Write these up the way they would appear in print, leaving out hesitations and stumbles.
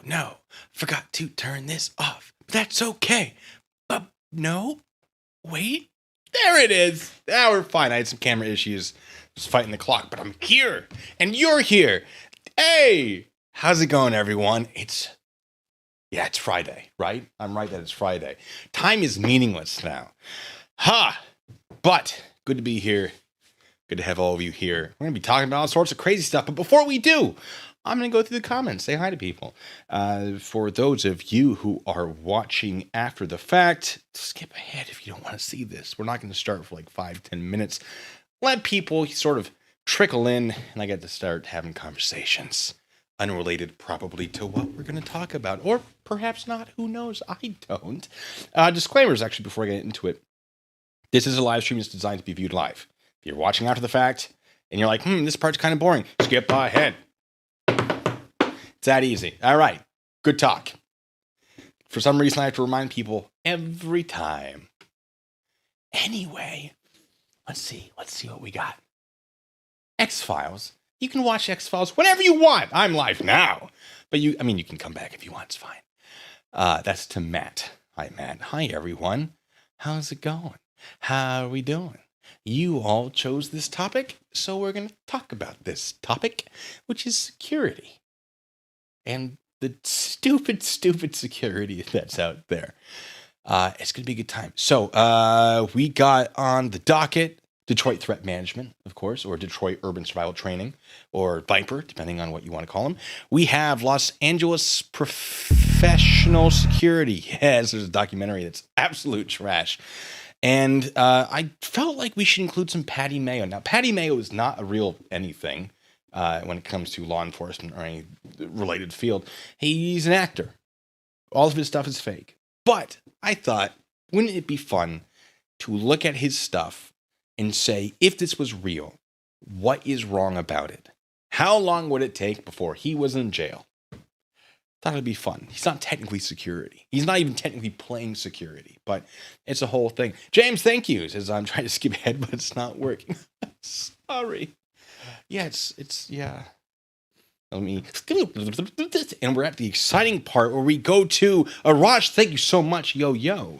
no, forgot to turn this off. That's okay. No, wait. There it is. Now we're fine. I had some camera issues. Just fighting the clock, but I'm here. And you're here. Hey, how's it going, everyone? It's Friday, right? I'm right that it's Friday. Time is meaningless now. But good to be here. Good to have all of you here. We're going to be talking about all sorts of crazy stuff. But before we do, I'm going to go through the comments, say hi to people. For those of you who are watching after the fact, skip ahead if you don't want to see this. We're not going to start for like 5-10 minutes. Let people sort of trickle in, and I get to start having conversations. Unrelated probably to what we're going to talk about. Or perhaps not. Who knows? I don't. Disclaimers, actually, before I get into it. This is a live stream that's designed to be viewed live. If you're watching after the fact, and you're like, this part's kind of boring, skip ahead. It's that easy. All right. Good talk. For some reason, I have to remind people every time. Anyway, let's see what we got. X-Files. You can watch X-Files whenever you want. I'm live now. But you can come back if you want. It's fine. That's to Matt. Hi, Matt. Hi, everyone. How's it going? How are we doing? You all chose this topic, so we're going to talk about this topic, which is security. And the stupid security that's out there. It's going to be a good time. So we got on the docket Detroit Threat Management, of course, or Detroit Urban Survival Training, or Viper, depending on what you want to call them. We have Los Angeles Professional Security. Yes, there's a documentary that's absolute trash. And I felt like we should include some Patty Mayo. Now, Patty Mayo is not a real anything. When it comes to law enforcement or any related field. He's an actor. All of his stuff is fake. But I thought, wouldn't it be fun to look at his stuff and say, if this was real, what is wrong about it? How long would it take before he was in jail? Thought it'd be fun. He's not technically security. He's not even technically playing security, but it's a whole thing. James, thank you. Says I'm trying to skip ahead, but it's not working. Sorry. Yeah, it's. Let me. And we're at the exciting part where we go to Arash. Thank you so much. Yo.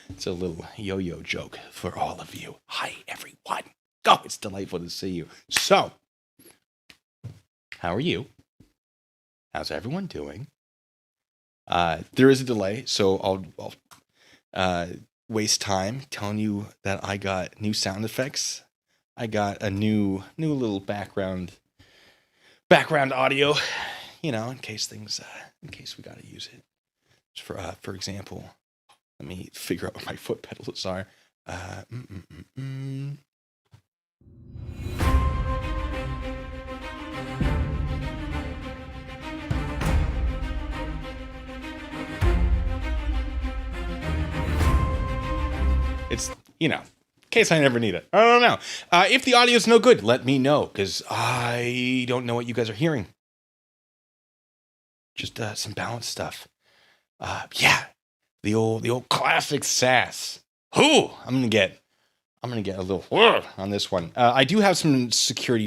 It's a little yo-yo joke for all of you. Hi, everyone. Oh, it's delightful to see you. So, how are you? How's everyone doing? There is a delay, so I'll waste time telling you that I got new sound effects. I got a new little background audio, in case we got to use it. For example, let me figure out what my foot pedals are. It's, in case I never need it. I don't know. If the audio's no good, let me know, because I don't know what you guys are hearing. Just some balanced stuff. The old classic sass. Ooh, I'm gonna get a little on this one. I do have some security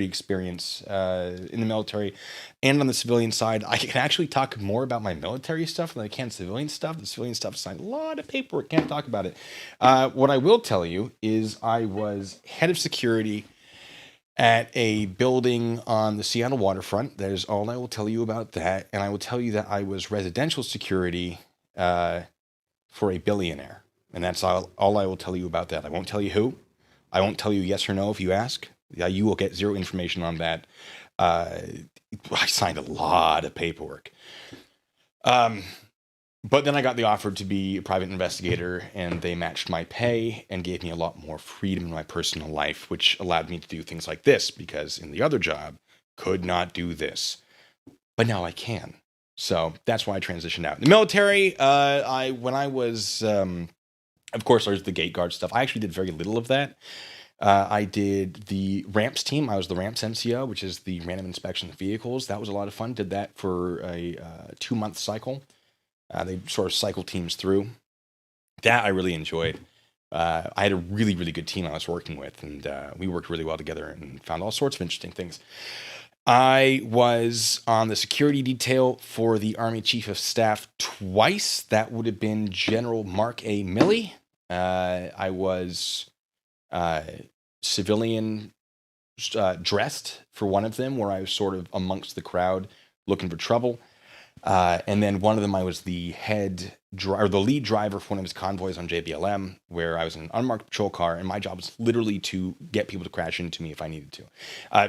experience in the military and on the civilian side. I can actually talk more about my military stuff than I can civilian stuff. The civilian stuff signed a lot of paperwork. Can't talk about it. What I will tell you is I was head of security at a building on the Seattle waterfront. That is all I will tell you about that. And I will tell you that I was residential security for a billionaire. And that's all I will tell you about that. I won't tell you who. I won't tell you yes or no if you ask. You will get zero information on that. I signed a lot of paperwork. But then I got the offer to be a private investigator, and they matched my pay and gave me a lot more freedom in my personal life, which allowed me to do things like this, because in the other job, could not do this. But now I can. So that's why I transitioned out. In the military, when I was... of course, there's the gate guard stuff. I actually did very little of that. I did the ramps team. I was the ramps NCO, which is the random inspection of vehicles. That was a lot of fun. Did that for a 2-month cycle. They sort of cycle teams through. That I really enjoyed. I had a really, really good team I was working with, and we worked really well together and found all sorts of interesting things. I was on the security detail for the Army Chief of Staff twice. That would have been General Mark A. Milley. I was civilian dressed for one of them, where I was sort of amongst the crowd looking for trouble. And then one of them, I was the the lead driver for one of his convoys on JBLM, where I was in an unmarked patrol car, and my job was literally to get people to crash into me if I needed to.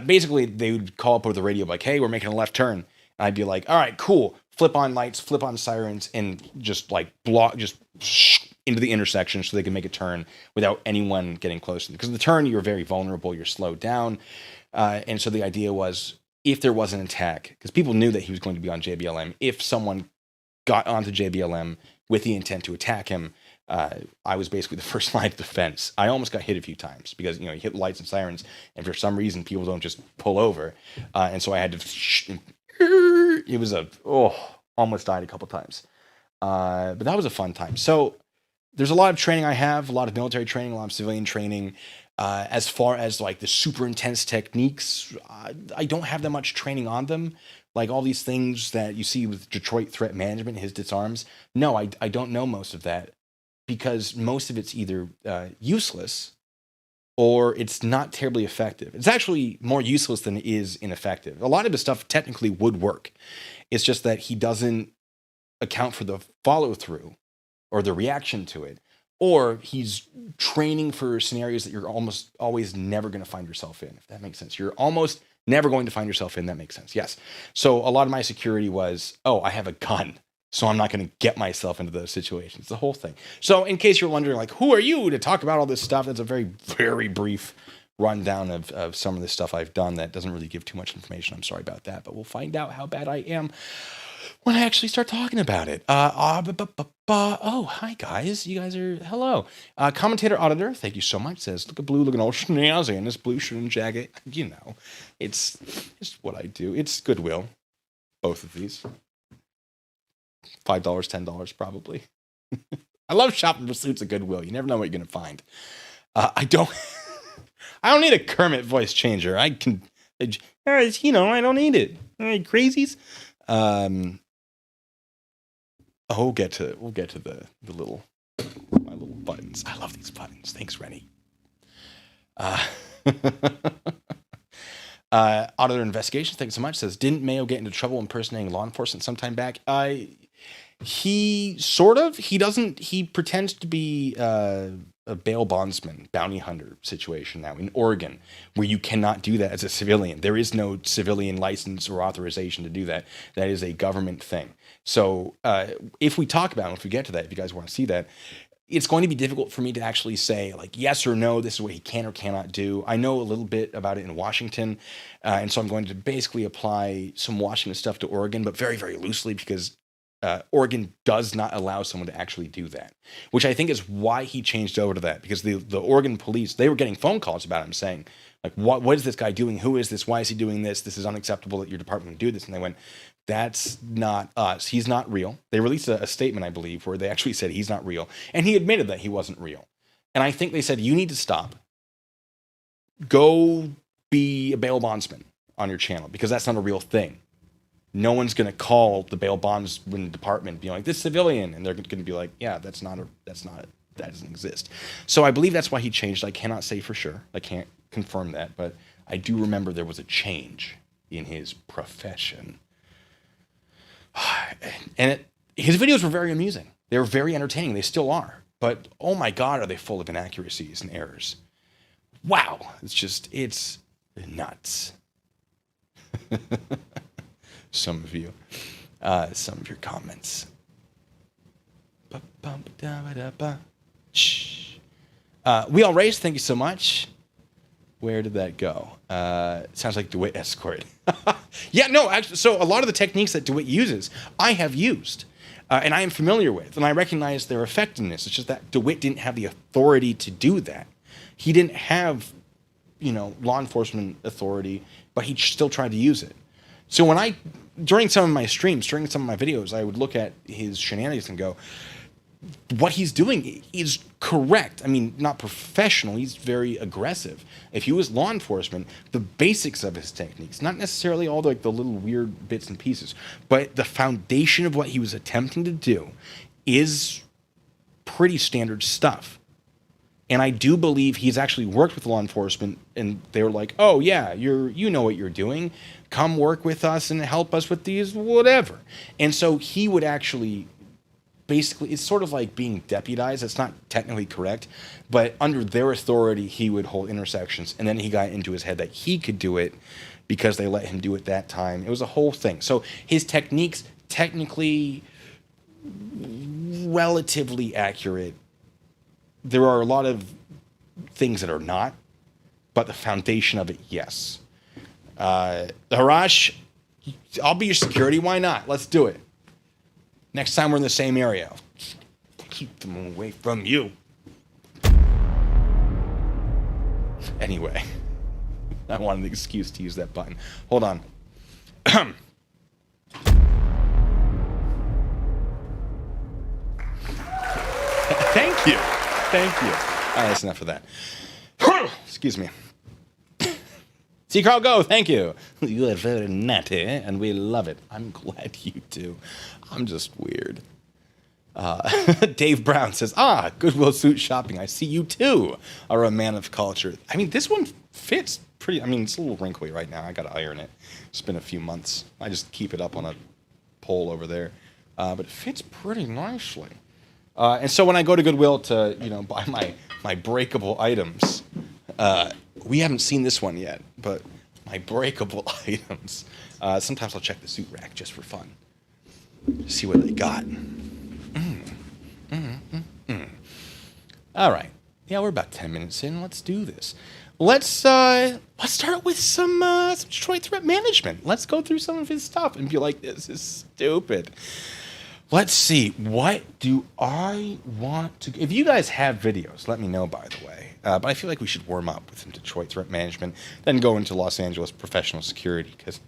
Basically, they would call up over the radio like, "Hey, we're making a left turn," and I'd be like, "All right, cool." Flip on lights, flip on sirens, and just like block, just into the intersection so they can make a turn without anyone getting close. Because the turn, you're very vulnerable, you're slowed down, and so the idea was, if there was an attack, because people knew that he was going to be on JBLM, if someone got onto JBLM with the intent to attack him, I was basically the first line of defense. I almost got hit a few times because, you hit lights and sirens, and for some reason, people don't just pull over. And so I had to, it was almost died a couple times. But that was a fun time. So there's a lot of training I have, a lot of military training, a lot of civilian training. As far as like the super intense techniques, I don't have that much training on them. Like all these things that you see with Detroit Threat Management, his disarms. No, I don't know most of that, because most of it's either useless or it's not terribly effective. It's actually more useless than it is ineffective. A lot of the stuff technically would work. It's just that he doesn't account for the follow through or the reaction to it. Or he's training for scenarios that you're almost always never going to find yourself in, if that makes sense. You're almost never going to find yourself in. That makes sense. Yes. So a lot of my security was, I have a gun, so I'm not going to get myself into those situations. The whole thing. So in case you're wondering, like, who are you to talk about all this stuff? That's a very, very brief rundown of some of the stuff I've done that doesn't really give too much information. I'm sorry about that, but we'll find out how bad I am when I actually start talking about it. Oh, hi guys. You guys are, hello. Commentator Auditor, thank you so much, says, look at Blue looking all snazzy in this blue shirt and jacket. It's what I do. It's Goodwill. Both of these. $5, $10 probably. I love shopping for suits at Goodwill. You never know what you're going to find. I don't need a Kermit voice changer. I don't need it. Crazies. We'll get to the little, my little buttons. I love these buttons. Thanks, Rennie. Auditor Investigation, thanks so much, says, didn't Mayo get into trouble impersonating law enforcement sometime back? He pretends to be a bail bondsman, bounty hunter situation now in Oregon, where you cannot do that as a civilian. There is no civilian license or authorization to do that. That is a government thing. So if we talk about it, if we get to that, if you guys want to see that, it's going to be difficult for me to actually say, like, yes or no, this is what he can or cannot do. I know a little bit about it in Washington, and so I'm going to basically apply some Washington stuff to Oregon, but very, very loosely, because Oregon does not allow someone to actually do that, which I think is why he changed over to that, because the Oregon police, they were getting phone calls about him saying, like, what is this guy doing? Who is this? Why is he doing this? This is unacceptable that your department would do this. And they went, that's not us. He's not real. They released a statement, I believe, where they actually said he's not real. And he admitted that he wasn't real. And I think they said, you need to stop. Go be a bail bondsman on your channel, because that's not a real thing. No one's going to call the bail bondsman department being like, this civilian. And they're going to be like, yeah, that doesn't exist. So I believe that's why he changed. I cannot say for sure. I can't confirm that, but I do remember there was a change in his profession. And his videos were very amusing. They were very entertaining. They still are. But oh my God, are they full of inaccuracies and errors. Wow. It's nuts. Some of your comments. We all raised, thank you so much. Where did that go? Sounds like DeWitt escort. Yeah, no, actually, so a lot of the techniques that DeWitt uses, I have used, and I am familiar with, and I recognize their effectiveness. It's just that DeWitt didn't have the authority to do that. He didn't have, law enforcement authority, but he still tried to use it. So during some of my streams, during some of my videos, I would look at his shenanigans and go, what he's doing is correct. I mean, not professional. He's very aggressive. If he was law enforcement, the basics of his techniques, not necessarily all the little weird bits and pieces, but the foundation of what he was attempting to do is pretty standard stuff. And I do believe he's actually worked with law enforcement, and they were like, "Oh yeah, you know what you're doing. Come work with us and help us with these whatever." And so he would actually, basically, it's sort of like being deputized. It's not technically correct, but under their authority, he would hold intersections. And then he got into his head that he could do it because they let him do it that time. It was a whole thing. So his techniques, technically, relatively accurate. There are a lot of things that are not, but the foundation of it, yes. Harash, I'll be your security. Why not? Let's do it. Next time we're in the same area, I'll keep them away from you. Anyway, I wanted an excuse to use that button. Hold on. Thank you. Thank you. All right, that's enough of that. Excuse me. See Carl go, thank you. You are very natty, and we love it. I'm glad you do. I'm just weird. Dave Brown says, Goodwill suit shopping. I see you too are a man of culture. I mean, this one fits pretty, I mean, it's a little wrinkly right now. I got to iron it. It's been a few months. I just keep it up on a pole over there. But it fits pretty nicely. And so when I go to Goodwill to, buy my breakable items, we haven't seen this one yet, but my breakable items, sometimes I'll check the suit rack just for fun. See what they got. All right. Yeah, we're about 10 minutes in. Let's do this. Let's start with some Detroit threat management. Let's go through some of his stuff and be like, this is stupid. Let's see. What do I want to... If you guys have videos, let me know, by the way. But I feel like we should warm up with some Detroit threat management, then go into Los Angeles professional security, because...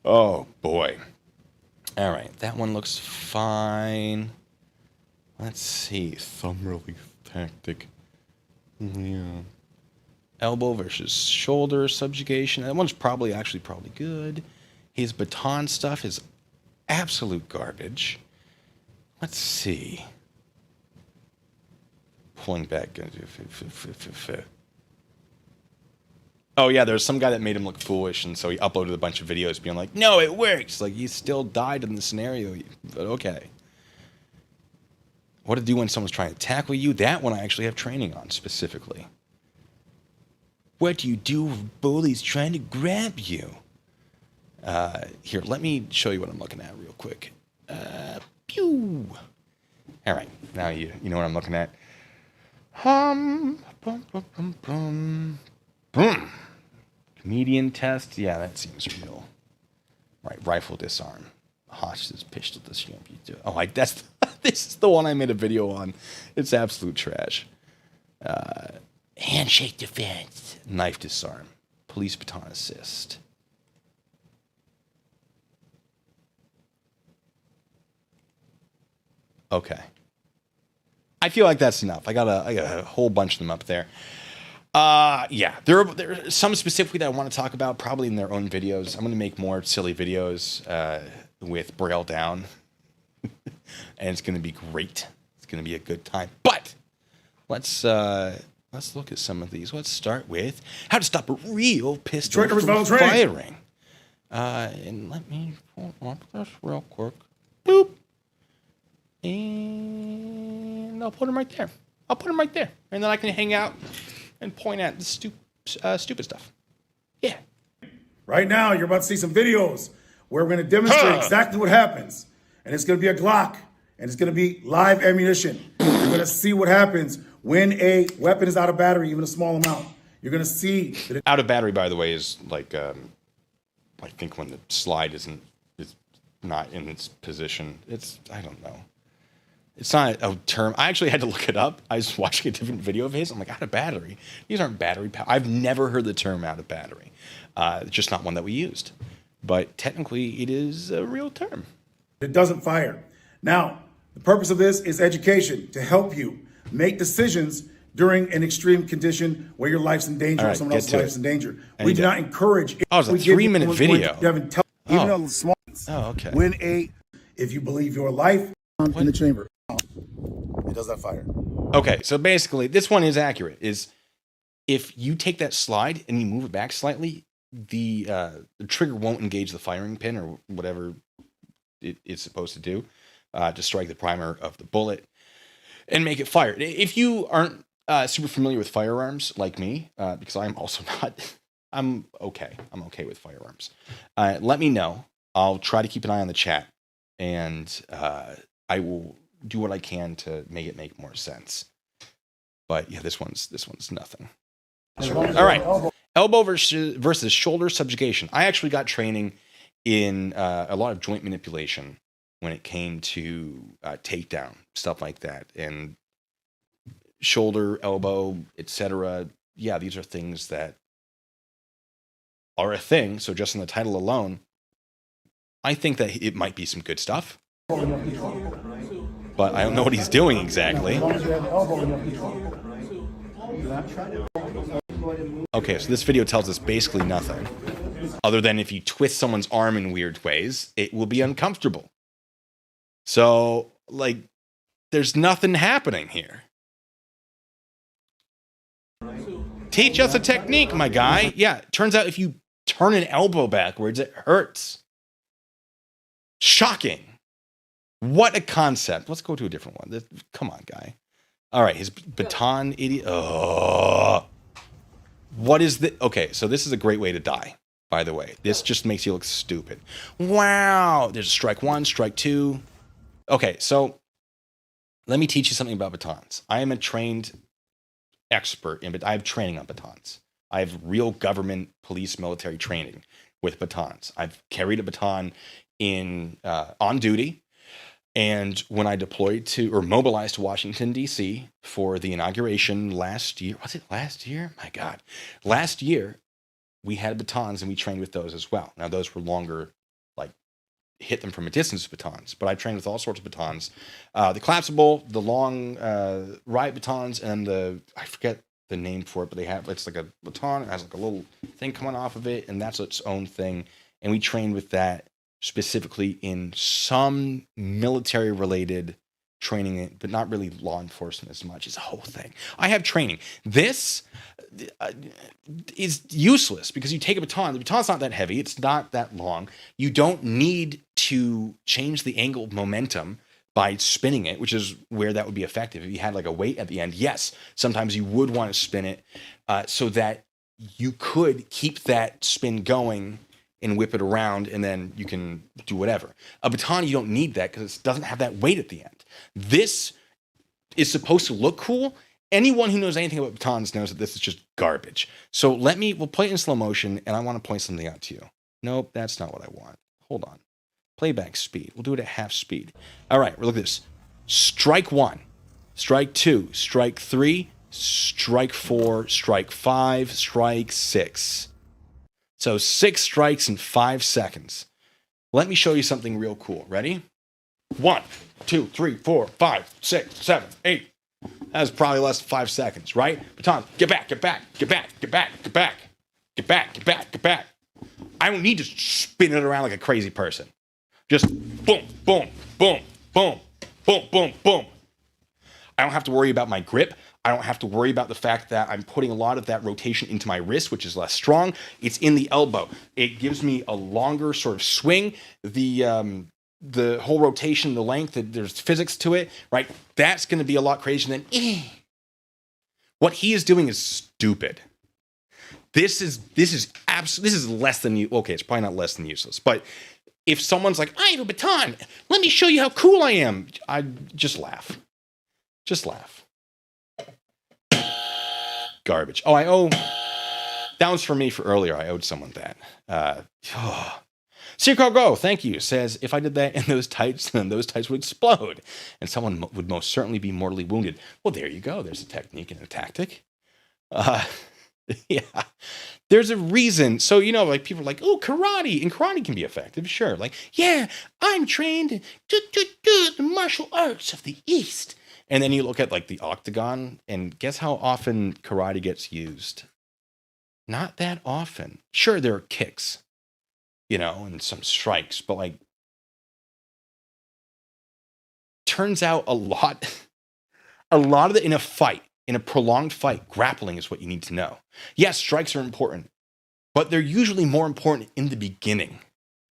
oh, boy. All right. That one looks fine. Let's see. Thumb release tactic. Yeah. Elbow versus shoulder subjugation. That one's probably good. His baton stuff is absolute garbage. Let's see. Pulling back. Oh, yeah, there's some guy that made him look foolish, and so he uploaded a bunch of videos being like, no, it works. Like, you still died in the scenario, but okay. What to do when someone's trying to tackle you? That one I actually have training on specifically. What do you do if a bully's trying to grab you? Here, let me show you what I'm looking at real quick. Pew! All right, now you know what I'm looking at. Boom. Comedian test. Yeah, that seems real. Right, rifle disarm. Hostage pistol disarm. Oh, this is the one I made a video on. It's absolute trash. Handshake defense. Knife disarm. Police baton assist. Okay. I feel like that's enough. I got a whole bunch of them up there. Yeah, there are some specifically that I want to talk about, probably in their own videos. I'm going to make more silly videos with Braille down, and it's going to be great. It's going to be a good time. But let's look at some of these. Let's start with how to stop a real pistol from firing. And let me pull up this real quick. Boop. And I'll put them right there. And then I can hang out and point at the stupid stuff. Yeah. Right now, you're about to see some videos where we're going to demonstrate exactly what happens. And it's going to be a Glock. And it's going to be live ammunition. You're going to see what happens when a weapon is out of battery, even a small amount. You're going to see... that out of battery, by the way, is like... I think when the slide is not in its position. I don't know. It's not a term. I actually had to look it up. I was watching a different video of his. I'm like, out of battery? These aren't battery. I've never heard the term out of battery. It's just not one that we used. But technically, it is a real term. It doesn't fire. Now, The purpose of this is education to help you make decisions during an extreme condition where your life's in danger or someone else's life's in danger. We do not encourage. Oh, it's a 3-minute video. Even though small. Oh, okay. If you believe your life in the chamber, it does not fire. Okay, so basically, this one is accurate. Is if you take that slide and you move it back slightly, the trigger won't engage the firing pin or whatever it's supposed to do to strike the primer of the bullet and make it fire. If you aren't super familiar with firearms like me, because I'm also not, I'm okay with firearms. Let me know. I'll try to keep an eye on the chat, and I will do what I can to make it make more sense. But yeah, this one's nothing. All right, elbow versus shoulder subjugation. I actually got training in a lot of joint manipulation when it came to takedown, stuff like that, and shoulder, elbow, etc. Yeah, these are things that are a thing. So just in the title alone, I think that it might be some good stuff. But I don't know what he's doing exactly. Okay, so this video tells us basically nothing. Other than if you twist someone's arm in weird ways, it will be uncomfortable. So, like, there's nothing happening here. Teach us a technique, my guy. Yeah, turns out if you turn an elbow backwards, it hurts. Shocking. What a concept. Let's go to a different one. Come on, guy. All right, his baton idiot. Oh. What is the... Okay, so this is a great way to die, by the way. This just makes you look stupid. Wow. There's a strike one, strike two. Okay, so let me teach you something about batons. I am a trained expert in, but I have training on batons. I have real government, police, military training with batons. I've carried a baton on duty, and when I deployed to or mobilized to Washington D.C. for the inauguration last year, was it last year? My God, last year we had batons and we trained with those as well. Now those were longer, like hit them from a distance batons, but I trained with all sorts of batons, the collapsible, the long riot batons, and I forget the name for it, but it's like a baton. It has like a little thing coming off of it, and that's its own thing. And we trained with that specifically in some military-related training, but not really law enforcement as much. It's a whole thing. I have training. This is useless because you take a baton. The baton's not that heavy. It's not that long. You don't need to change the angle of momentum by spinning it, which is where that would be effective. If you had like a weight at the end, yes, sometimes you would want to spin it so that you could keep that spin going and whip it around, and then you can do whatever. A baton, you don't need that because it doesn't have that weight at the end. This is supposed to look cool. Anyone who knows anything about batons knows that this is just garbage. So we'll play it in slow motion, and I want to point something out to you. Nope, that's not what I want. Hold on. Playback speed. We'll do it at half speed. All right, look at this. Strike one, strike two, strike three, strike four, strike five, strike six. So 6 strikes in 5 seconds. Let me show you something real cool. Ready? 1, 2, 3, 4, 5, 6, 7, 8. That was probably less than 5 seconds, right? Baton, get back, get back, get back, get back, get back, get back, get back, get back. I don't need to spin it around like a crazy person. Just boom, boom, boom, boom, boom, boom, boom. I don't have to worry about my grip. I don't have to worry about the fact that I'm putting a lot of that rotation into my wrist, which is less strong. It's in the elbow. It gives me a longer sort of swing. The whole rotation, the length, there's physics to it, right? That's going to be a lot crazier than what he is doing is stupid. This is less than okay. It's probably not less than useless, but if someone's like, I have a baton, let me show you how cool I am, I just laugh. Just laugh. Garbage. Oh, that was for me for earlier. I owed someone that. Circo Go, thank you, says, if I did that in those tights, then those tights would explode, and someone would most certainly be mortally wounded. Well, there you go. There's a technique and a tactic. Yeah. There's a reason. So, you know, like people are like, oh, karate. And karate can be effective. Sure. Like, yeah, I'm trained in the martial arts of the East. And then you look at like the octagon and guess how often karate gets used? Not that often. Sure, there are kicks, you know, and some strikes, but like, turns out a lot of it in a fight, in a prolonged fight, grappling is what you need to know. Yes, strikes are important, but they're usually more important in the beginning,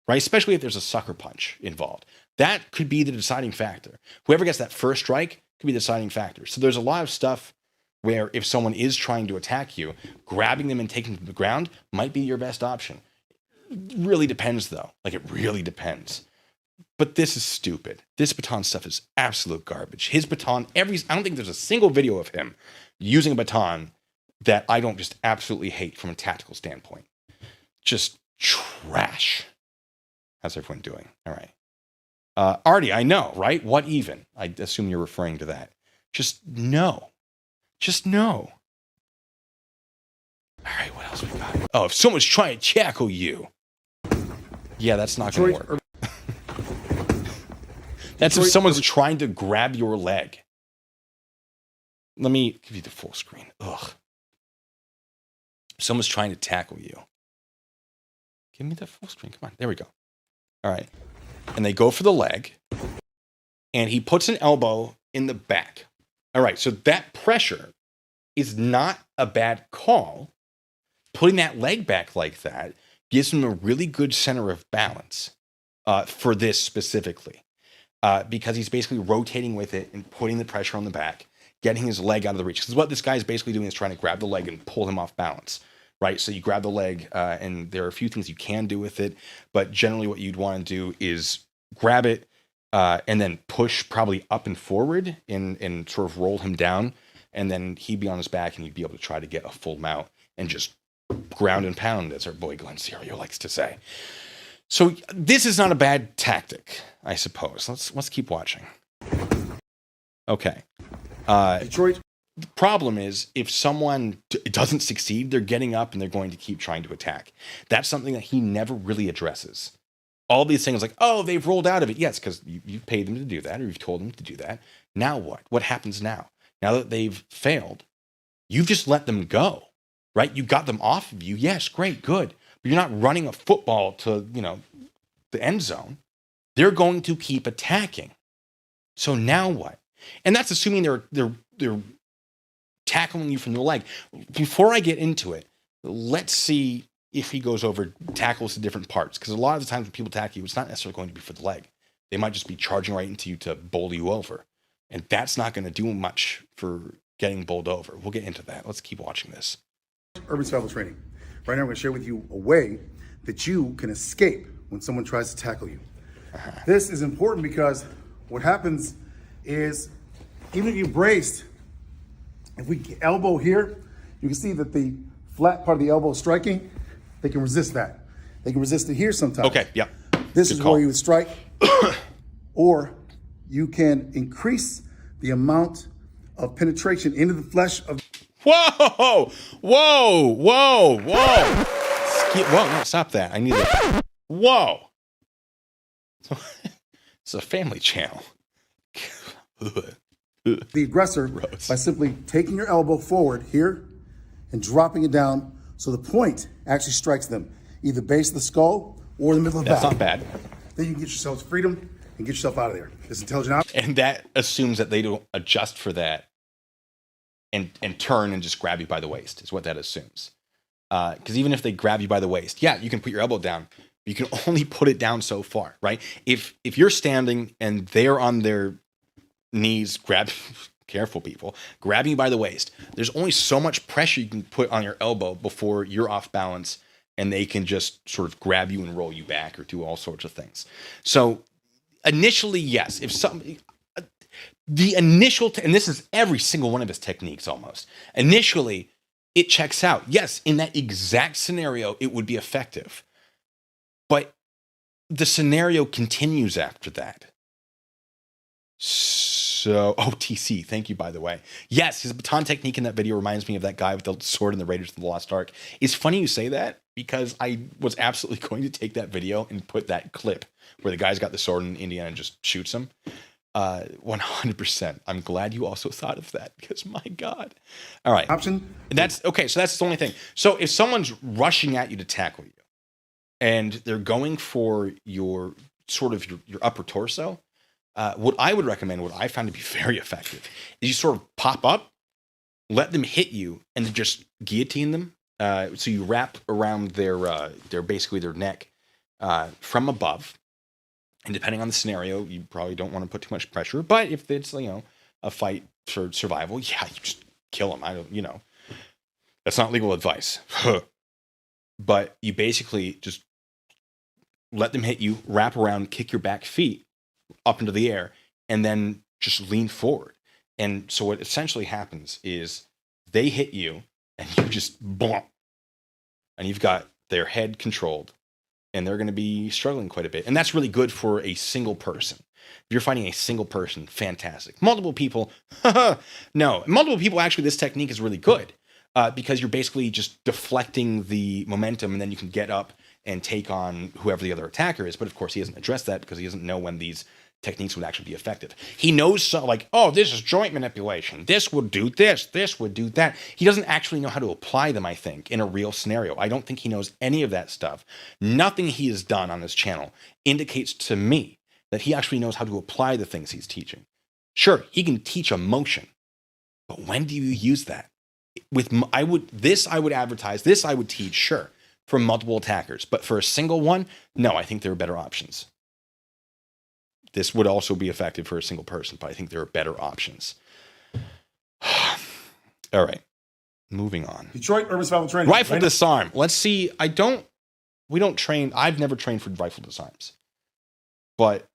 right? Especially if there's a sucker punch involved. That could be the deciding factor. Whoever gets that first strike could be the deciding factor. So there's a lot of stuff where if someone is trying to attack you, grabbing them and taking them to the ground might be your best option. It really depends, though. Like, it really depends. But this is stupid. This baton stuff is absolute garbage. His baton, I don't think there's a single video of him using a baton that I don't just absolutely hate from a tactical standpoint. Just trash. How's everyone doing? All right. Artie, I know, right? What even? I assume you're referring to that. Just no. Just no. All right, what else we got? Oh, if someone's trying to tackle you. Yeah, that's not going to work. That's if someone's trying to grab your leg. Let me give you the full screen. Ugh. If someone's trying to tackle you. Give me the full screen. Come on. There we go. All right. And they go for the leg. And he puts an elbow in the back. All right. So that pressure is not a bad call. Putting that leg back like that gives him a really good center of balance for this specifically. Because he's basically rotating with it and putting the pressure on the back, getting his leg out of the reach. Because what this guy is basically doing is trying to grab the leg and pull him off balance, right? So you grab the leg, and there are a few things you can do with it, but generally what you'd want to do is grab it and then push probably up and forward and sort of roll him down, and then he'd be on his back and you'd be able to try to get a full mount and just ground and pound, as our boy Glenn Serio likes to say. So this is not a bad tactic, I suppose. Let's keep watching. Okay. Detroit. The problem is if someone doesn't succeed, they're getting up and they're going to keep trying to attack. That's something that he never really addresses. All these things like, oh, they've rolled out of it. Yes, because you've paid them to do that or you've told them to do that. Now what? What happens now? Now that they've failed, you've just let them go, right? You got them off of you. Yes, great, good. But you're not running a football to, the end zone. They're going to keep attacking. So now what? And that's assuming they're tackling you from the leg. Before I get into it, let's see if he goes over tackles to different parts. Because a lot of the times when people tackle you, it's not necessarily going to be for the leg. They might just be charging right into you to bowl you over. And that's not going to do much for getting bowled over. We'll get into that. Let's keep watching this. Urban survival training. Right now, I'm going to share with you a way that you can escape when someone tries to tackle you. This is important because what happens is, even if you're braced, if we elbow here, you can see that the flat part of the elbow is striking. They can resist that. They can resist it here sometimes. Okay, yeah. This is where you would strike, or you can increase the amount of penetration into the flesh of. Whoa! Whoa! Whoa! Whoa! Whoa! No, stop that! I need to. Whoa! It's a family channel. The aggressor by simply taking your elbow forward here and dropping it down so the point actually strikes them, either base of the skull or the middle of the back. That's not bad. Then you can get yourself freedom and get yourself out of there. It's intelligent out. And that assumes that they don't adjust for that and turn and just grab you by the waist is what that assumes. Because even if they grab you by the waist, yeah, you can put your elbow down, but you can only put it down so far, right? If you're standing and they're on their knees, careful people, grabbing you by the waist, there's only so much pressure you can put on your elbow before you're off balance and they can just sort of grab you and roll you back or do all sorts of things. So initially, yes, the initial, and this is every single one of his techniques almost, initially it checks out. Yes, in that exact scenario, it would be effective. But the scenario continues after that. So So, TC, thank you, by the way. Yes, his baton technique in that video reminds me of that guy with the sword in the Raiders of the Lost Ark. It's funny you say that because I was absolutely going to take that video and put that clip where the guy's got the sword in Indiana and just shoots him. 100%. I'm glad you also thought of that because my God. All right. Option. That's okay. So that's the only thing. So if someone's rushing at you to tackle you and they're going for your sort of your upper torso, what I would recommend, what I found to be very effective, is you sort of pop up, let them hit you, and then just guillotine them. So you wrap around their basically their neck from above. And depending on the scenario, you probably don't want to put too much pressure. But if it's a fight for survival, yeah, you just kill them. That's not legal advice. But you basically just let them hit you, wrap around, kick your back feet up into the air, and then just lean forward. And so what essentially happens is they hit you, and you just boom, and you've got their head controlled, and they're going to be struggling quite a bit. And that's really good for a single person. If you're fighting a single person, fantastic. Multiple people, no. Multiple people, actually, this technique is really good because you're basically just deflecting the momentum, and then you can get up and take on whoever the other attacker is. But of course, he hasn't addressed that because he doesn't know when these techniques would actually be effective. He knows this is joint manipulation. This would do this. This would do that. He doesn't actually know how to apply them, I think, in a real scenario. I don't think he knows any of that stuff. Nothing he has done on this channel indicates to me that he actually knows how to apply the things he's teaching. Sure, he can teach a motion, but when do you use that? I would advertise, this I would teach, sure, for multiple attackers. But for a single one, no, I think there are better options. This would also be effective for a single person, but I think there are better options. All right, moving on. Detroit Urban Survival Training. Rifle disarm. Let's see. We don't train. I've never trained for rifle disarms, but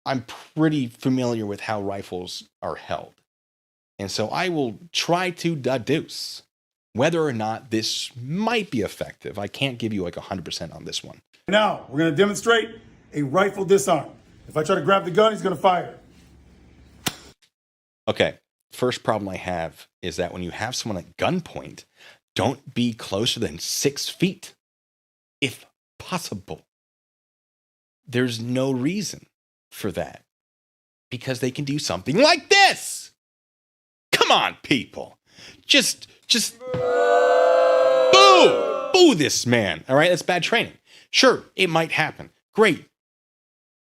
I'm pretty familiar with how rifles are held. And so I will try to deduce whether or not this might be effective. I can't give you 100% on this one. Now, we're going to demonstrate a rifle disarm. If I try to grab the gun, he's going to fire. Okay. First problem I have is that when you have someone at gunpoint, don't be closer than 6 feet, if possible. There's no reason for that because they can do something like this. Come on, people. Just boo this man. All right, that's bad training. Sure, it might happen. Great.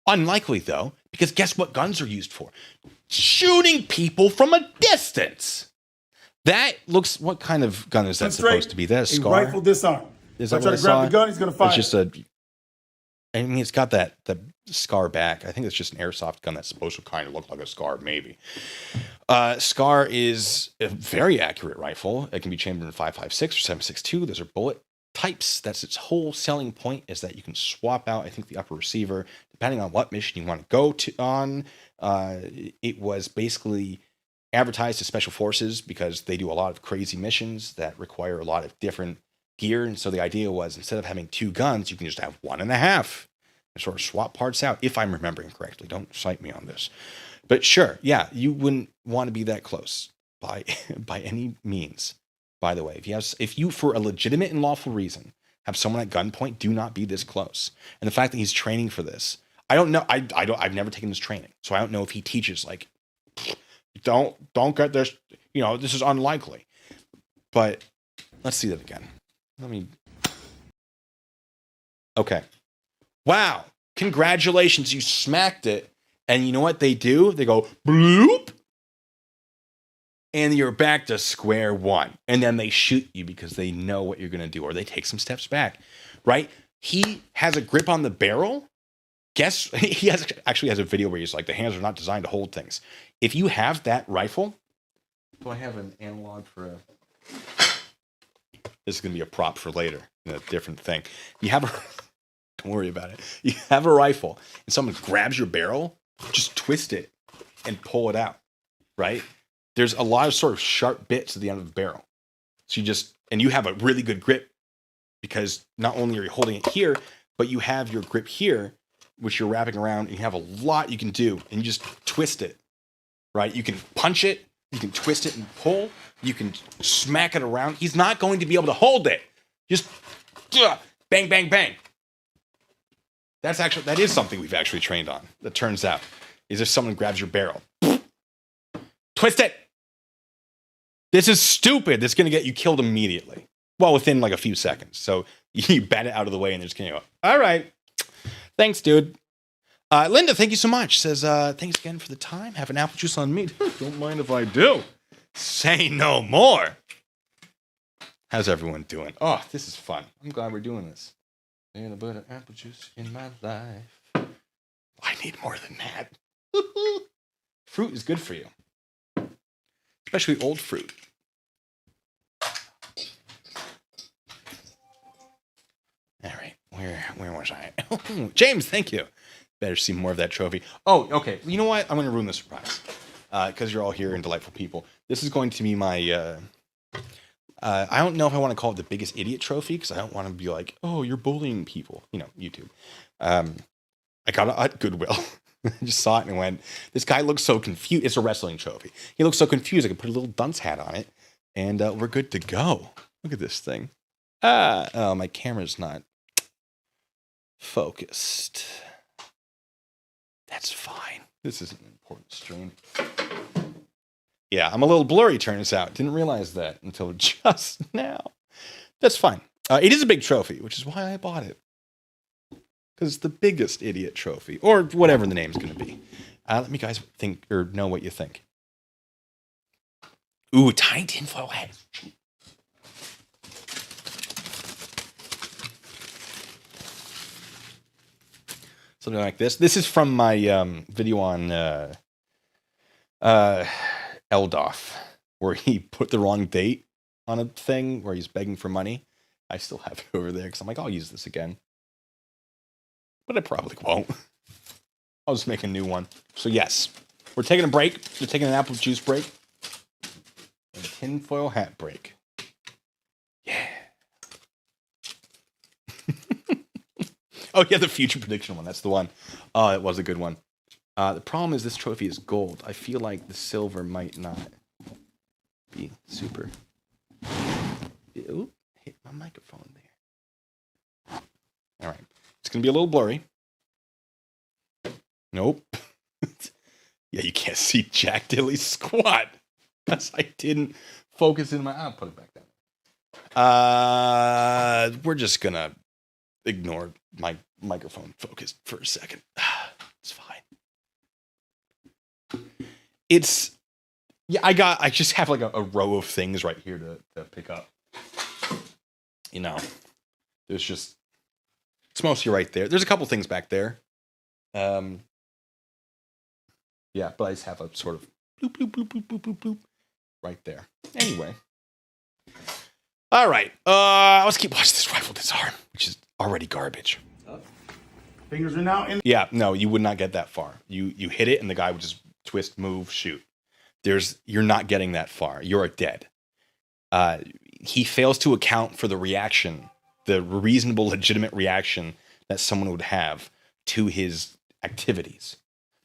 Unlikely, though, because guess what guns are used for? Shooting people from a distance. That looks, what kind of gun is that supposed to be? That's a SCAR? Rifle disarm. Is that if I try to grab the gun, he's going to fire. It's just it's got the SCAR back. I think it's just an airsoft gun that's supposed to kind of look like a SCAR, maybe. SCAR is a very accurate rifle. It can be chambered in 5.56 or 7.62. Those are bullet types. That's its whole selling point, is that you can swap out, I think, the upper receiver depending on what mission you want to go to on. It was basically advertised to special forces because they do a lot of crazy missions that require a lot of different gear. And so the idea was, instead of having 2 guns, you can just have 1.5 and sort of swap parts out, if I'm remembering correctly. Don't cite me on this. But sure, yeah, you wouldn't want to be that close by any means. By the way, if you for a legitimate and lawful reason have someone at gunpoint, do not be this close. And the fact that he's training for this, I don't know. I've never taken this training, so I don't know if he teaches don't get this. This is unlikely. But let's see that again. Okay. Wow! Congratulations, you smacked it. And you know what they do? They go bloop. And you're back to square one. And then they shoot you because they know what you're going to do, or they take some steps back, right? He has a grip on the barrel. He actually has a video where he's like, the hands are not designed to hold things. If you have that rifle, do I have an analog for a... This is going to be a prop for later, a different thing. You have don't worry about it. You have a rifle and someone grabs your barrel, just twist it and pull it out, right? There's a lot of sort of sharp bits at the end of the barrel. So you have a really good grip because not only are you holding it here, but you have your grip here, which you're wrapping around, and you have a lot you can do, and you just twist it, right? You can punch it, you can twist it and pull, you can smack it around. He's not going to be able to hold it. Just bang, bang, bang. That is something we've actually trained on. That turns out is if someone grabs your barrel, twist it. This is stupid. This is going to get you killed immediately. Well, within like a few seconds. So you bat it out of the way and they're just going to go, all right. Thanks, dude. Linda, thank you so much. Says, thanks again for the time. Have an apple juice on me. Don't mind if I do. Say no more. How's everyone doing? Oh, this is fun. I'm glad we're doing this. And a bit of apple juice in my life. I need more than that. Fruit is good for you. Especially old fruit. All right, where was I? James, thank you. Better see more of that trophy. Oh, okay. You know what? I'm going to ruin the surprise because you're all here and delightful people. This is going to be my. I don't know if I want to call it the biggest idiot trophy because I don't want to be like, oh, you're bullying people. You know, YouTube. I got it at Goodwill. I just saw it and went, this guy looks so confused. It's a wrestling trophy. He looks so confused. I could put a little dunce hat on it and we're good to go. Look at this thing. Oh, my camera's not focused. That's fine. This isn't an important stream. Yeah, I'm a little blurry, turns out. Didn't realize that until just now. That's fine. It is a big trophy, which is why I bought it. Because it's the biggest idiot trophy, or whatever the name's going to be. Let me guys think, or know what you think. Ooh, tiny tinfoil hat. Something like this. This is from my video on Eldof, where he put the wrong date on a thing where he's begging for money. I still have it over there because I'm like, I'll use this again. But I probably won't. I'll just make a new one. So yes, we're taking a break. We're taking an apple juice break. And a tinfoil hat break. Yeah. Oh yeah, the future prediction one. That's the one. Oh, it was a good one. The problem is this trophy is gold. I feel like the silver might not be super. Ooh, hit my microphone there. All right. It's going to be a little blurry. Nope. Yeah, you can't see Jack Dilly's squat. Because I didn't focus in my... I'll put it back down. We're just going to ignore my microphone focus for a second. It's fine. It's... Yeah, I just have like a row of things right here to pick up. You know, there's just... It's mostly right there. There's a couple things back there. Yeah, but I just have a sort of bloop, bloop, bloop, bloop, bloop, bloop, bloop right there. Anyway. All right. Let's keep watching this rifle disarm, which is already garbage. Fingers are now in. Yeah, no, you would not get that far. You hit it and the guy would just twist, move, shoot. You're not getting that far. You're dead. He fails to account for the reaction, the reasonable, legitimate reaction that someone would have to his activities.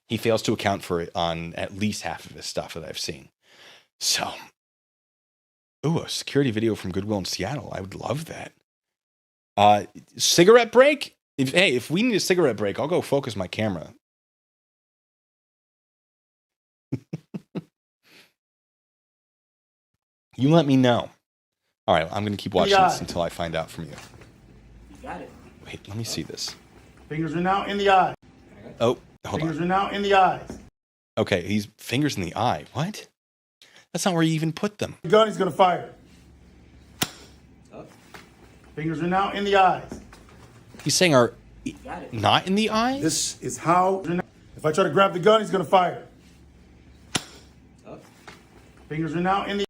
He fails to account for it on at least half of his stuff that I've seen. So, ooh, a security video from Goodwill in Seattle. I would love that. Cigarette break? If we need a cigarette break, I'll go focus my camera. You let me know. All right, I'm going to keep watching this until I find out from you. You got it. Wait, let me see this. Fingers are now in the eye. Oh, hold on. Fingers are now in the eyes. Okay, he's fingers in the eye. What? That's not where you even put them. The gun, he's going to fire. Up. Fingers are now in the eyes. He's saying are Got it. not in the eye? This is how... If I try to grab the gun, he's going to fire. Up. Fingers are now in the...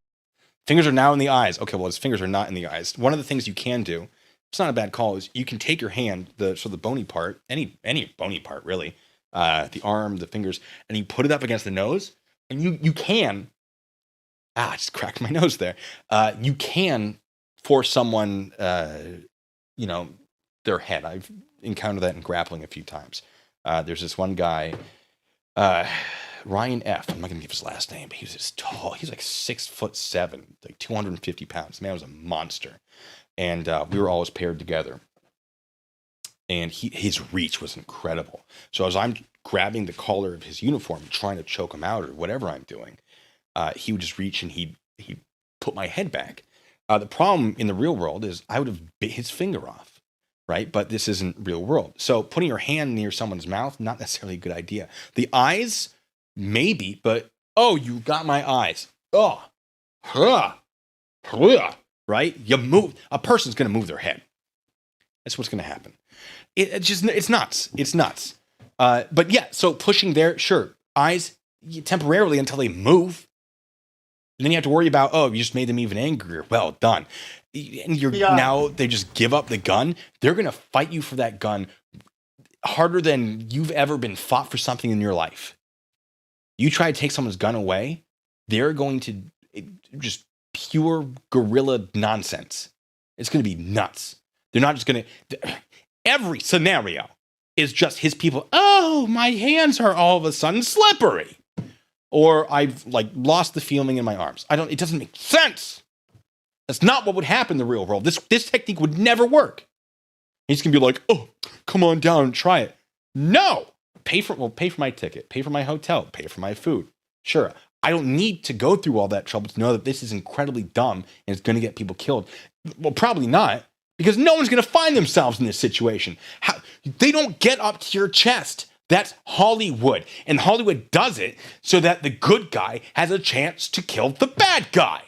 Fingers are now in the eyes. Okay, well, his fingers are not in the eyes. One of the things you can do, it's not a bad call, is you can take your hand, the bony part, any bony part, really, the arm, the fingers, and you put it up against the nose, and you can... I just cracked my nose there. You can force someone, their head. I've encountered that in grappling a few times. There's this one guy, Ryan F. I'm not gonna give his last name, but he was just tall. He's like 6'7", like 250 pounds. Man was a monster, and we were always paired together. And his reach was incredible. So as I'm grabbing the collar of his uniform, trying to choke him out or whatever I'm doing, he would just reach and he'd put my head back. The problem in the real world is I would have bit his finger off, right? But this isn't real world. So putting your hand near someone's mouth, not necessarily a good idea. The eyes, maybe, but oh, you got my eyes. Oh, right? You move. A person's going to move their head. That's what's going to happen. It's nuts. It's nuts. But yeah, so pushing there, sure. Eyes temporarily until they move. And then you have to worry about, oh, you just made them even angrier. Well done. And now they just give up the gun. They're going to fight you for that gun harder than you've ever been fought for something in your life. You try to take someone's gun away, they're going to just pure guerrilla nonsense. It's going to be nuts. They're not just going to... Every scenario is just his people. Oh, my hands are all of a sudden slippery. Or I've like lost the feeling in my arms. It doesn't make sense. That's not what would happen in the real world. This technique would never work. He's going to be like, oh, come on down and try it. No. Pay for my ticket, pay for my hotel, pay for my food. Sure. I don't need to go through all that trouble to know that this is incredibly dumb and it's going to get people killed. Well, probably not. Because no one's going to find themselves in this situation. They don't get up to your chest. That's Hollywood. And Hollywood does it so that the good guy has a chance to kill the bad guy.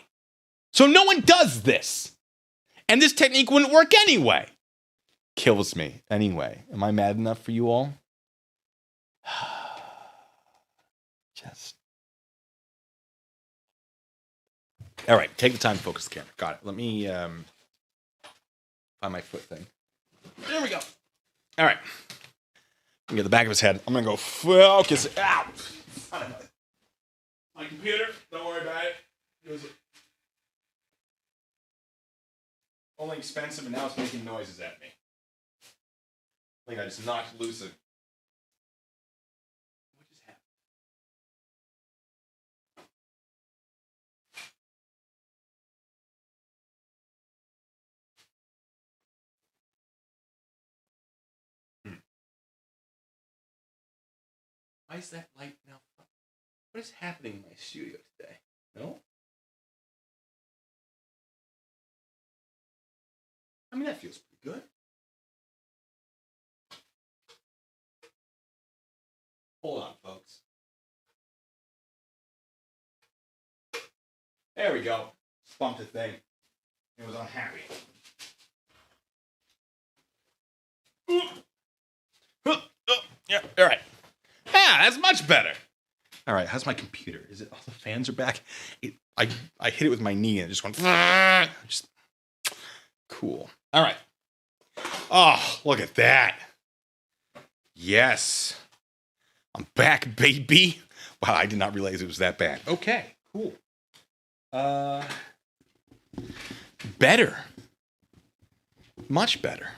So no one does this. And this technique wouldn't work anyway. Kills me. Anyway, am I mad enough for you all? Just. All right, take the time to focus the camera. Got it. Let me find my foot thing. There we go. All right. I'm gonna get the back of his head. I'm gonna go focus it out. My computer, don't worry about it. It was only expensive and now it's making noises at me. I think I just knocked loose a... What just happened? Why is that light now? What is happening in my studio today? No? I mean, that feels pretty good. Hold on, folks. There we go. Bumped a thing. It was unhappy. Yeah, all right. Yeah, that's much better. All right, how's my computer? Is it all the fans are back? I hit it with my knee and it just went. Just cool. All right. Oh, look at that. Yes. I'm back, baby. Wow, I did not realize it was that bad. Okay, cool. Better. Much better.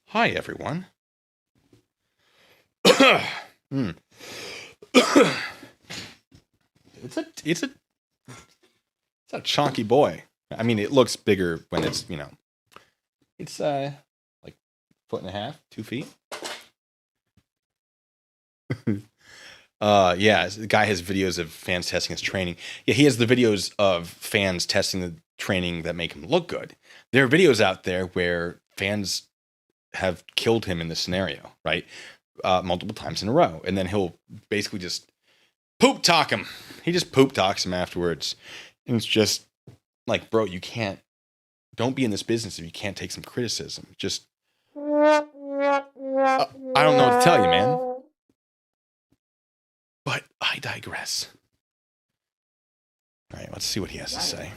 Hi, everyone. It's a chunky boy. I mean, it looks bigger when it's, it's like 1.5 feet, 2 feet. Yeah, the guy has videos of fans testing his training. Yeah, he has the videos of fans testing the training that make him look good. There are videos out there where fans have killed him in this scenario, right? Multiple times in a row. And then he'll basically just poop talk him. He just poop talks him afterwards. And it's just like, bro, don't be in this business if you can't take some criticism. Just, I don't know what to tell you, man. But I digress. All right, let's see what he has to say.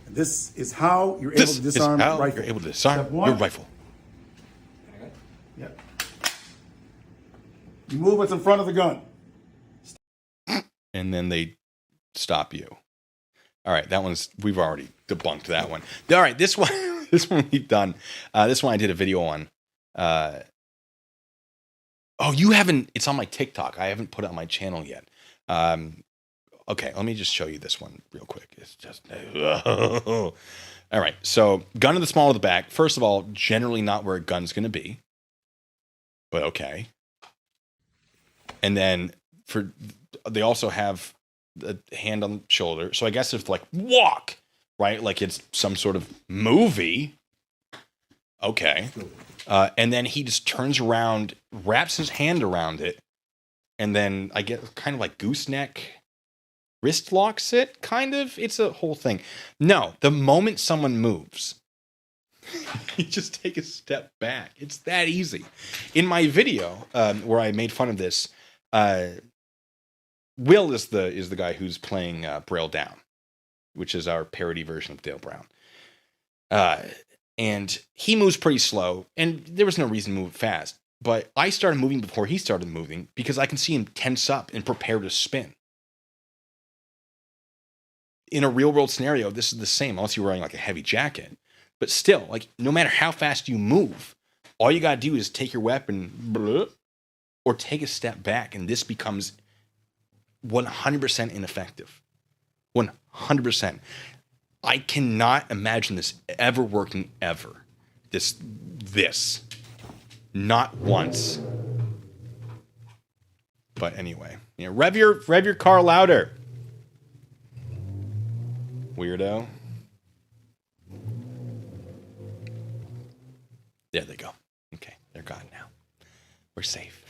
This is how you're able to disarm a rifle. You're able to disarm your rifle. Yep. You move what's in front of the gun. And then they stop you. All right, we've already debunked that one. All right, this one we've done. This one I did a video on. Oh, you haven't, it's on my TikTok. I haven't put it on my channel yet. Okay, let me just show you this one real quick. It's just all right. So gun to the small of the back. First of all, generally not where a gun's going to be, but okay. And then they also have the hand on the shoulder. So I guess if like walk, right? Like it's some sort of movie. Okay. And then he just turns around, wraps his hand around it, and then I get kind of like gooseneck wrist locks it, kind of. It's a whole thing. No, the moment someone moves, you just take a step back. It's that easy. In my video where I made fun of this, Will is the guy who's playing Braille Down, which is our parody version of Dale Brown. And he moves pretty slow, and there was no reason to move fast. But I started moving before he started moving because I can see him tense up and prepare to spin. In a real world scenario, this is the same, unless you're wearing like a heavy jacket. But still, like no matter how fast you move, all you gotta do is take your weapon or take a step back, and this becomes 100% ineffective. 100%. I cannot imagine this ever working ever. This. Not once. But anyway, rev your car louder. Weirdo. There they go. Okay, they're gone now. We're safe.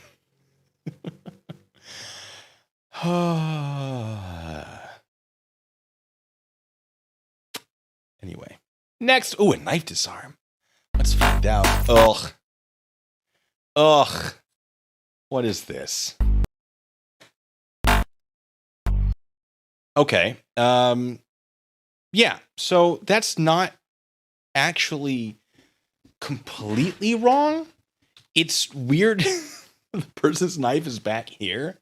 Anyway. Next. Ooh, a knife disarm. Let's find out. Ugh. What is this? Okay. Yeah, so that's not actually completely wrong. It's weird. The person's knife is back here,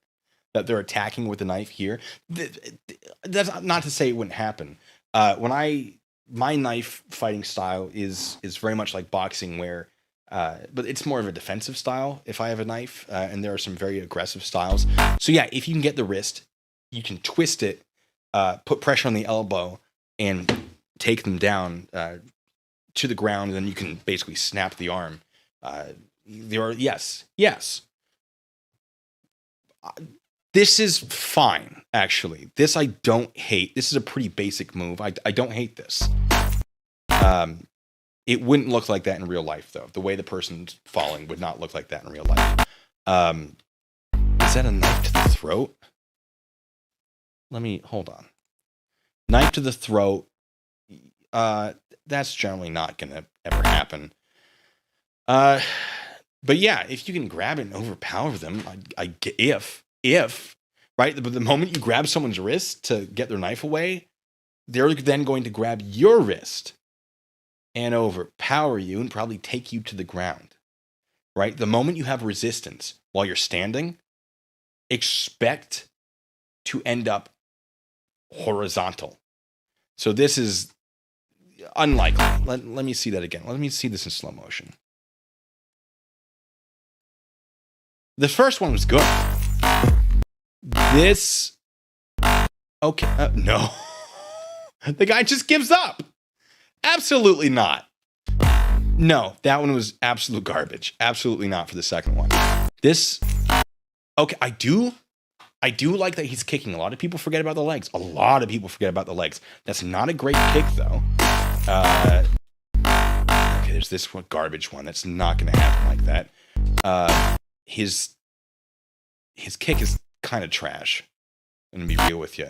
that they're attacking with the knife here. That's not to say it wouldn't happen. My knife fighting style is very much like boxing, where, but it's more of a defensive style if I have a knife, and there are some very aggressive styles. So yeah, if you can get the wrist, you can twist it, put pressure on the elbow, and take them down to the ground, and then you can basically snap the arm. Yes. This is fine, actually. This I don't hate. This is a pretty basic move. I don't hate this. It wouldn't look like that in real life, though. The way the person's falling would not look like that in real life. Is that a knife to the throat? Hold on. Knife to the throat. That's generally not going to ever happen. But yeah, if you can grab it and overpower them, if right, but the moment you grab someone's wrist to get their knife away, they're then going to grab your wrist and overpower you and probably take you to the ground. Right? The moment you have resistance while you're standing, expect to end up horizontal. So this is unlikely. Let me see that again. Let me see this in slow motion. The first one was good. This, okay, no. The guy just gives up. Absolutely not. No, that one was absolute garbage. Absolutely not for the second one. This, okay, I do like that he's kicking. A lot of people forget about the legs. That's not a great kick, though. Okay, there's this one garbage one. That's not going to happen like that. His kick is kind of trash. I'm going to be real with you.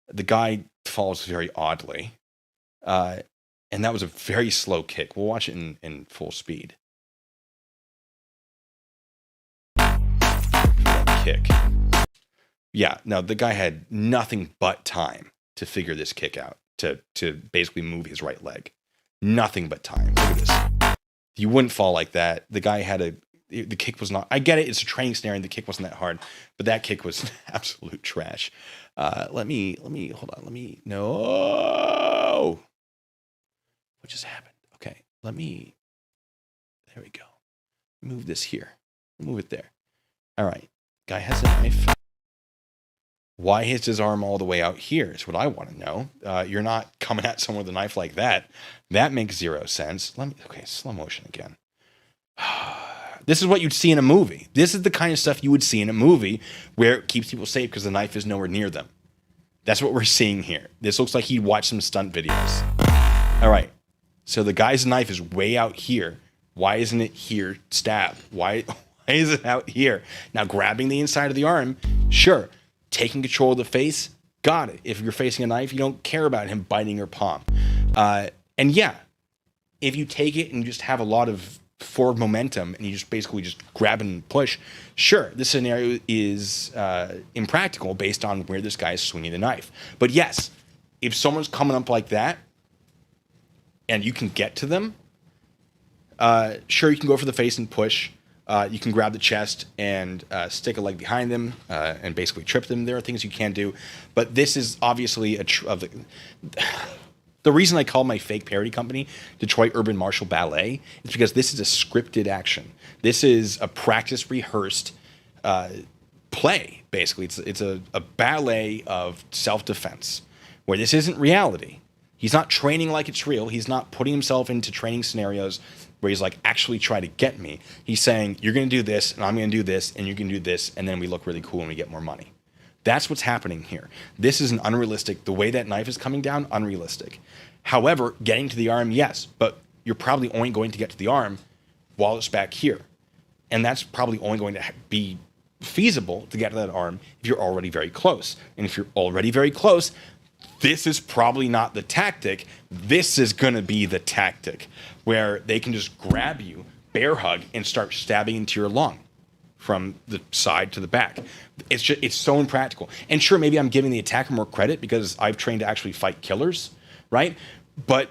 The guy falls very oddly. And that was a very slow kick. We'll watch it in full speed. Kick. Yeah, no, the guy had nothing but time to figure this kick out, to basically move his right leg. Nothing but time. Look at this. You wouldn't fall like that. The guy had the kick was not, I get it, it's a training scenario and the kick wasn't that hard, but that kick was absolute trash. Let me, hold on, no. What just happened? Okay, there we go. Move this here. Move it there. All right, guy has a knife. Why is his arm all the way out here is what I want to know. You're not coming at someone with a knife like that. That makes zero sense. Okay, slow motion again. This is what you'd see in a movie. This is the kind of stuff you would see in a movie where it keeps people safe because the knife is nowhere near them. That's what we're seeing here. This looks like he'd watched some stunt videos. All right. So the guy's knife is way out here. Why isn't it here? Stab. Why is it out here? Now, grabbing the inside of the arm, sure. Taking control of the face, got it. If you're facing a knife, you don't care about him biting your palm. And yeah, if you take it and you just have a lot of forward momentum and you just basically just grab and push, sure, this scenario is impractical based on where this guy is swinging the knife. But yes, if someone's coming up like that and you can get to them, sure, you can go for the face and push. You can grab the chest and stick a leg behind them and basically trip them. There are things you can do. But this is obviously the reason I call my fake parody company Detroit Urban Martial Ballet is because this is a scripted action. This is a practice rehearsed play, basically. It's a ballet of self-defense where this isn't reality. He's not training like it's real. He's not putting himself into training scenarios where he's like, actually try to get me. He's saying, you're going to do this, and I'm going to do this, and you can do this, and then we look really cool and we get more money. That's what's happening here. This is an unrealistic, the way that knife is coming down, unrealistic. However, getting to the arm, yes, but you're probably only going to get to the arm while it's back here. And that's probably only going to be feasible to get to that arm if you're already very close. And if you're already very close, this is probably not the tactic. This is going to be the tactic where they can just grab you, bear hug, and start stabbing into your lung from the side to the back. It's so impractical. And sure, maybe I'm giving the attacker more credit because I've trained to actually fight killers, right? But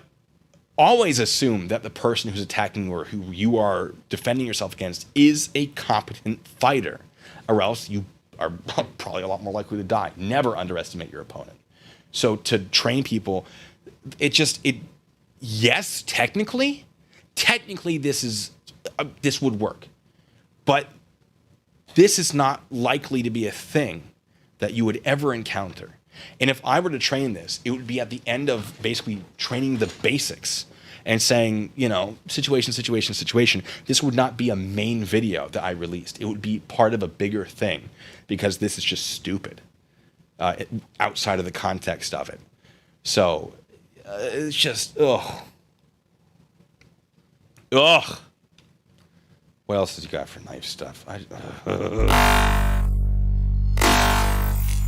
always assume that the person who's attacking or who you are defending yourself against is a competent fighter, or else you are probably a lot more likely to die. Never underestimate your opponent. So to train people, yes, technically this would work, but this is not likely to be a thing that you would ever encounter. And if I were to train this, it would be at the end of basically training the basics and saying, situation. This would not be a main video that I released. It would be part of a bigger thing because this is just stupid outside of the context of it. So it's just, ugh. What else has he got for knife stuff? Gonna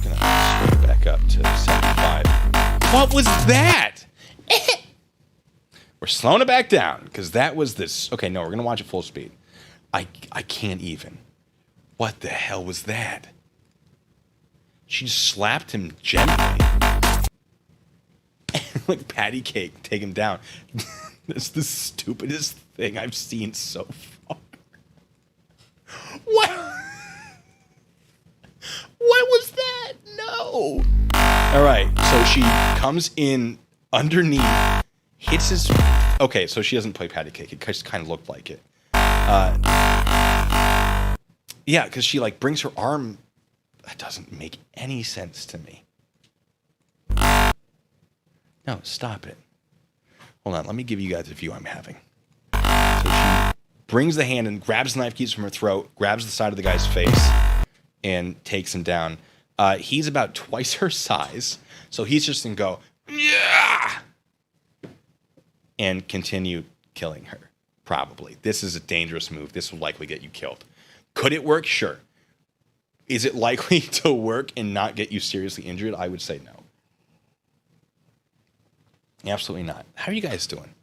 scroll back up to 75. What was that? We're slowing it back down because that was this. Okay, no, we're gonna watch it full speed. I can't even. What the hell was that? She slapped him gently. Like patty cake, take him down. That's the stupidest thing I've seen so far. What? What was that? No. All right, so she comes in underneath, hits his... Okay, so she doesn't play patty cake. It just kind of looked like it. Yeah, because she brings her arm... That doesn't make any sense to me. No, stop it. Hold on, let me give you guys a view I'm having. So she brings the hand and grabs the knife keys from her throat, grabs the side of the guy's face, and takes him down. He's about twice her size, so he's just going to go, yeah, and continue killing her, probably. This is a dangerous move. This will likely get you killed. Could it work? Sure. Is it likely to work and not get you seriously injured? I would say no. Absolutely not. How are you guys doing?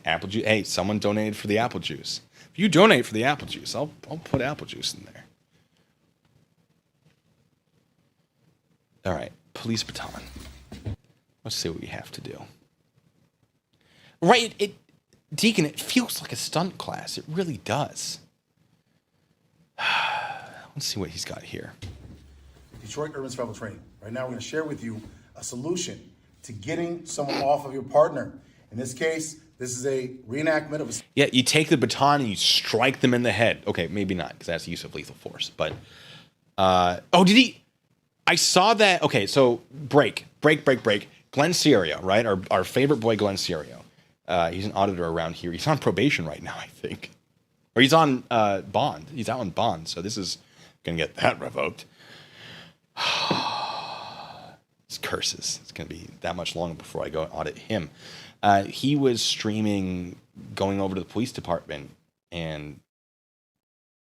Apple juice. Hey, someone donated for the apple juice. If you donate for the apple juice, I'll put apple juice in there. All right, police baton. Let's see what we have to do. Right, Deacon, it feels like a stunt class. It really does. Let's see what he's got here. Detroit Urban Survival Training. Right now, we're going to share with you a solution to getting someone off of your partner. In this case, This is a reenactment of a Yeah, you take the baton and you strike them in the head. Okay, maybe not, because that's the use of lethal force. But, oh, did he? I saw that. Okay, so break. Glenn Serio, right? Our favorite boy, Glenn Serio. He's an auditor around here. He's on probation right now, I think. Or he's on bond. He's out on bond, so this is going to get that revoked. It's curses. It's going to be that much longer before I go and audit him. He was streaming, going over to the police department and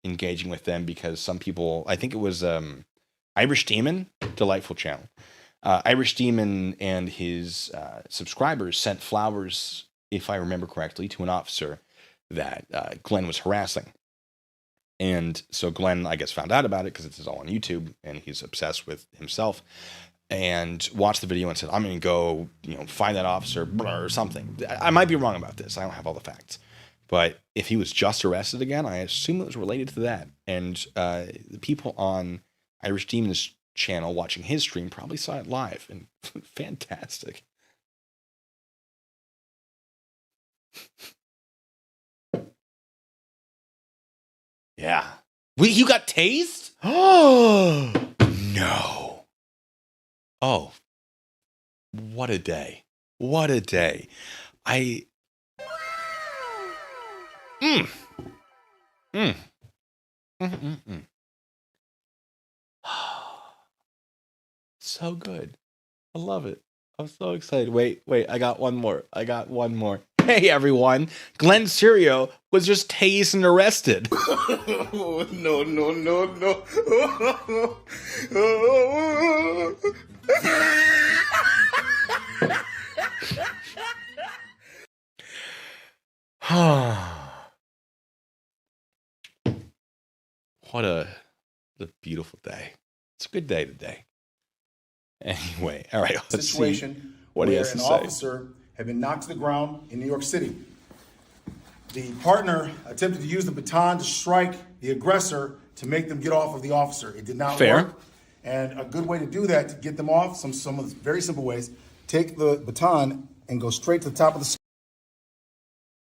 engaging with them because some people, I think it was Irish Demon, delightful channel. Irish Demon and his subscribers sent flowers, if I remember correctly, to an officer that Glenn was harassing. And so Glenn, I guess, found out about it because it's all on YouTube and he's obsessed with himself. And watched the video and said, I'm going to go, find that officer or something. I might be wrong about this. I don't have all the facts. But if he was just arrested again, I assume it was related to that. And the people on Irish Demon's channel watching his stream probably saw it live. And fantastic. Yeah. You got tased? Oh, no. Oh, what a day. What a day. So good. I love it. I'm so excited. Wait, I got one more. Hey, everyone. Glenn Serio was just tased and arrested. Oh, no. What a beautiful day. It's a good day today. Anyway, all right. Let's Situation see what he where has to an say. officer had been knocked to the ground in New York City. The partner attempted to use the baton to strike the aggressor to make them get off of the officer. It did not work. And a good way to do that, to get them off, some of the very simple ways, take the baton and go straight to the top of the.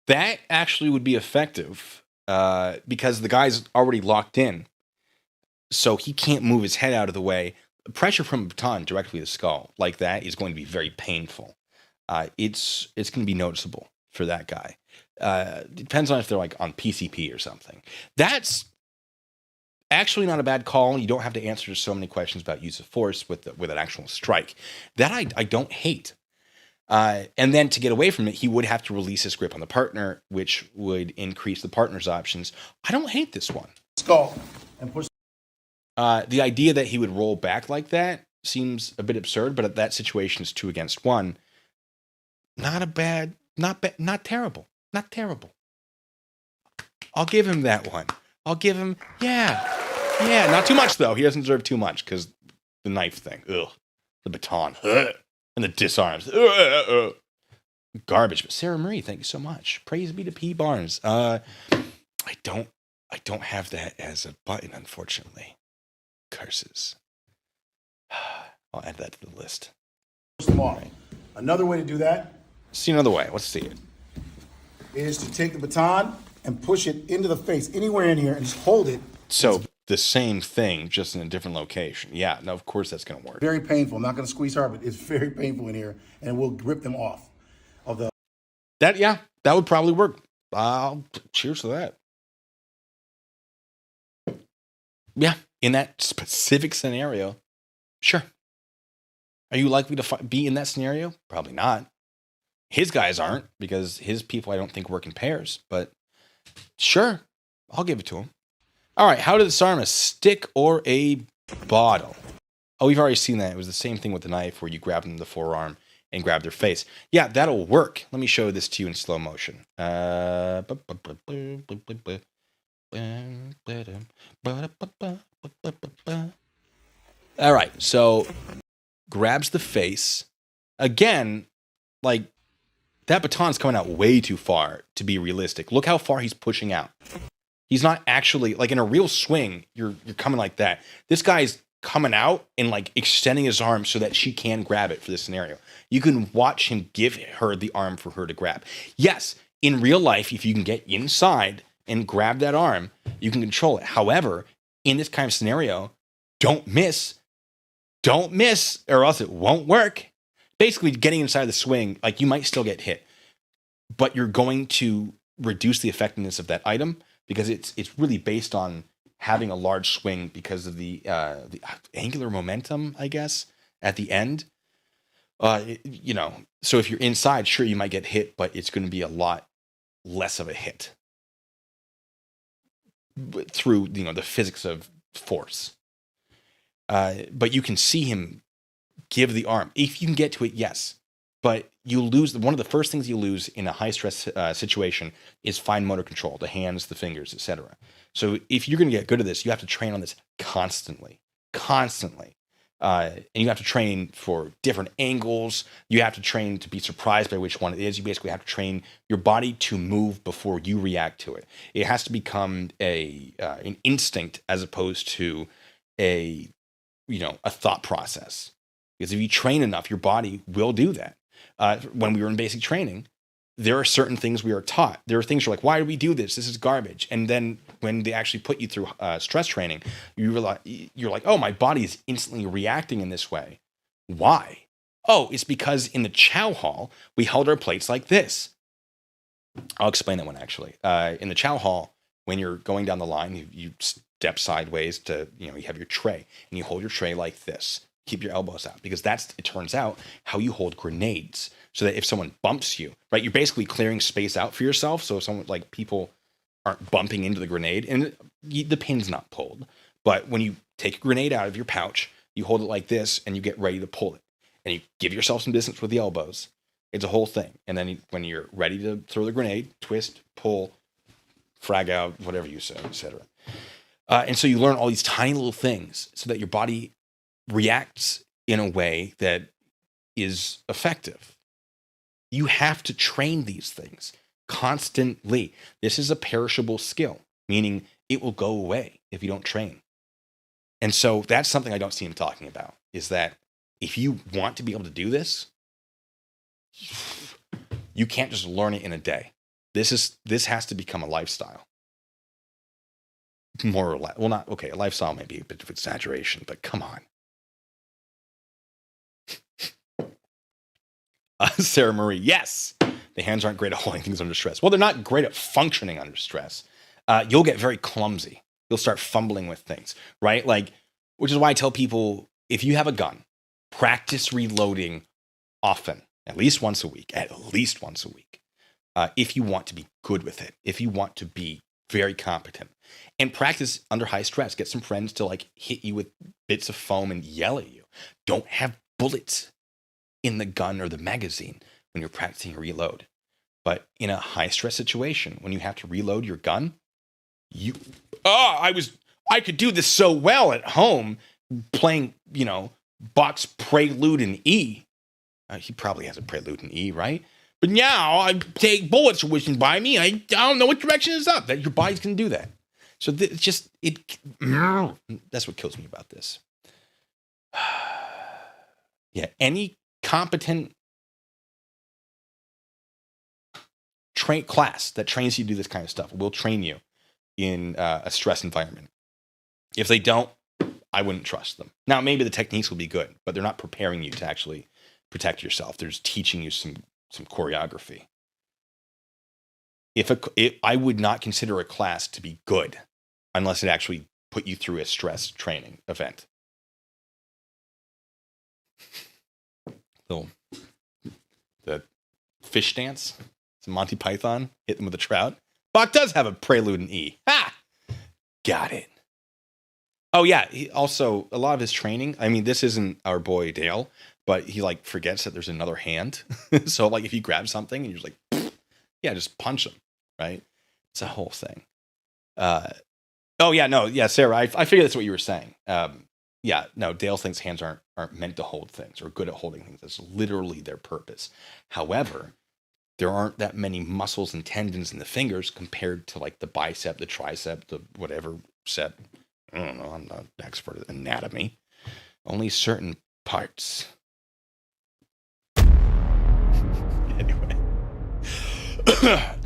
That actually would be effective because the guy's already locked in. So he can't move his head out of the way. Pressure from a baton directly to the skull like that is going to be very painful. It's going to be noticeable for that guy. Depends on if they're like on PCP or something. That's actually not a bad call. You don't have to answer so many questions about use of force with an actual strike. That I don't hate. And then to get away from it, he would have to release his grip on the partner, which would increase the partner's options. I don't hate this one. Skull and push. The idea that he would roll back like that seems a bit absurd, but at that situation is 2 against 1. Not terrible. I'll give him that one. I'll give him, yeah, not too much though. He doesn't deserve too much because the knife thing, ugh, the baton, ugh, and the disarms, garbage. But Sarah Marie, thank you so much. Praise be to P. Barnes. I don't have that as a button, unfortunately. Curses. I'll add that to the list. Push them off. Another way to do that See another way. Let's see it. is to take the baton and push it into the face, anywhere in here, and just hold it. So the same thing, just in a different location. Yeah, no, of course that's going to work. Very painful. I'm not going to squeeze hard, but it's very painful in here, and it will rip them off of the. That would probably work. Cheers to that. Yeah, in that specific scenario, sure. Are you likely to be in that scenario? Probably not. His guys aren't, because his people I don't think work in pairs, but sure, I'll give it to him. All right, how to disarm a stick or a bottle? Oh, we've already seen that. It was the same thing with the knife where you grab them in the forearm and grab their face. Yeah, that'll work. Let me show this to you in slow motion. All right, so grabs the face. Again, like, that baton's coming out way too far to be realistic. Look how far he's pushing out. He's not actually, like in a real swing, you're coming like that. This guy's coming out and like extending his arm so that she can grab it for this scenario. You can watch him give her the arm for her to grab. Yes, in real life, if you can get inside and grab that arm, you can control it. However, in this kind of scenario, don't miss, or else it won't work. Basically, getting inside the swing, like you might still get hit, but you're going to reduce the effectiveness of that item because it's really based on having a large swing because of the angular momentum, I guess, at the end. So if you're inside, sure, you might get hit, but it's going to be a lot less of a hit through, the physics of force. But you can see him give the arm. If you can get to it, yes. But you lose, one of the first things you lose in a high-stress situation is fine motor control, the hands, the fingers, etc. So if you're going to get good at this, you have to train on this constantly. And you have to train for different angles. You have to train to be surprised by which one it is. You basically have to train your body to move before you react to it. It has to become an instinct as opposed to a thought process. Because if you train enough, your body will do that. When we were in basic training, there are certain things we are taught. There are things you're like, why do we do this? This is garbage. And then when they actually put you through stress training, you're like, oh, my body is instantly reacting in this way. Why? Oh, it's because in the chow hall, we held our plates like this. I'll explain that one actually. In the chow hall, when you're going down the line, you step sideways to, you have your tray and you hold your tray like this. Keep your elbows out because that's, it turns out, how you hold grenades. So that if someone bumps you, right, you're basically clearing space out for yourself. So someone like people aren't bumping into the grenade and the pin's not pulled. But when you take a grenade out of your pouch, you hold it like this and you get ready to pull it. And you give yourself some distance with the elbows. It's a whole thing. And then when you're ready to throw the grenade, twist, pull, frag out, whatever you say, etc. And so you learn all these tiny little things so that your body reacts in a way that is effective. You have to train these things constantly. This is a perishable skill, meaning it will go away if you don't train. And so that's something I don't see him talking about, is that if you want to be able to do this, you can't just learn it in a day. This has to become a lifestyle. More or less. Well, not, okay, a lifestyle may be a bit of exaggeration, but come on. Sarah Marie, yes, the hands aren't great at holding things under stress. Well, they're not great at functioning under stress. You'll get very clumsy. You'll start fumbling with things, right? Like, which is why I tell people, if you have a gun, practice reloading often, at least once a week, if you want to be good with it, if you want to be very competent. And practice under high stress. Get some friends to like hit you with bits of foam and yell at you. Don't have bullets in the gun or the magazine when you're practicing a reload. But in a high stress situation, when you have to reload your gun, I could do this so well at home playing, Bach's Prelude in E. He probably has a Prelude in E, right? But now I take bullets whizzing by me. I don't know what direction is up. That your body's going to do that. So that's what kills me about this. Yeah, any competent class that trains you to do this kind of stuff will train you in a stress environment. If they don't, I wouldn't trust them. Now, maybe the techniques will be good, but they're not preparing you to actually protect yourself. They're just teaching you some choreography. I would not consider a class to be good unless it actually put you through a stress training event. The fish dance. It's Monty Python. Hit them with a trout. Bach does have a prelude in E. Ha! Got it. Oh, yeah. Also, a lot of his training, I mean, this isn't our boy Dale, but he, forgets that there's another hand. So, if you grab something and you're just like, yeah, just punch him, right? It's a whole thing. Sarah, I figured that's what you were saying. Dale thinks hands aren't meant to hold things or good at holding things. That's literally their purpose. However, there aren't that many muscles and tendons in the fingers compared to the bicep, the tricep, the whatever set. I don't know. I'm not an expert at anatomy. Only certain parts. Anyway.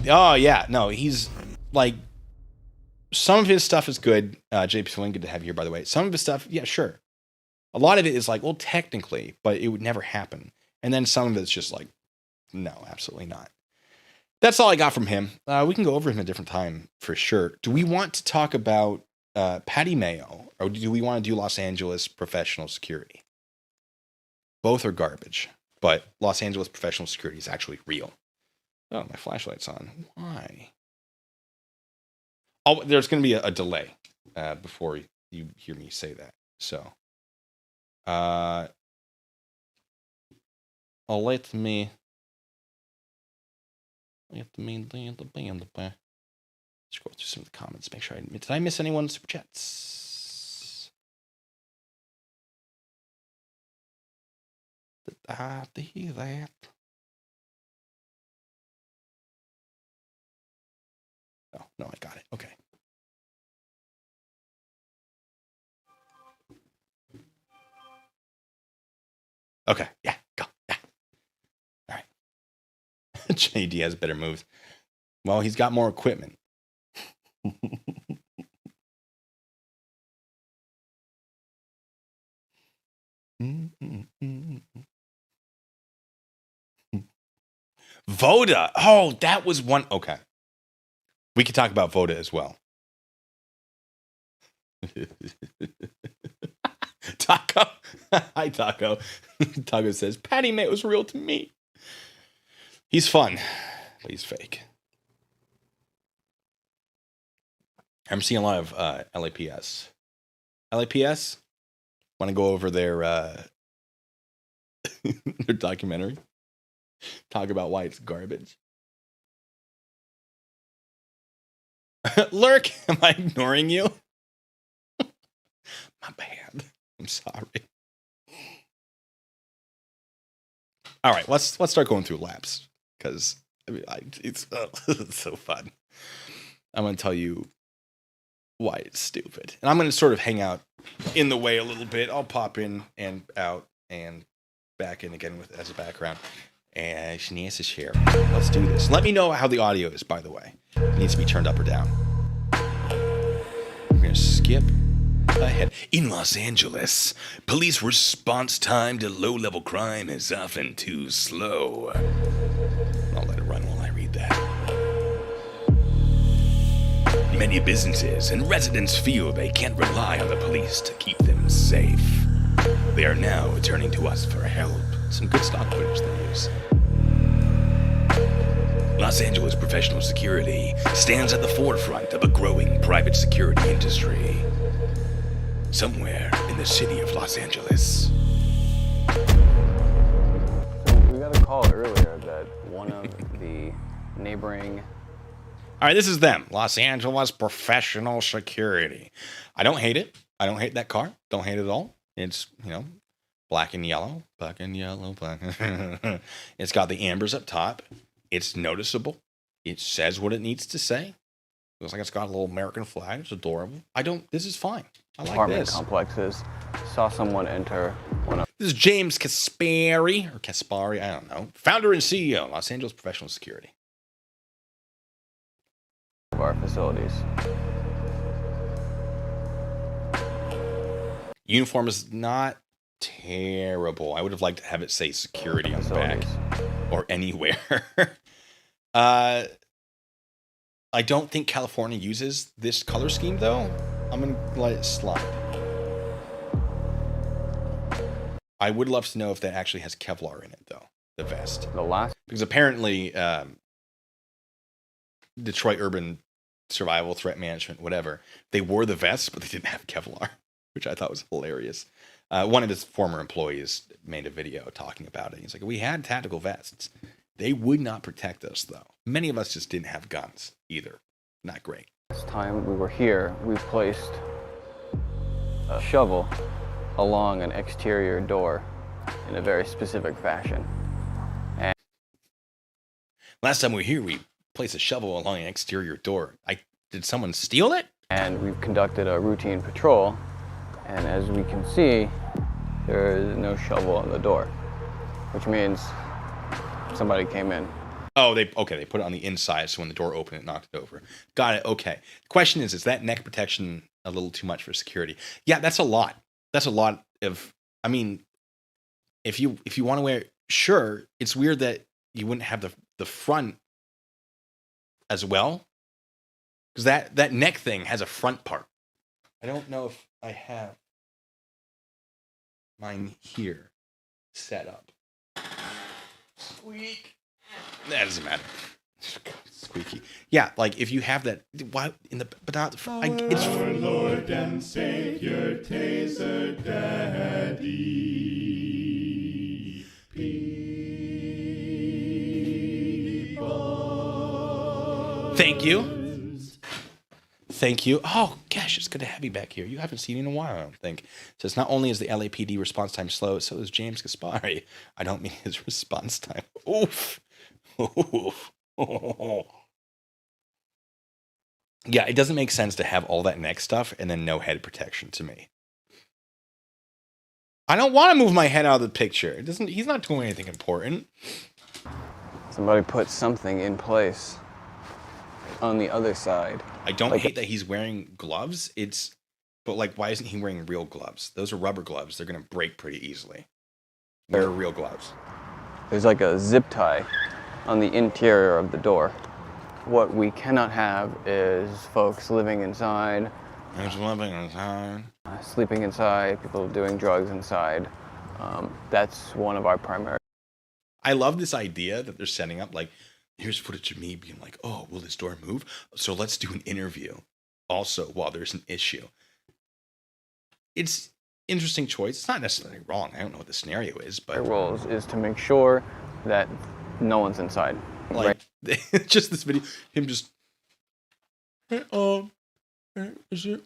Oh, yeah. No, he's like, some of his stuff is good. JP Swing, good to have you here, by the way. Some of his stuff, yeah, sure. A lot of it is like, well, technically, but it would never happen. And then some of it's just like, no, absolutely not. That's all I got from him. We can go over him a different time for sure. Do we want to talk about Patty Mayo, or do we want to do Los Angeles Professional Security? Both are garbage, but Los Angeles Professional Security is actually real. Oh, my flashlight's on. Why? Oh, there's going to be a delay before you hear me say that. So, let me scroll through some of the comments. Make sure did I miss anyone's super chats? Did I do that? Oh, no, I got it. Okay. Okay. Yeah. Go. Yeah. All right. JD has better moves. Well, he's got more equipment. Voda. Oh, that was one. Okay. We could talk about Voda as well. Taco. Hi, Taco. Taco says, Patty May was real to me. He's fun, but he's fake. I'm seeing a lot of LAPS. LAPS? Want to go over their their documentary? Talk about why it's garbage. Lurk, am I ignoring you? My bad. I'm sorry. All right, let's start going through laps because I mean it's so fun. I'm going to tell you why it's stupid, and I'm going to sort of hang out in the way a little bit. I'll pop in and out and back in again with as a background. And Shanice is here. Let's do this. Let me know how the audio is, by the way. It needs to be turned up or down. We're going to skip ahead. In Los Angeles, police response time to low-level crime is often too slow. I'll let it run while I read that. Many businesses and residents feel they can't rely on the police to keep them safe. They are now turning to us for help. Some good stock footage they use. Los Angeles Professional Security stands at the forefront of a growing private security industry. Somewhere in the city of Los Angeles. We got a call earlier that one of the neighboring... All right, this is them. Los Angeles Professional Security. I don't hate it. I don't hate that car. Don't hate it at all. It's, black and yellow. Black and yellow. Black. It's got the ambers up top. It's noticeable. It says what it needs to say. Looks like it's got a little American flag. It's adorable. This is fine. I like apartment this. complexes. Saw someone enter one of... This is James Kaspari, I don't know. Founder and CEO, Los Angeles Professional Security. our facilities. Uniform is not terrible. I would have liked to have it say security on the back or anywhere. I don't think California uses this color scheme though. I'm going to let it slide. I would love to know if that actually has Kevlar in it though, the vest. Because apparently Detroit Urban Survival Threat Management, whatever, they wore the vest, but they didn't have Kevlar, which I thought was hilarious. One of his former employees made a video talking about it. He's like, we had tactical vests. They would not protect us, though. Many of us just didn't have guns either. Not great. Last time we were here, we placed a shovel along an exterior door in a very specific fashion. And last time we were here, we placed a shovel along an exterior door. Did someone steal it? And we've conducted a routine patrol. And as we can see, there is no shovel on the door, which means somebody came in. Oh, they put it on the inside, so when the door opened, it knocked it over. Got it. Okay. Question is that neck protection a little too much for security? Yeah, that's a lot. That's a lot of. I mean, if you want to wear, sure. It's weird that you wouldn't have the front as well, because that neck thing has a front part. I don't know if I have mine here set up. Squeak. That doesn't matter. Squeaky. Yeah, like if you have that, why in the but not it's our Lord and Savior Taser Daddy. People. Thank you. Thank you. Oh gosh, it's good to have you back here. You haven't seen me in a while, I don't think. It says not only is the LAPD response time slow, so is James Gaspari. I don't mean his response time. Oof. Oof. Yeah, it doesn't make sense to have all that neck stuff and then no head protection to me. I don't want to move my head out of the picture. It doesn't. He's not doing anything important. Somebody put something in place on the other side. I don't hate that he's wearing gloves. But like, why isn't he wearing real gloves? Those are rubber gloves. They're gonna break pretty easily. They're real gloves. There's like a zip tie on the interior of the door. What we cannot have is folks living inside. Sleeping inside, people doing drugs inside. That's one of our primary. I love this idea that they're setting up, like, here's footage of me being like, oh, will this door move? So let's do an interview also while there's an issue. It's interesting choice. It's not necessarily wrong. I don't know what the scenario is, but Our roles is to make sure that no one's inside. like, just this video, him just, is it,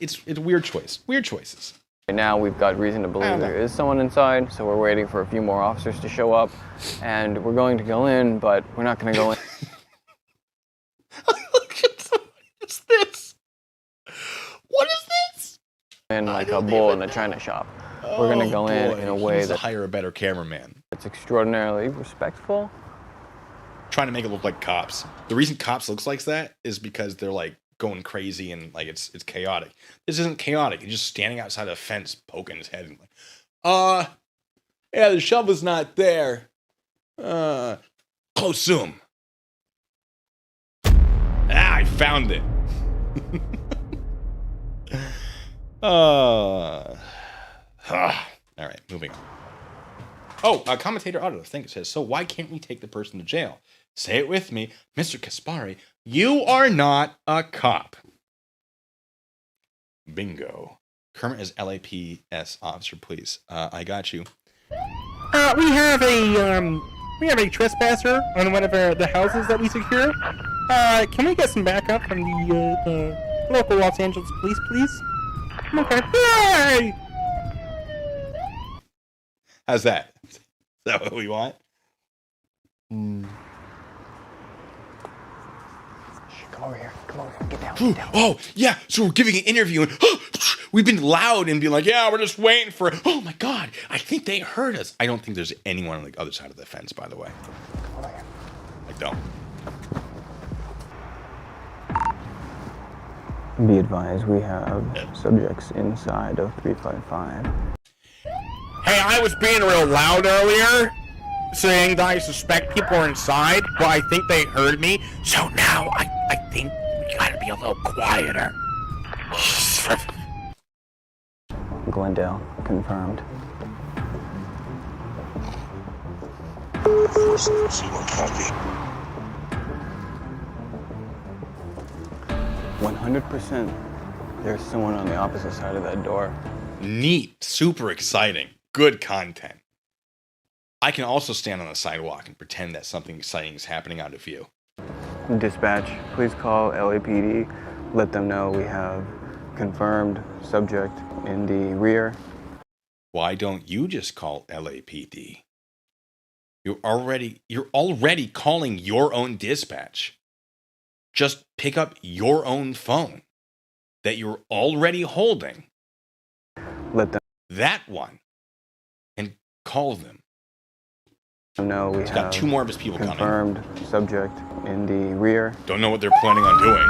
it's a weird choice. Weird choices. Right now, we've got reason to believe there is someone inside, so we're waiting for a few more officers to show up, and we're going to go in, but we're not going to go in. Look at somebody. What's this? What is this? In like a bull in a china shop. We're going to go in a way that hire a better cameraman. it's extraordinarily respectful. Trying to make it look like cops. The reason cops looks like that is because they're like going crazy and like it's chaotic. This isn't chaotic. He's just standing outside a fence poking his head and like, yeah, the shovel's not there. Close zoom. I found it. All right, moving on. Oh, commentator auto, I think it says, so why can't we take the person to jail? Say it with me, Mr. Kaspari, you are not a cop. Bingo. Kermit is LAPS officer, please. I got you. We have a trespasser on one of the houses that we secure. Can we get some backup from the local Los Angeles police, please? Okay. Yay! How's that? Is that what we want? Come over here. Come over here. Get down. Get down. Oh, yeah. So we're giving an interview and we've been loud and being like, yeah, we're just waiting for it. Oh my God. I think they heard us. I don't think there's anyone on the other side of the fence, by the way. Come over here. I don't. Be advised, we have subjects inside of 355. Hey, I was being real loud earlier, saying that I suspect people are inside. Well, I think they heard me, so now I think we gotta be a little quieter. Glendale, confirmed. 100%. There's someone on the opposite side of that door. Neat. Super exciting. Good content. I can also stand on the sidewalk and pretend that something exciting is happening out of view. Dispatch, please call LAPD. Let them know we have confirmed subject in the rear. Why don't you just call LAPD? You're already calling your own dispatch. Just pick up your own phone that you're already holding. Let them. that one and call them. No, we He's have got 2 more of his people coming. confirmed subject in the rear. Don't know what they're planning on doing.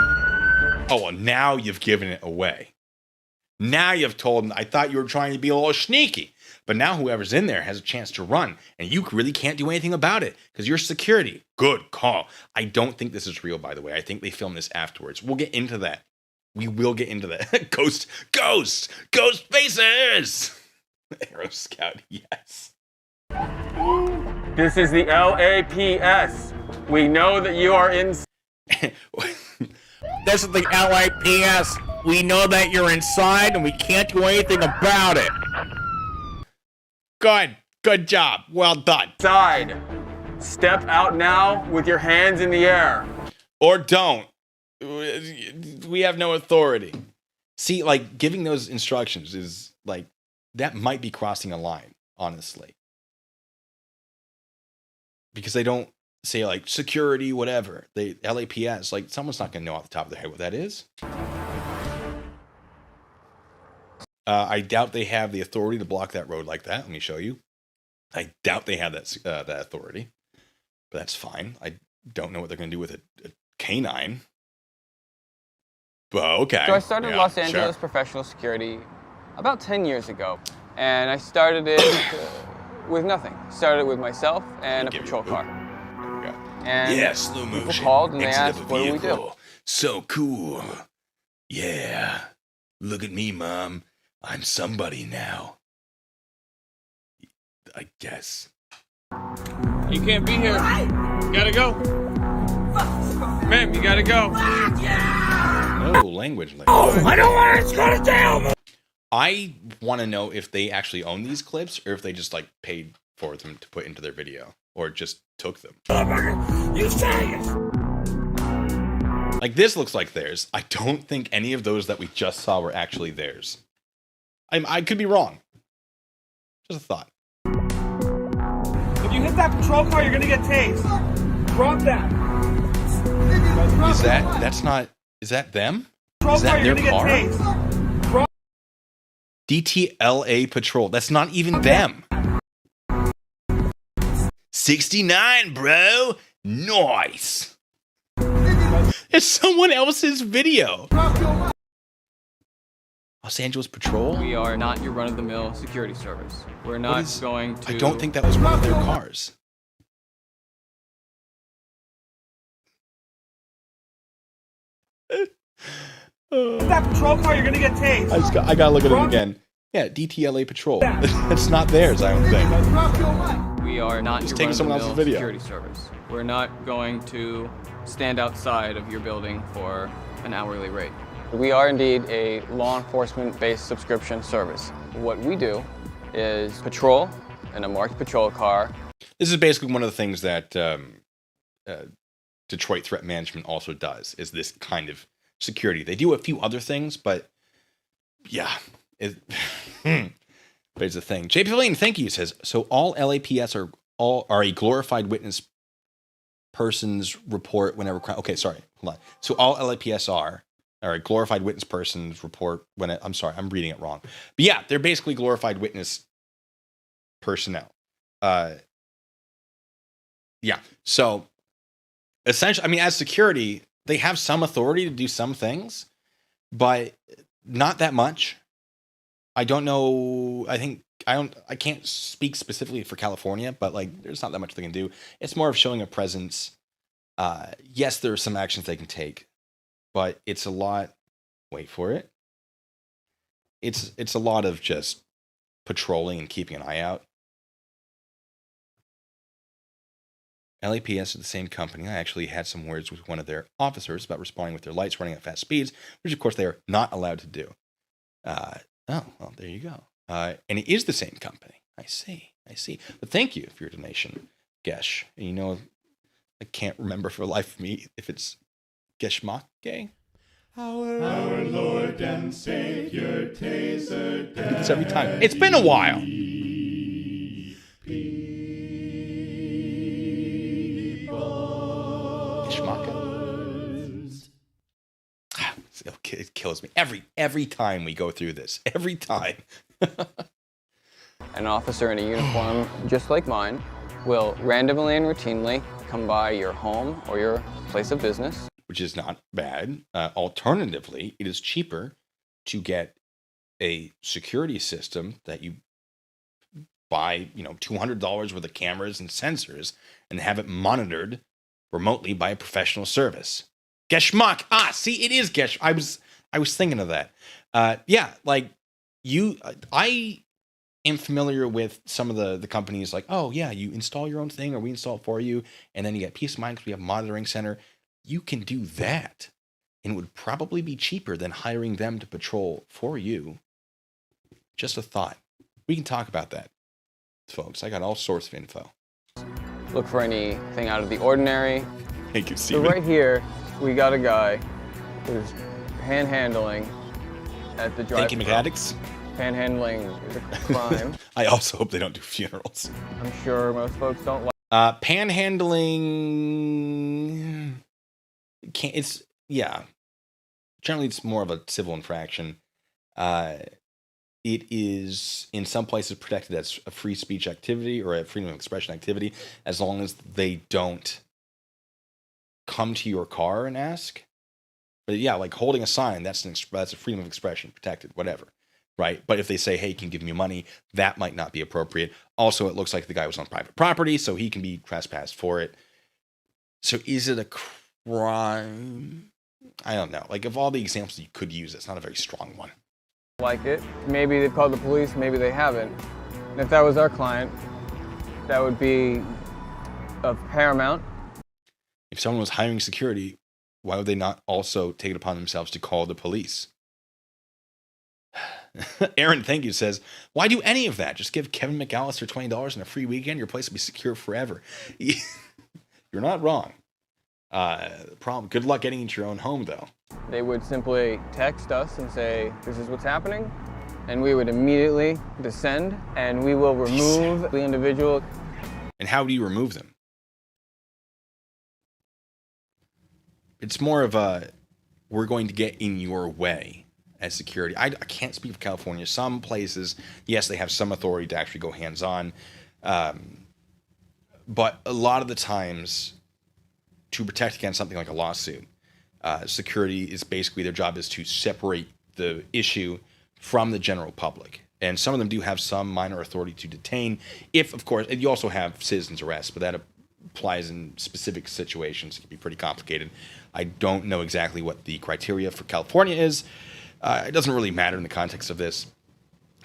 Oh, well, now you've given it away. Now you've told them, I thought you were trying to be a little sneaky. But now whoever's in there has a chance to run, and you really can't do anything about it because you're security. Good call. I don't think this is real, by the way. I think they filmed this afterwards. We'll get into that. We will get into that. Ghost faces! Aero Scout, yes. This is the LAPS. We know that you are in. This is the LAPS. We know that you're inside and we can't do anything about it. Good job. Well done. Side. Step out now with your hands in the air. Or don't. We have no authority. See, like, giving those instructions is, like, that might be crossing a line, honestly. Because they don't say, like, security, whatever. They, LAPS, like, someone's not going to know off the top of their head what that is. I doubt they have the authority to block that road like that. Let me show you. I doubt they have that authority. But that's fine. I don't know what they're going to do with a canine. But okay. So I started Los Angeles Professional Security about 10 years ago. And I started it with nothing. Started with myself and a patrol car. And yeah, slow motion. People called and they Exit asked, of a what do we do? vehicle. So cool. Yeah. Look at me, Mom. I'm somebody now. I guess. You can't be here. You gotta go. Ma'am, you gotta go. Oh, language. Oh, I don't want to go to jail. I want to know if they actually own these clips or if they just like paid for them to put into their video or just took them. You say it. Like this looks like theirs. I don't think any of those that we just saw were actually theirs. I could be wrong. Just a thought. If you hit that patrol car, you're gonna get tased. Drop that. Is that them? Patrol Is that car, you're their gonna car? get tased. Drop. DTLA Patrol. That's not even them. 69, bro. Nice. It's someone else's video. Los Angeles Patrol? We are not your run-of-the-mill security service. We're not going to... I don't think that was one of their cars. That patrol car, you're gonna get tased. I gotta look at it again. Yeah, DTLA Patrol. It's not theirs, I don't think. We are not your taking someone else's run-of-the-mill video. security service. We're not going to stand outside of your building for an hourly rate. We are indeed a law enforcement-based subscription service. What we do is patrol in a marked patrol car. This is basically one of the things that Detroit Threat Management also does, is this kind of security. They do a few other things, but yeah, but it's a thing. J. Pavilion, thank you, says, so all LAPS are a glorified witness person's report whenever crime. Okay, sorry, hold on. So all LAPS are a glorified witness person's report when I'm sorry, I'm reading it wrong. But yeah, they're basically glorified witness personnel. Yeah, so essentially, I mean, as security, they have some authority to do some things, but not that much. I don't know. I can't speak specifically for California, but like, there's not that much they can do. It's more of showing a presence. Yes, there are some actions they can take, but it's a lot. Wait for it. It's a lot of just patrolling and keeping an eye out. LAPS is the same company. I actually had some words with one of their officers about responding with their lights running at fast speeds, which of course they are not allowed to do. Oh, well, there you go. And it is the same company. I see. But thank you for your donation, Gesh. And you know, I can't remember for the life of me if it's Geshmake. Our Lord and Savior, Taser. I do this every time. It's been a while. It kills me every time we go through this. Every time. An officer in a uniform just like mine will randomly and routinely come by your home or your place of business. Which is not bad. Alternatively, it is cheaper to get a security system that you buy, $200 worth of cameras and sensors and have it monitored remotely by a professional service. Geschmack. See, it is Gesh. I was thinking of that. I am familiar with some of the companies like, oh yeah, you install your own thing or we install it for you, and then you get peace of mind because we have a monitoring center. You can do that, and it would probably be cheaper than hiring them to patrol for you. Just a thought. We can talk about that, folks. I got all sorts of info. Look for anything out of the ordinary. Thank you, So Steven. right here, we got a guy who's panhandling at the drive-thru. Thank you, mechanics. Panhandling is a crime. I also hope they don't do funerals. I'm sure most folks don't like. Panhandling. Generally, it's more of a civil infraction. It is in some places protected as a free speech activity or a freedom of expression activity, as long as they don't come to your car and ask. But yeah, like holding a sign, that's a freedom of expression, protected, whatever, right? But if they say, hey, can you give me money, that might not be appropriate. Also, it looks like the guy was on private property, so he can be trespassed for it. So is it a crime? I don't know. Like, of all the examples you could use, it's not a very strong one. Like it. Maybe they've called the police, maybe they haven't. And if that was our client, that would be of paramount. If someone was hiring security, why would they not also take it upon themselves to call the police? Aaron, thank you, says, why do any of that? Just give Kevin McAllister $20 and a free weekend. Your place will be secure forever. You're not wrong. Good luck getting into your own home, though. They would simply text us and say, this is what's happening. And we would immediately descend and we will remove the individual. And how do you remove them? It's more of we're going to get in your way as security. I can't speak for California. Some places, yes, they have some authority to actually go hands-on. But a lot of the times, to protect against something like a lawsuit, security is basically, their job is to separate the issue from the general public. And some of them do have some minor authority to detain. If, of course, and you also have citizens arrest, but that applies in specific situations. It can be pretty complicated. I don't know exactly what the criteria for California is. It doesn't really matter in the context of this.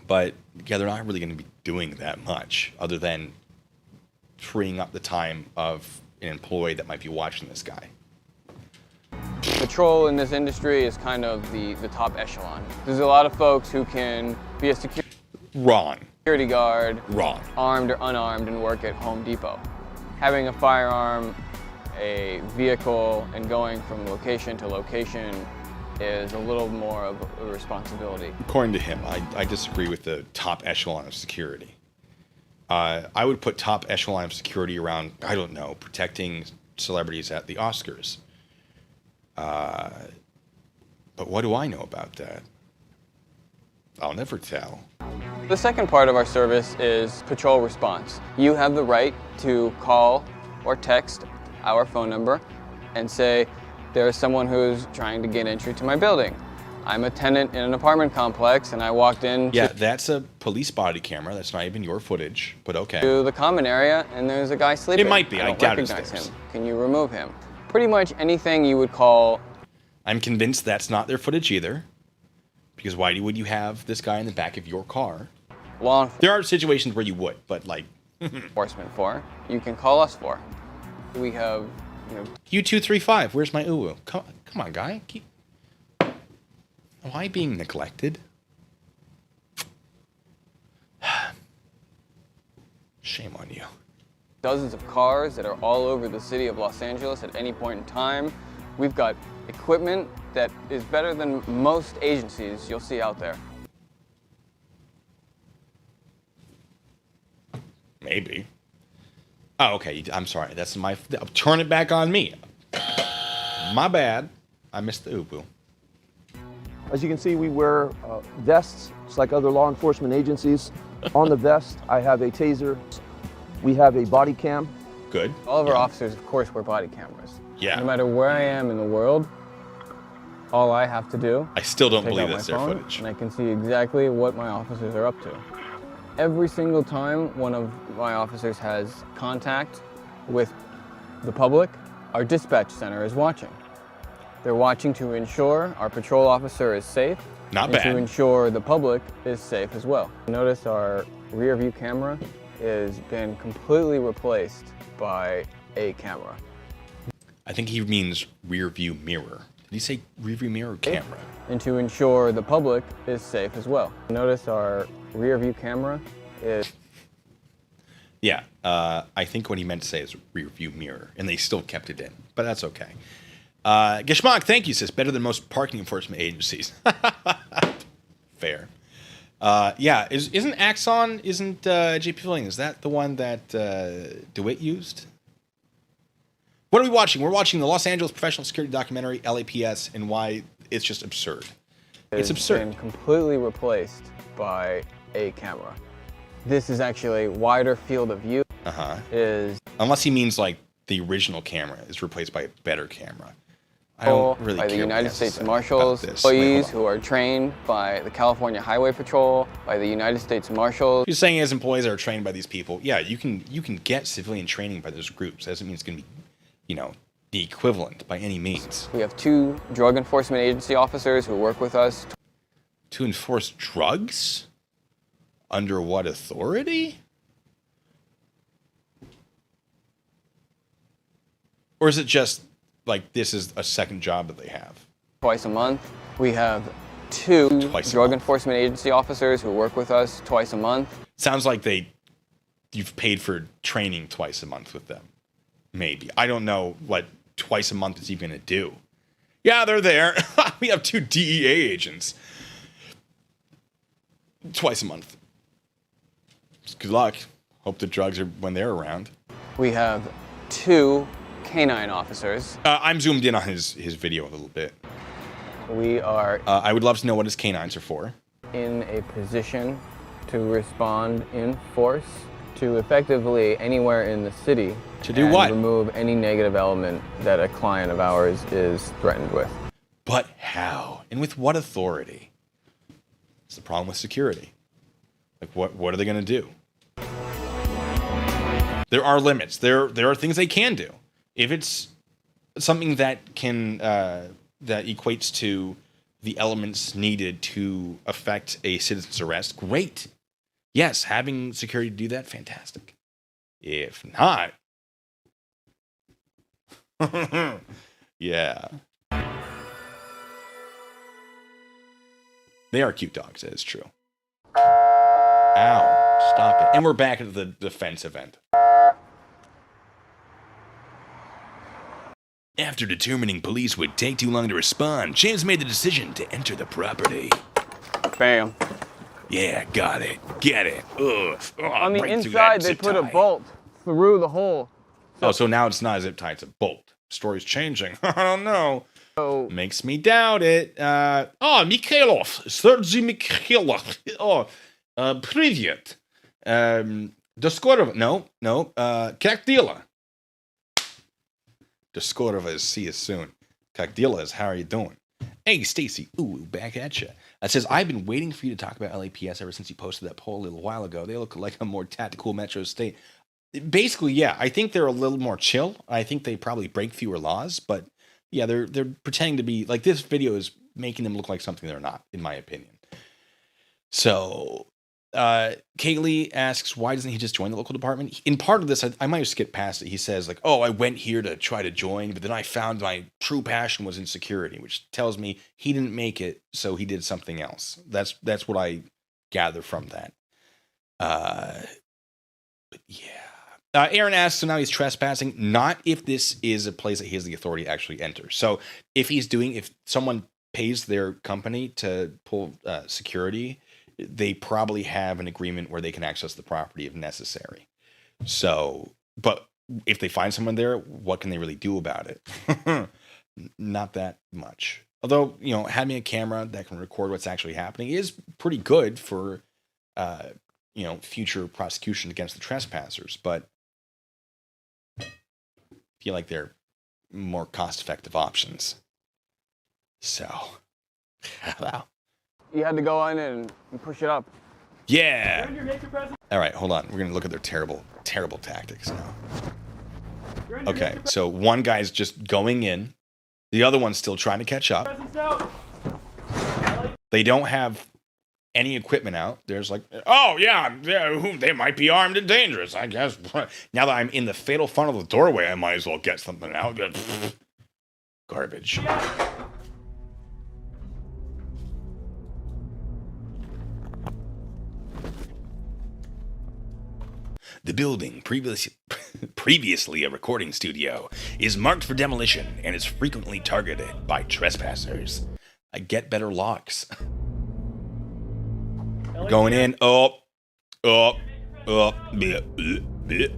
But yeah, they're not really going to be doing that much other than freeing up the time of an employee that might be watching this guy. Patrol in this industry is kind of the top echelon. There's a lot of folks who can be a security guard, armed or unarmed, and work at Home Depot. Having a firearm, a vehicle, and going from location to location is a little more of a responsibility. According to him, I disagree with the top echelon of security. I would put top echelon of security around, I don't know, protecting celebrities at the Oscars. But what do I know about that? I'll never tell. The second part of our service is patrol response. You have the right to call or text our phone number and say, there's someone who's trying to gain entry to my building. I'm a tenant in an apartment complex and I walked in. Yeah, that's a police body camera. That's not even your footage, but okay. To the common area and there's a guy sleeping. It might be. I doubt it's recognize theirs. him. Can you remove him? Pretty much anything you would call. I'm convinced that's not their footage either. Because why would you have this guy in the back of your car? Law There are situations where you would, but like enforcement for. You can call us for. We have, U235. Where's my uwu? Come on, guy. Am I being neglected? Shame on you. dozens of cars that are all over the city of Los Angeles at any point in time. We've got equipment that is better than most agencies you'll see out there. Maybe. Oh, okay. I'm sorry. That's my... Turn it back on me. My bad. I missed the ubu. As you can see, we wear vests, just like other law enforcement agencies. On the vest, I have a taser. We have a body cam. Good. All of our officers, of course, wear body cameras. Yeah. No matter where I am in the world, all I have to do I still don't is take believe out that's my their phone, footage. and I can see exactly what my officers are up to. Every single time one of my officers has contact with the public, our dispatch center is watching. They're watching to ensure our patrol officer is safe. Not and bad. to ensure the public is safe as well. Notice our rear view camera has been completely replaced by a camera. I think he means rear view mirror. Did he say rear view mirror or camera? And to ensure the public is safe as well. Notice our rear view camera is... Yeah, I think what he meant to say is rear view mirror, and they still kept it in, but that's okay. Gishmak, thank you, sis. Better than most parking enforcement agencies. Fair. Yeah, isn't Axon, isn't JP Filling, is that the one that DeWitt used? What are we watching? We're watching the Los Angeles Professional Security documentary, LAPS, and why it's just absurd. It's absurd. Been completely replaced by a camera. This is actually a wider field of view. Is Unless he means like the original camera is replaced by a better camera. I don't really by the care what he United has to States say Marshals, about this. Wait, hold employees on. who are trained by the California Highway Patrol, by the United States Marshals. He's saying his employees are trained by these people. Yeah, you can get civilian training by those groups. That doesn't mean it's going to be, you know, the equivalent by any means. We have 2 drug enforcement agency officers who work with us. To enforce drugs? Under what authority? Or is it just like this is a second job that they have? Twice a month. We have 2 Twice a drug month. enforcement agency officers who work with us twice a month. Sounds like you've paid for training twice a month with them. Maybe. I don't know what twice a month is even going to do. Yeah, they're there. We have 2 DEA agents. Twice a month. Good luck. Hope the drugs are when they're around. We have 2 canine officers. I'm zoomed in on his video a little bit. We are I would love to know what his canines are for. in a position to respond in force to effectively anywhere in the city. To do and what? Remove any negative element that a client of ours is threatened with. But how? And with what authority? It's the problem with security. Like, what are they going to do? There are limits. There are things they can do. If it's something that can that equates to the elements needed to affect a citizen's arrest, great. Yes, having security do that, fantastic. If not, yeah. They are cute dogs, that is true. Ow, stop it. And we're back at the defense event. After determining police would take too long to respond, James made the decision to enter the property. Bam. Yeah, got it. Get it. Ugh. Oh, On the right through inside, that they zip put a tie. bolt through the hole. Oh, so now it's not a zip tie, it's a bolt. Story's changing. I don't know. So Makes me doubt it. Mikhailov. Sergey Mikhailov. Привет. До скорого. No. Как дела? До скорого is see you soon. Как дела is how are you doing? Hey, Stacy. Ooh, back at you. It says, I've been waiting for you to talk about LAPS ever since you posted that poll a little while ago. They look like a more tactical metro state. Basically, yeah, I think they're a little more chill. I think they probably break fewer laws, but yeah, they're pretending to be like this video is making them look like something they're not, in my opinion. So, Kaylee asks, why doesn't he just join the local department? In part of this, I might have skipped past it. He says, like, oh, I went here to try to join, but then I found my true passion was in security, which tells me he didn't make it, so he did something else. That's what I gather from that. But yeah. Aaron asks, so now he's trespassing. Not if this is a place that he has the authority to actually enter. So if someone pays their company to pull security, they probably have an agreement where they can access the property if necessary. So, but if they find someone there, what can they really do about it? Not that much. Although, having a camera that can record what's actually happening is pretty good for, future prosecution against the trespassers. But I feel like they're more cost-effective options. So, wow. You had to go in and push it up. Yeah. All right, hold on. We're going to look at their terrible, terrible tactics now. Okay, so one guy's just going in. The other one's still trying to catch up. They don't have any equipment out. There's like, oh, yeah, they might be armed and dangerous, I guess. Now that I'm in the fatal funnel of the doorway, I might as well get something out. Garbage. The building, previously a recording studio, is marked for demolition and is frequently targeted by trespassers. I get better locks. Going in. Look at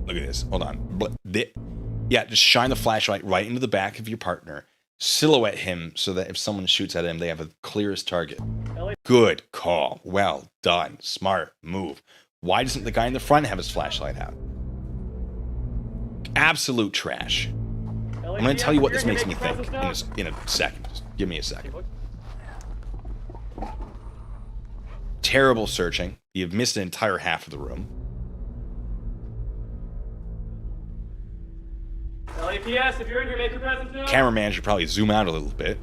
this. Hold on. Yeah, just shine the flashlight right into the back of your partner. Silhouette him so that if someone shoots at him, they have a clearest target. Good call. Well done. Smart move. Why doesn't the guy in the front have his flashlight out? Absolute trash. I'm going to tell you what this makes me think in a second. Just give me a second. Terrible searching. You've missed an entire half of the room. LAPS, if you're in here, make your presence known. Cameraman should probably zoom out a little bit.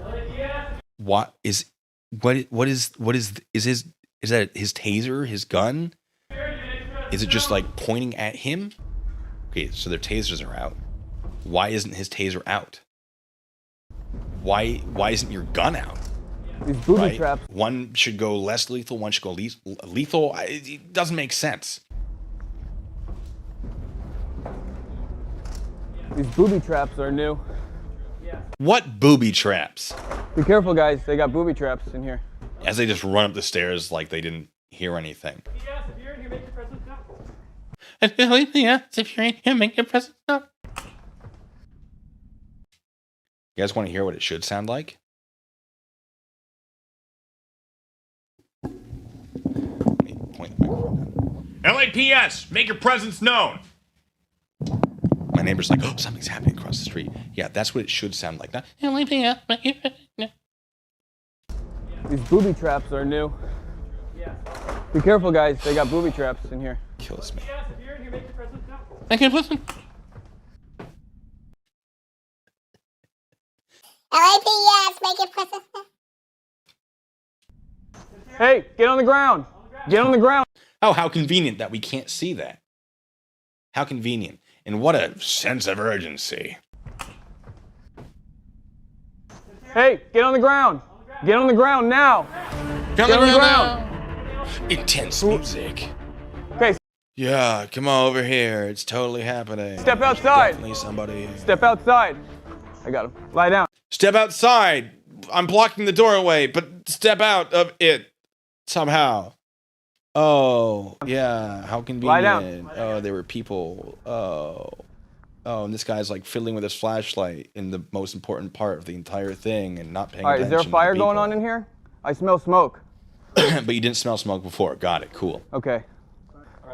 LAPS. What is that his taser, his gun? Is it just like pointing at him? Okay, so their tasers are out. Why isn't his taser out? Why isn't your gun out? These booby traps. One should go less lethal, one should go lethal. It doesn't make sense. These booby traps are new. What booby traps? Be careful, guys. They got booby traps in here. As they just run up the stairs like they didn't hear anything. Yes, if you're in here, make your presence known. Yes, if you're in here, make your presence known. You guys want to hear what it should sound like? Let me point the microphone down. LAPS, make your presence known. My neighbor's like, oh, something's happening across the street. Yeah, that's what it should sound like. Not LAPS, make your presence known. These booby traps are new. Be careful, guys. They got booby traps in here. Kills me. Yes, if you're in here, make your presence known. I can listen. LAPS, make your presence known. Hey, get on the ground. Get on the ground. Oh, how convenient that we can't see that. How convenient. And what a sense of urgency. Hey, get on the ground. Get on the ground now. Get on the ground. Intense music. Okay, Yeah, come on over here. It's totally happening. Step There's outside. Definitely somebody. step outside. I got him. Lie down. Step outside. I'm blocking the doorway, but step out of it somehow. Oh, yeah. How convenient. Lie down. Oh, there were people. Oh, and this guy's like fiddling with his flashlight in the most important part of the entire thing and not paying All right, attention. is there a fire to going people. on in here? I smell smoke. But you didn't smell smoke before. Got it. Cool. Okay.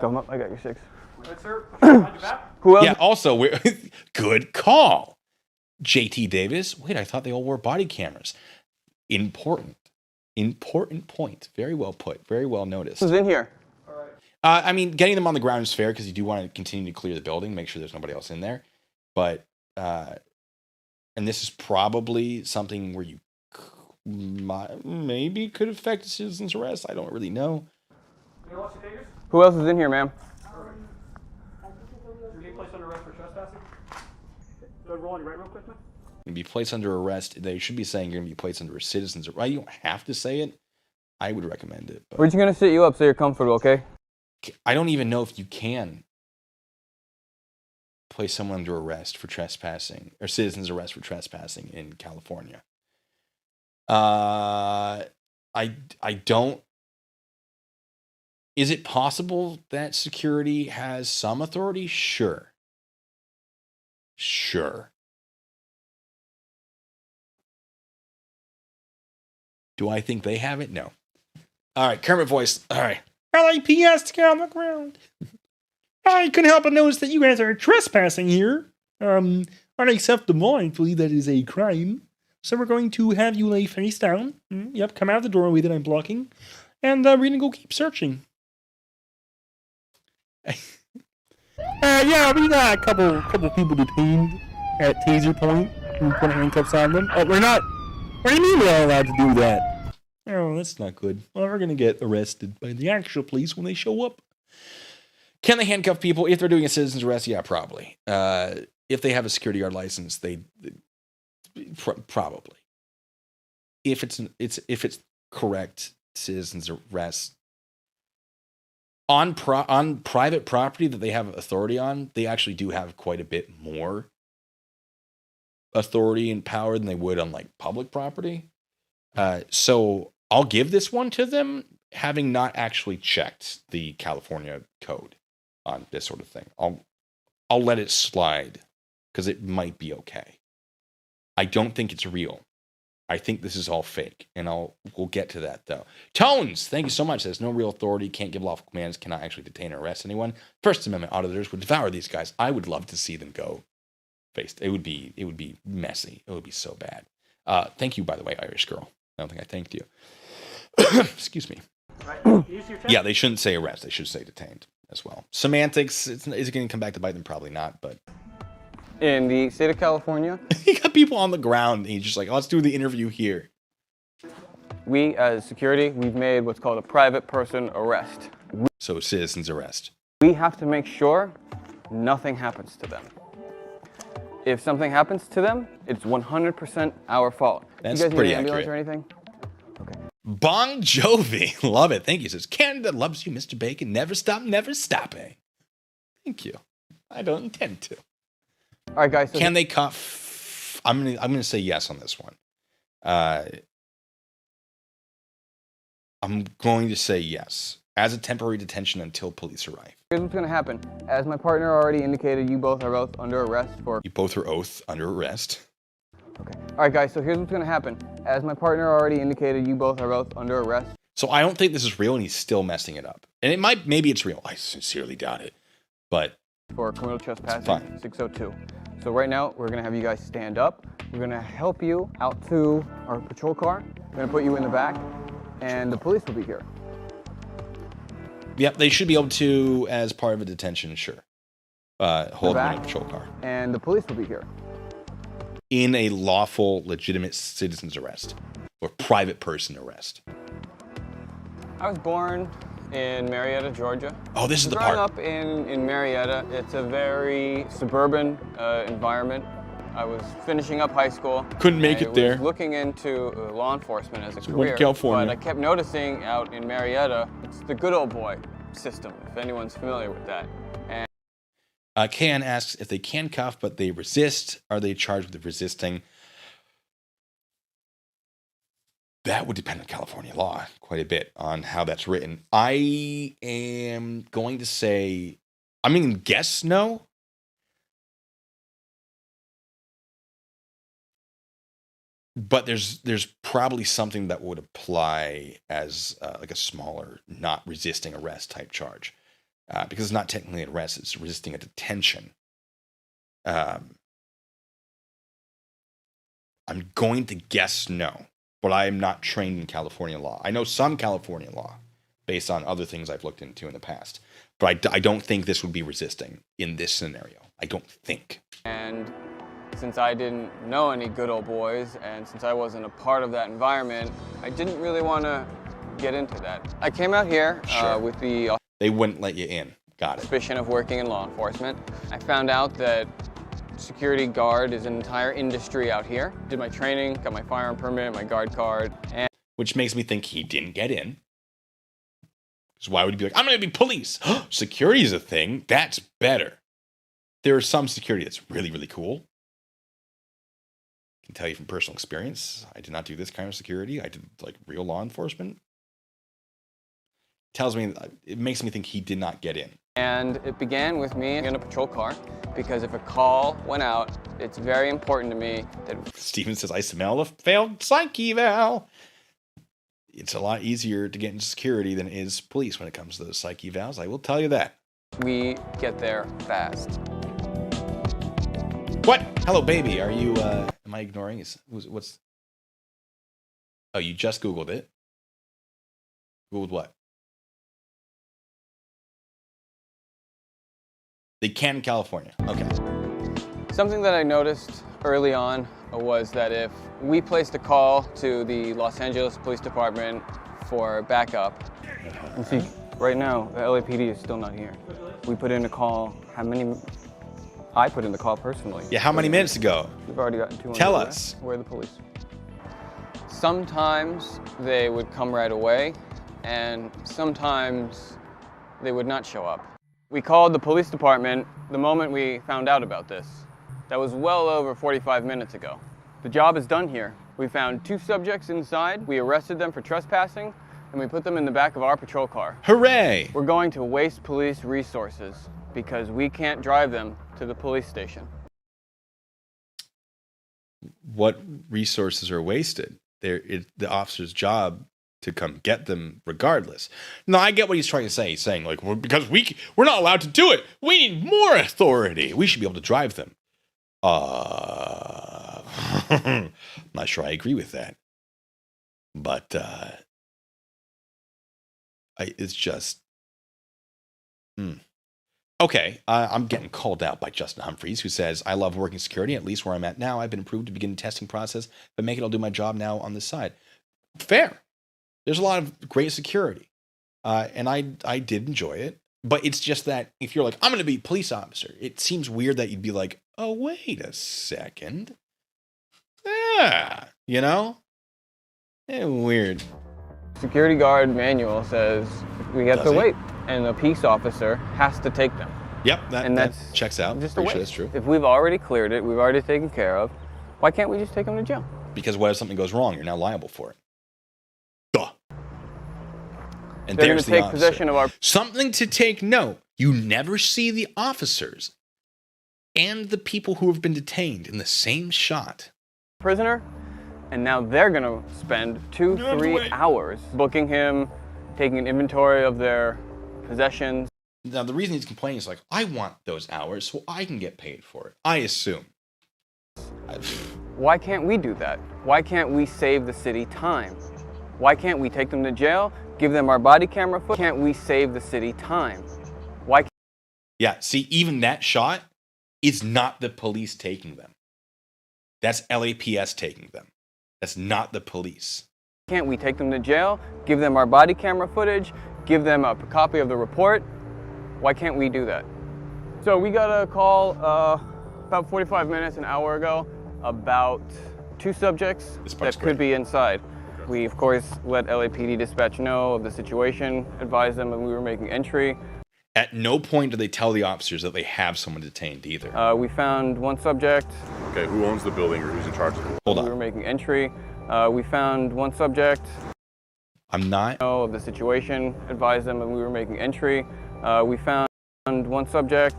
Come up. I got your 6. Good, sir. Behind your back. Who else? Yeah, also, good call. JT Davis. Wait, I thought they all wore body cameras. Important point. Very well put. Very well noticed. Who's in here? I mean, getting them on the ground is fair because you do want to continue to clear the building, make sure there's nobody else in there. But, and this is probably something where you maybe could affect a citizen's arrest. I don't really know. Who else is in here, ma'am? You're being placed under arrest for trespassing. Go roll on your right real quick, man. You're going to be placed under arrest. They should be saying you're going to be placed under a citizen's arrest. Well, you don't have to say it. I would recommend it. But We're just gonna sit you up so you're comfortable, okay? I don't even know if you can place someone under arrest for trespassing or citizen's arrest for trespassing in California. I don't. Is it possible that security has some authority? Sure. Do I think they have it? No. All right, Kermit voice. All right. LAPS to get on the ground. I couldn't help but notice that you guys are trespassing here. Unacceptable. I believe that is a crime. So we're going to have you lay face down. Yep, come out of the doorway that I'm blocking. And we're going to go keep searching. Yeah, we got a couple people detained at Taser Point. We put handcuffs on them. We're not. What do you mean we're not allowed to do that? Oh, that's not good. Well, we're going to get arrested by the actual police when they show up. Can they handcuff people if they're doing a citizen's arrest? Yeah, probably. If they have a security guard license, they probably. If it's correct citizen's arrest on private property that they have authority on, they actually do have quite a bit more authority and power than they would on like public property. So I'll give this one to them, having not actually checked the California code on this sort of thing. I'll let it slide because it might be okay. I don't think it's real. I think this is all fake, and we'll get to that though. Tones, thank you so much. There's no real authority, can't give lawful commands, cannot actually detain or arrest anyone. First Amendment auditors would devour these guys. I would love to see them go faced. It would be messy. It would be so bad. Thank you, by the way, Irish girl. I don't think I thanked you. Excuse me. Yeah, they shouldn't say arrest. They should say detained as well. Semantics, is it going to come back to bite them? Probably not, but. In the state of California, you got people on the ground, and he's just like, let's do the interview here. we as security, we've made what's called a private person arrest. So citizen's arrest. We have to make sure nothing happens to them. If something happens to them, it's 100% our fault. That's you guys pretty need an ambulance accurate. or anything? Okay. Bon Jovi, love it. Thank you. It says Canada loves you, Mr. Bacon. Never stop, never stopping. Thank you. I don't intend to. All right, guys. So Can they cuff? I'm gonna say yes on this one. I'm going to say yes as a temporary detention until police arrive. here's what's going to happen. As my partner already indicated, you both are both under arrest for... You both are under arrest. Okay. All right, guys. So here's what's going to happen. As my partner already indicated, you both are both under arrest. So I don't think this is real, and he's still messing it up. And maybe it's real. I sincerely doubt it. But For criminal trespassing, fine. 602. So right now, we're going to have you guys stand up. We're going to help you out to our patrol car. We're going to put you in the back, and the police will be here. Yep, they should be able to, as part of a detention, sure. Hold them in a back. patrol car. And the police will be here. In a lawful, legitimate citizen's arrest. Or private person arrest. I was born in Marietta, Georgia. Oh, this is the Growing part. up in Marietta, it's a very suburban environment. I was finishing up high school. Couldn't make I it there. was looking into law enforcement as a So went career. to California. But I kept noticing out in Marietta, it's the good old boy system, if anyone's familiar with that. And Kan asks if they can cuff, but they resist. Are they charged with resisting? That would depend on California law quite a bit on how that's written. I am going to say, guess no. But there's probably something that would apply as like a smaller, not resisting arrest type charge. Because it's not technically an arrest, it's resisting a detention. I'm going to guess no, but I am not trained in California law. I know some California law based on other things I've looked into in the past, but I don't think this would be resisting in this scenario. I don't think. And since I didn't know any good old boys, and since I wasn't a part of that environment, I didn't really want to get into that. I came out here Sure. with the They wouldn't let you in. Got it. suspicion of working in law enforcement. I found out that security guard is an entire industry out here. Did my training, got my firearm permit, my guard card, and Which makes me think he didn't get in. Because why would he be like, I'm going to be police? Security is a thing. That's better. There is some security that's really, really cool. I can tell you from personal experience, I did not do this kind of security. I did like real law enforcement. It makes me think he did not get in. and it began with me in a patrol car, because if a call went out, it's very important to me that Steven says, I smell a failed psych eval. it's a lot easier to get into security than it is police when it comes to those psych evals. I will tell you that. We get there fast. What? Hello, baby. Are you, am I ignoring? What's... Oh, you just Googled it. Googled what? They can in California. Okay. Something that I noticed early on was that if we placed a call to the Los Angeles Police Department for backup, and see, right now, the LAPD is still not here. We put in a call, I put in the call personally. Yeah, how many minutes ago? We've already gotten 200. Tell us. Where are the police? Sometimes they would come right away, and sometimes they would not show up. We called the police department the moment we found out about this. That was well over 45 minutes ago. The job is done here. We found 2 subjects inside, we arrested them for trespassing, and we put them in the back of our patrol car. Hooray! We're going to waste police resources because we can't drive them to the police station. What resources are wasted? The officer's job to come get them regardless. No, I get what he's trying to say. He's saying, like, well, because we're not allowed to do it. We need more authority. We should be able to drive them. I'm not sure I agree with that. But it's just... Okay, I'm getting called out by Justin Humphreys, who says, I love working security, at least where I'm at now. I've been approved to begin the testing process, but make it, I'll do my job now on this side. Fair. There's a lot of great security, and I did enjoy it. But it's just that if you're like, I'm going to be a police officer, it seems weird that you'd be like, oh, wait a second. Yeah, you know? Weird. Security guard manual says we have Does to it? wait, and a peace officer has to take them. Yep, that that's checks out. Just a Pretty waste. sure that's true. If we've already cleared it, we've already taken care of, why can't we just take them to jail? Because what if something goes wrong? You're now liable for it. Duh. And They're going there's to the take officer. possession of our... Something to take note. You never see the officers and the people who have been detained in the same shot. prisoner, and now they're going to spend 2-3 hours booking him, taking an inventory of their possessions. Now, the reason he's complaining is like, I want those hours so I can get paid for it. I assume. Why can't we do that? Why can't we save the city time? Why can't we take them to jail, give them our body camera footage? Can't we save the city time? Why can't... Yeah, see, even that shot is not the police taking them. That's LAPS taking them. That's not the police. Can't we take them to jail, give them our body camera footage, give them a copy of the report? Why can't we do that? So we got a call about 45 minutes, an hour ago, about 2 subjects that could be inside. We, of course, let LAPD dispatch know of the situation, advised them that we were making entry. At no point do they tell the officers that they have someone detained either. We found 1 subject. Okay, who owns the building or who's in charge of it? Hold on. We were making entry. We found 1 subject. I'm not. Know of the situation, advised them that we were making entry. We found 1 subject.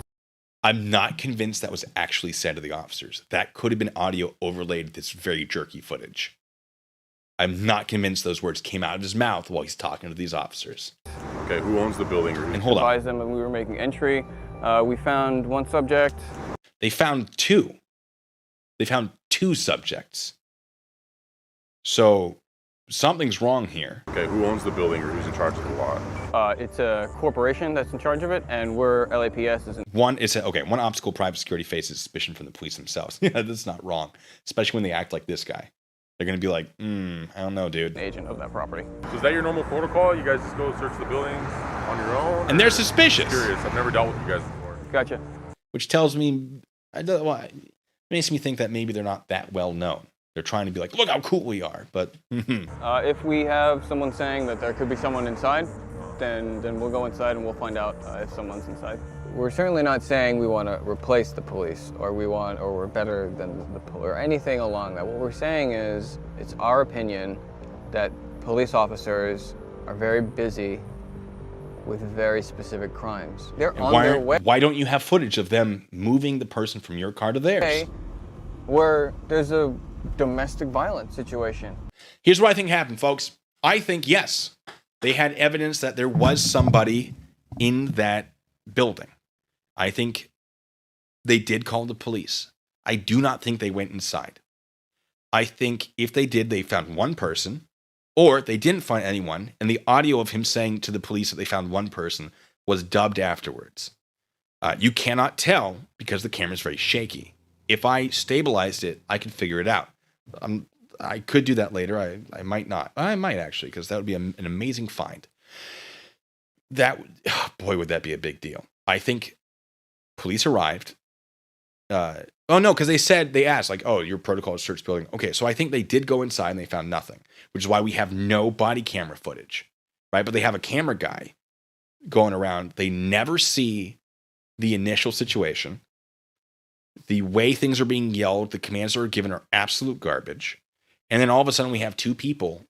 I'm not convinced that was actually said to the officers. That could have been audio overlaid with this very jerky footage. I'm not convinced those words came out of his mouth while he's talking to these officers. Okay, who owns the building or who's And hold on. Advised them that we were making entry. We found 1 subject. They found 2. They found 2 subjects. So something's wrong here. Okay, who owns the building or who's in charge of the lot? It's a corporation that's in charge of it, and we're LAPS. One obstacle private security faces suspicion from the police themselves. Yeah, that's not wrong. Especially when they act like this guy. They're going to be like, I don't know, dude. Agent of that property. So is that your normal protocol? You guys just go search the buildings on your own? And they're suspicious. I'm curious. I've never dealt with you guys before. Gotcha. Which tells me, it makes me think that maybe they're not that well known. They're trying to be like, look how cool we are. But if we have someone saying that there could be someone inside, then we'll go inside and we'll find out if someone's inside. We're certainly not saying we want to replace the police or we're better than the police or anything along that. What we're saying is it's our opinion that police officers are very busy with very specific crimes. They're on their way. Why don't you have footage of them moving the person from your car to theirs? Where there's a domestic violence situation. Here's what I think happened, folks. I think, yes, they had evidence that there was somebody in that building. I think they did call the police. I do not think they went inside. I think if they did, they found one person, or they didn't find anyone, and the audio of him saying to the police that they found one person was dubbed afterwards. You cannot tell because the camera's very shaky. If I stabilized it, I could figure it out. I could do that later. I might not. I might actually, because that would be an amazing find. Boy, would that be a big deal. I think police arrived. Oh, no, because they asked, like, oh, your protocol is search building. Okay, so I think they did go inside and they found nothing, which is why we have no body camera footage, right? But they have a camera guy going around. They never see the initial situation. The way things are being yelled, the commands that are given are absolute garbage. And then all of a sudden we have two people.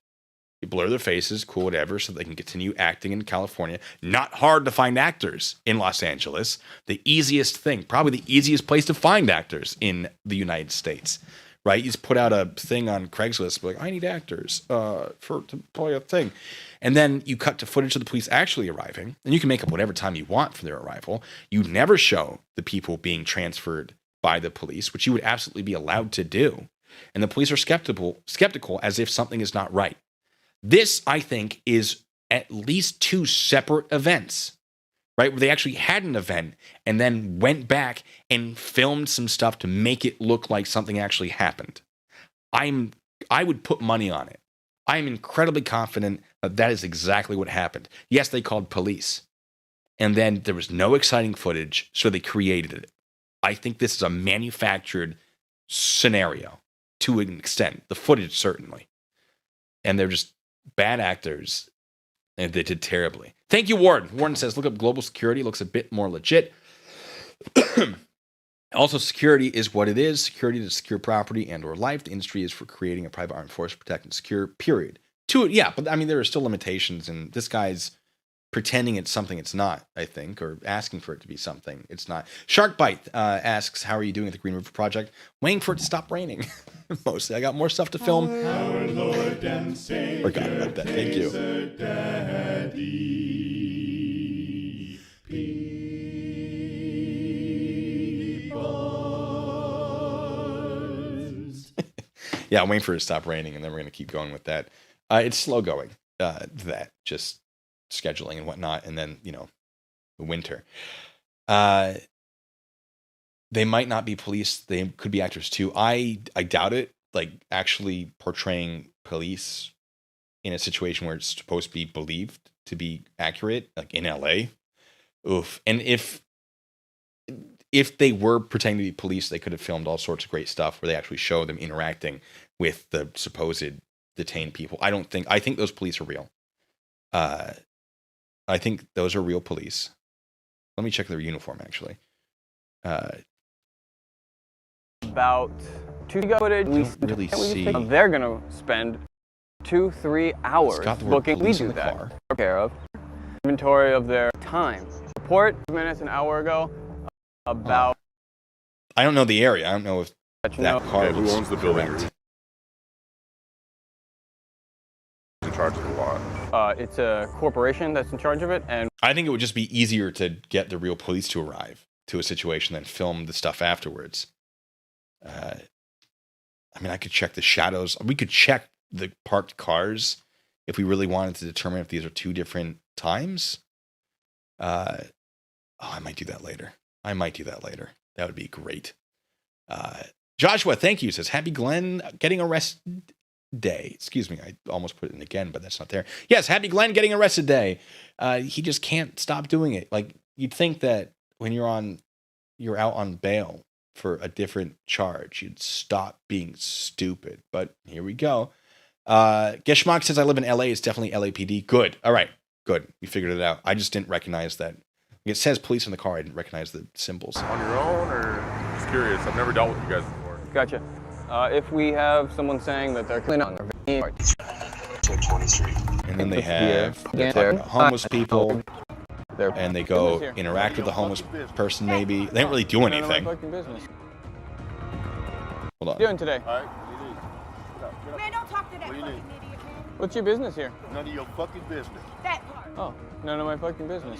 You blur their faces, cool, whatever, so they can continue acting in California. Not hard to find actors in Los Angeles. The easiest thing, probably the easiest place to find actors in the United States, right? You just put out a thing on Craigslist, like, I need actors to play a thing. And then you cut to footage of the police actually arriving, and you can make up whatever time you want for their arrival. You never show the people being transferred by the police, which you would absolutely be allowed to do. And the police are skeptical as if something is not right. This, I think, is at least two separate events, right? Where they actually had an event and then went back and filmed some stuff to make it look like something actually happened. I would put money on it. I am incredibly confident that that is exactly what happened. Yes, they called police. And then there was no exciting footage, so they created it. I think this is a manufactured scenario to an extent. The footage, certainly. And they're just bad actors, and they did terribly. Thank you, Warren. Warren says, look up global security. Looks a bit more legit. Also, security is what it is. Security to secure property and or life. The industry is for creating a private armed force to protect and secure, period. Yeah, but I mean, there are still limitations, and this guy's pretending it's something it's not, I think, or asking for it to be something it's not. Sharkbite asks, how are you doing at the Green River Project? Waiting for it to stop raining. Mostly. I got more stuff to film. Our Lord and Savior, forgot about that. Thank you. Yeah, I'm waiting for it to stop raining, and then we're going to keep going with that. It's slow going, that, just scheduling and whatnot, and then, the winter. They might not be police. They could be actors too. I doubt it. Like, actually portraying police in a situation where it's supposed to be believed to be accurate, like in LA. Oof. And if they were pretending to be police, they could have filmed all sorts of great stuff where they actually show them interacting with the supposed detained people. I think those police are real. I think those are real police. Let me check their uniform, actually. About 2 footage. We really see. They're going to spend 2-3 hours booking. We do that. Car. Take care of inventory of their time. Report minutes an hour ago about. I don't know the area. I don't know if that car. Who owns the building? In charge of the lot. It's a corporation that's in charge of it, and I think it would just be easier to get the real police to arrive to a situation than film the stuff afterwards. I mean, I could check the shadows. We could check the parked cars if we really wanted to determine if these are two different times. I might do that later. That would be great. Joshua, thank you. Says, Happy Glenn getting arrested day. Excuse me, I almost put it in again, but that's not there. Yes, Happy Glenn getting arrested day. He just can't stop doing it. Like, you'd think that when you're out on bail for a different charge, you'd stop being stupid. But here we go. Geshmak says, I live in LA. It's definitely LAPD. Good. All right. Good. We figured it out. I just didn't recognize that. It says police in the car. I didn't recognize the symbols. On your own, or just curious? I've never dealt with you guys before. gotcha. If we have someone saying that they're cleaning on their vein, and then they have they're talking about homeless people, and they go interact with the homeless person. Maybe they don't really do anything. Hold on. What are you doing today? Man, don't talk to that fucking idiot, man. What's your business here? None of your fucking business. Oh, none of my fucking business.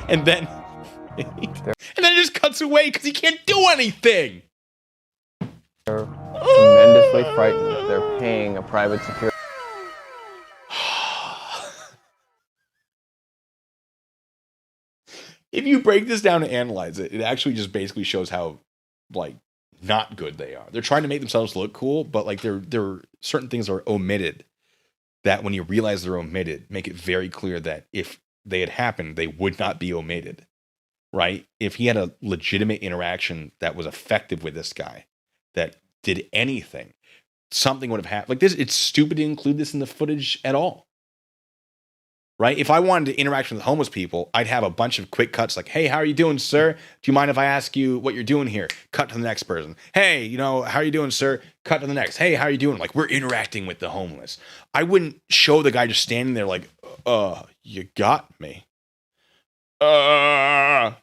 And then, it just cuts away because he can't do anything. They're tremendously frightened. They're paying a private security. If you break this down and analyze it, it actually just basically shows how, like, not good they are. They're trying to make themselves look cool, but like there are certain things are omitted that when you realize they're omitted, make it very clear that if they had happened, they would not be omitted, right? If he had a legitimate interaction that was effective with this guy, that did anything, something would have happened. Like this, it's stupid to include this in the footage at all. Right? If I wanted to interact with homeless people, I'd have a bunch of quick cuts like, hey, how are you doing, sir? Do you mind if I ask you what you're doing here? Cut to the next person. Hey, how are you doing, sir? Cut to the next. Hey, how are you doing? Like, we're interacting with the homeless. I wouldn't show the guy just standing there like, you got me. No,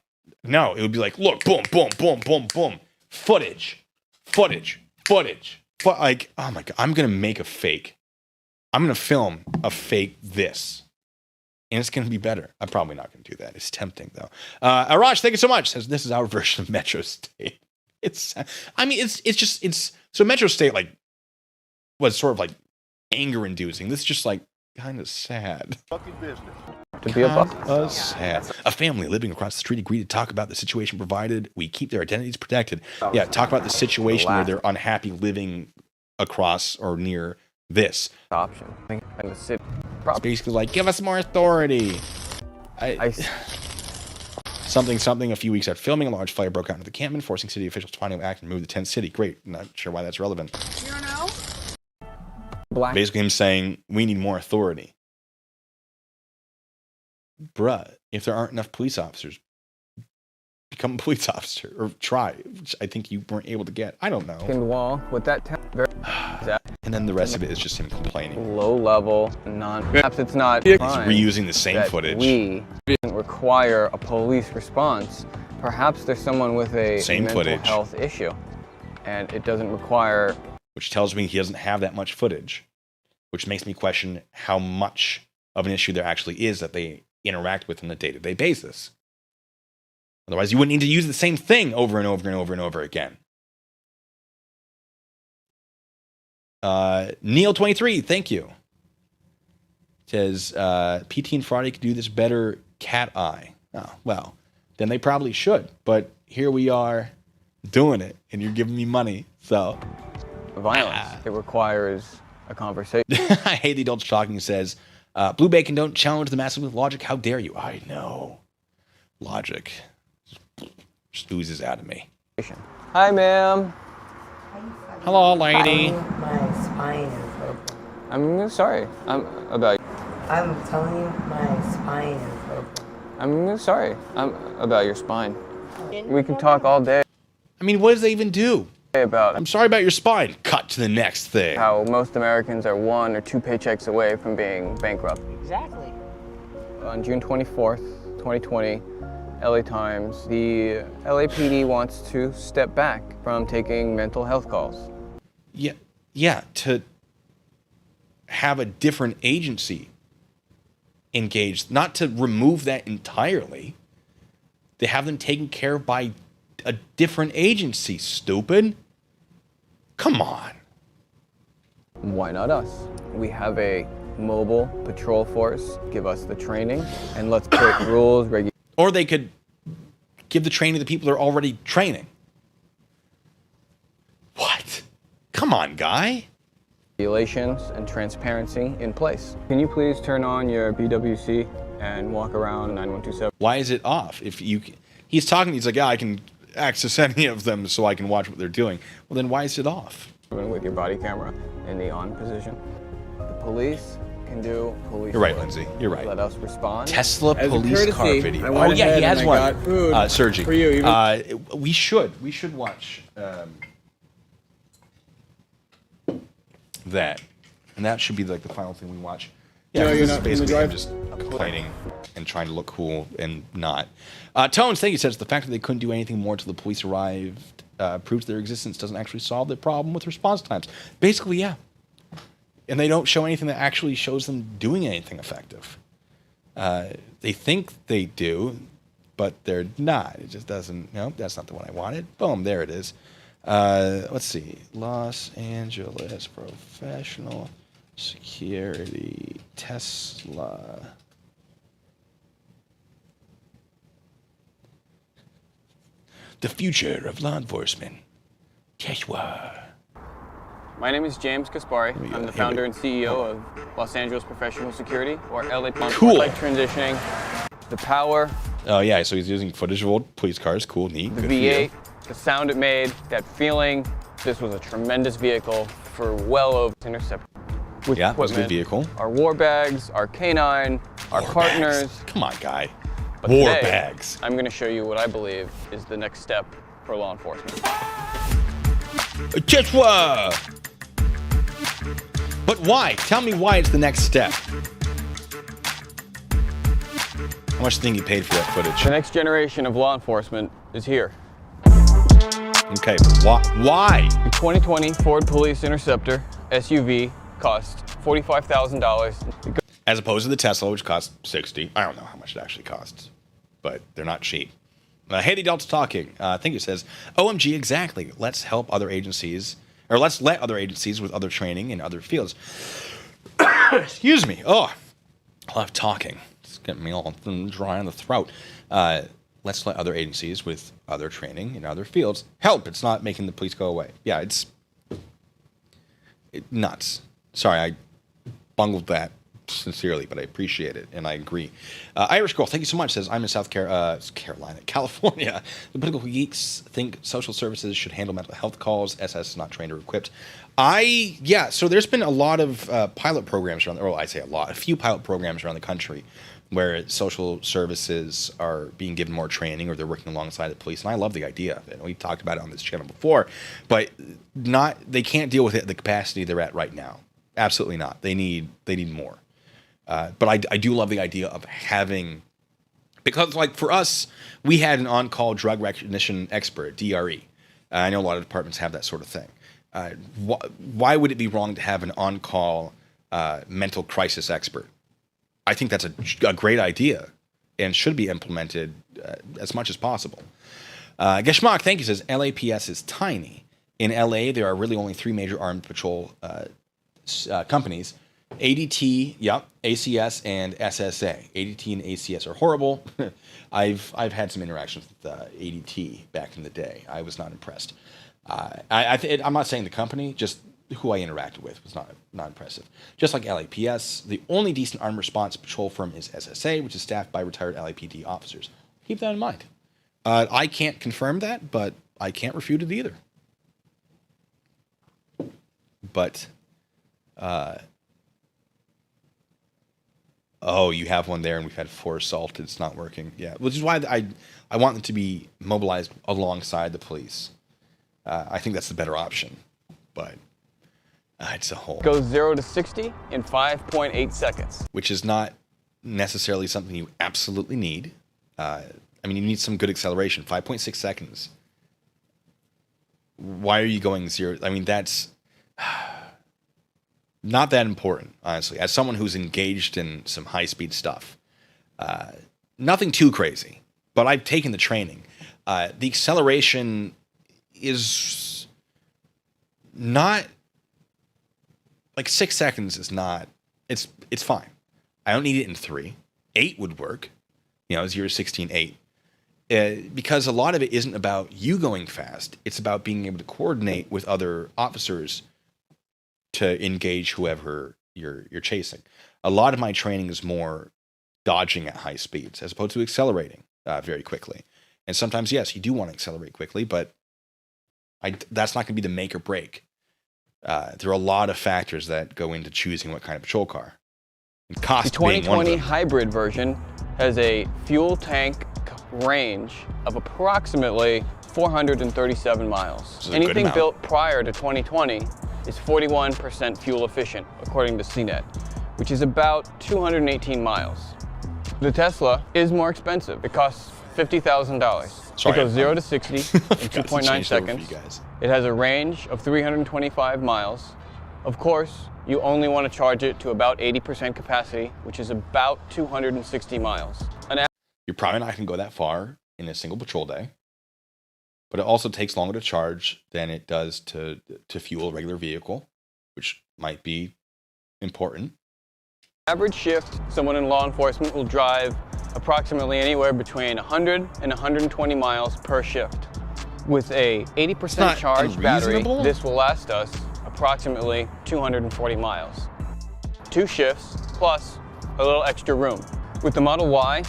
it would be like, look, boom, boom, boom, boom, boom. Footage. Like, oh my God, I'm going to make a fake. I'm going to film a fake this. And it's going to be better. I'm probably not going to do that. It's tempting, though. Arash, thank you so much. Says this is our version of Metro State. So Metro State, like, was sort of like anger-inducing. This is just like kind of sad. Fucking business. To be a sad. A family living across the street agreed to talk about the situation provided we keep their identities protected. Yeah, talk about the situation where they're unhappy living across or near this option. And the city. It's basically like, give us more authority. Something a few weeks after filming, a large fire broke out into the encampment, forcing city officials to finally act and move the tent city. Great. Not sure why that's relevant. You don't know? Basically him saying, we need more authority. Bruh, if there aren't enough police officers, become a police officer. Or try, which I think you weren't able to get. I don't know. Wall with that and then the rest of it is just him complaining. Low level, perhaps it's not. He's reusing the same footage. We didn't require a police response. Perhaps there's someone with a mental health issue, and it doesn't require. Which tells me he doesn't have that much footage, which makes me question how much of an issue there actually is that they interact with on a day-to-day basis. Otherwise, you wouldn't need to use the same thing over and over and over and over again. Neil23, thank you. Says, PT and Friday could do this better, cat eye. Oh, well, then they probably should. But here we are doing it, and you're giving me money, so. Violence. It requires a conversation. I hate the adults talking, says, Blue Bacon, don't challenge the masses with logic. How dare you? I know. Logic just oozes out of me. Hi, ma'am. Hello, lady. My spine is broken. I'm sorry. I'm telling you, my spine is broken. I'm sorry. I'm about your spine. We can talk all day. I mean, what does they even do? About I'm sorry about your spine. Cut to the next thing. How most Americans are 1 or 2 paychecks away from being bankrupt. Exactly. On June 24th, 2020, LA Times, the LAPD wants to step back from taking mental health calls. Yeah, to have a different agency engaged, not to remove that entirely. They have them taken care of by a different agency, stupid. Come on. Why not us? We have a mobile patrol force. Give us the training, and let's put rules, regulations. Or they could give the training to the people they're already training. What? Come on, guy. Regulations and transparency in place. Can you please turn on your BWC and walk around 9127? Why is it off? He's talking, he's like, yeah, I can access any of them so I can watch what they're doing. Well, then why is it off? With your body camera in the on position. The police can do police. You're right, Lindsay. You're right. Let us respond. Tesla police car video. Oh yeah, he has one. Sergi. For you. We should watch that, and that should be like the final thing we watch. Yeah, no, this is basically him just complaining and trying to look cool and not. Tones, thank you. Says the fact that they couldn't do anything more until the police arrived proves their existence doesn't actually solve the problem with response times. Basically, yeah. and they don't show anything that actually shows them doing anything effective. They think they do, but they're not. It just doesn't. Nope, that's not the one I wanted. Boom, there it is. Let's see. Los Angeles Professional Security Tesla. The future of law enforcement. Tesla. My name is James Kaspari. I'm the founder and CEO of Los Angeles Professional Security, or LAPD. Cool. Like transitioning, the power, Oh yeah, so he's using footage of old police cars. Cool, neat. the good for you. V8, the sound it made, that feeling. This was a tremendous vehicle for well over intercept. With Yeah, it was a good equipment, vehicle. Our war bags, our canine, our War partners. bags. Come on, guy. But War today, bags. I'm going to show you what I believe is the next step for law enforcement. Tesla. But why? Tell me why it's the next step. How much do you think you paid for that footage? The next generation of law enforcement is here. Okay, but why? The 2020 Ford Police Interceptor SUV cost $45,000. As opposed to the Tesla, which costs $60. I don't know how much it actually costs, but they're not cheap. Haley Delta talking. I think it says, OMG, exactly. Let's help other agencies, or let's let other agencies with other training in other fields. Excuse me. Oh, I love talking. It's getting me all dry on the throat. Let's let other agencies with other training in other fields help. It's not making the police go away. Yeah, it's nuts. Sorry, I bungled that sincerely, but I appreciate it, and I agree. Irish Girl, thank you so much, says, I'm in Carolina, California. The political geeks think social services should handle mental health calls. SS is not trained or equipped. So there's been a lot of pilot programs around, or I say a few pilot programs around the country where social services are being given more training or they're working alongside the police, and I love the idea of it. We've talked about it on this channel before, but they can't deal with it at the capacity they're at right now. Absolutely not. They need more. But I do love the idea of having, because like for us, we had an on-call drug recognition expert, DRE. I know a lot of departments have that sort of thing. Why would it be wrong to have an on-call mental crisis expert? I think that's a great idea and should be implemented as much as possible. Geshmak, thank you, says, LAPS is tiny. In LA, there are really only 3 major armed patrol companies. ADT, ACS, and SSA. ADT and ACS are horrible. I've had some interactions with ADT back in the day. I was not impressed. I'm not saying the company, just who I interacted with was not impressive. Just like LAPS, the only decent armed response patrol firm is SSA, which is staffed by retired LAPD officers. Keep that in mind. I can't confirm that, but I can't refute it either. But, oh, you have one there, and we've had 4 assaulted. It's not working. Yeah, which is why I want them to be mobilized alongside the police. I think that's the better option, but it's a whole. Goes 0 to 60 in 5.8 seconds. Which is not necessarily something you absolutely need. I mean, you need some good acceleration. 5.6 seconds. Why are you going 0? I mean, that's not that important, honestly. As someone who's engaged in some high-speed stuff, nothing too crazy, but I've taken the training. The acceleration is not, like 6 seconds is not, it's fine. I don't need it in 3. 8 would work, 0 to 16, 8. Because a lot of it isn't about you going fast. It's about being able to coordinate with other officers to engage whoever you're chasing. A lot of my training is more dodging at high speeds as opposed to accelerating very quickly. And sometimes, yes, you do want to accelerate quickly, but that's not going to be the make or break. There are a lot of factors that go into choosing what kind of patrol car. And cost The being one of 2020 them. hybrid version has a fuel tank range of approximately 437 miles. This is a good Anything amount. built prior to 2020 is 41% fuel efficient, according to CNET, which is about 218 miles. The Tesla is more expensive. It costs $50,000. Sorry, It goes 0 to 60 in forgot to 2.9 change that over for seconds. you guys. It has a range of 325 miles, Of course, you only want to charge it to about 80% capacity, which is about 260 miles. You're probably not going to go that far in a single patrol day, but it also takes longer to charge than it does to fuel a regular vehicle, which might be important. Average shift, someone in law enforcement will drive approximately anywhere between 100 and 120 miles per shift. With a 80% charged battery, this will last us approximately 240 miles. 2 shifts plus a little extra room. With the Model Y,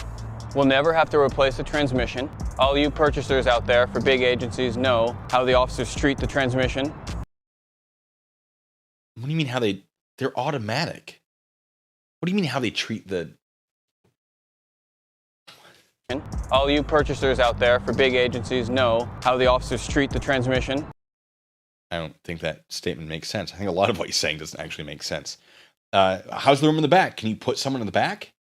we'll never have to replace the transmission. All you purchasers out there for big agencies know how the officers treat the transmission. What do you mean how they're automatic? What do you mean how they treat the... All you purchasers out there for big agencies know how the officers treat the transmission. I don't think that statement makes sense. I think a lot of what you're saying doesn't actually make sense. How's the room in the back? Can you put someone in the back?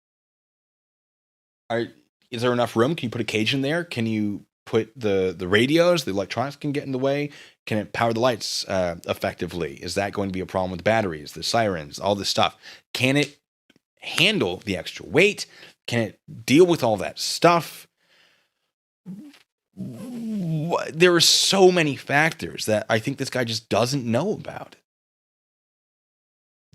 Is there enough room? Can you put a cage in there? Can you put the radios, the electronics can get in the way? Can it power the lights effectively? Is that going to be a problem with batteries, the sirens, all this stuff? Can it handle the extra weight? Can it deal with all that stuff? There are so many factors that I think this guy just doesn't know about.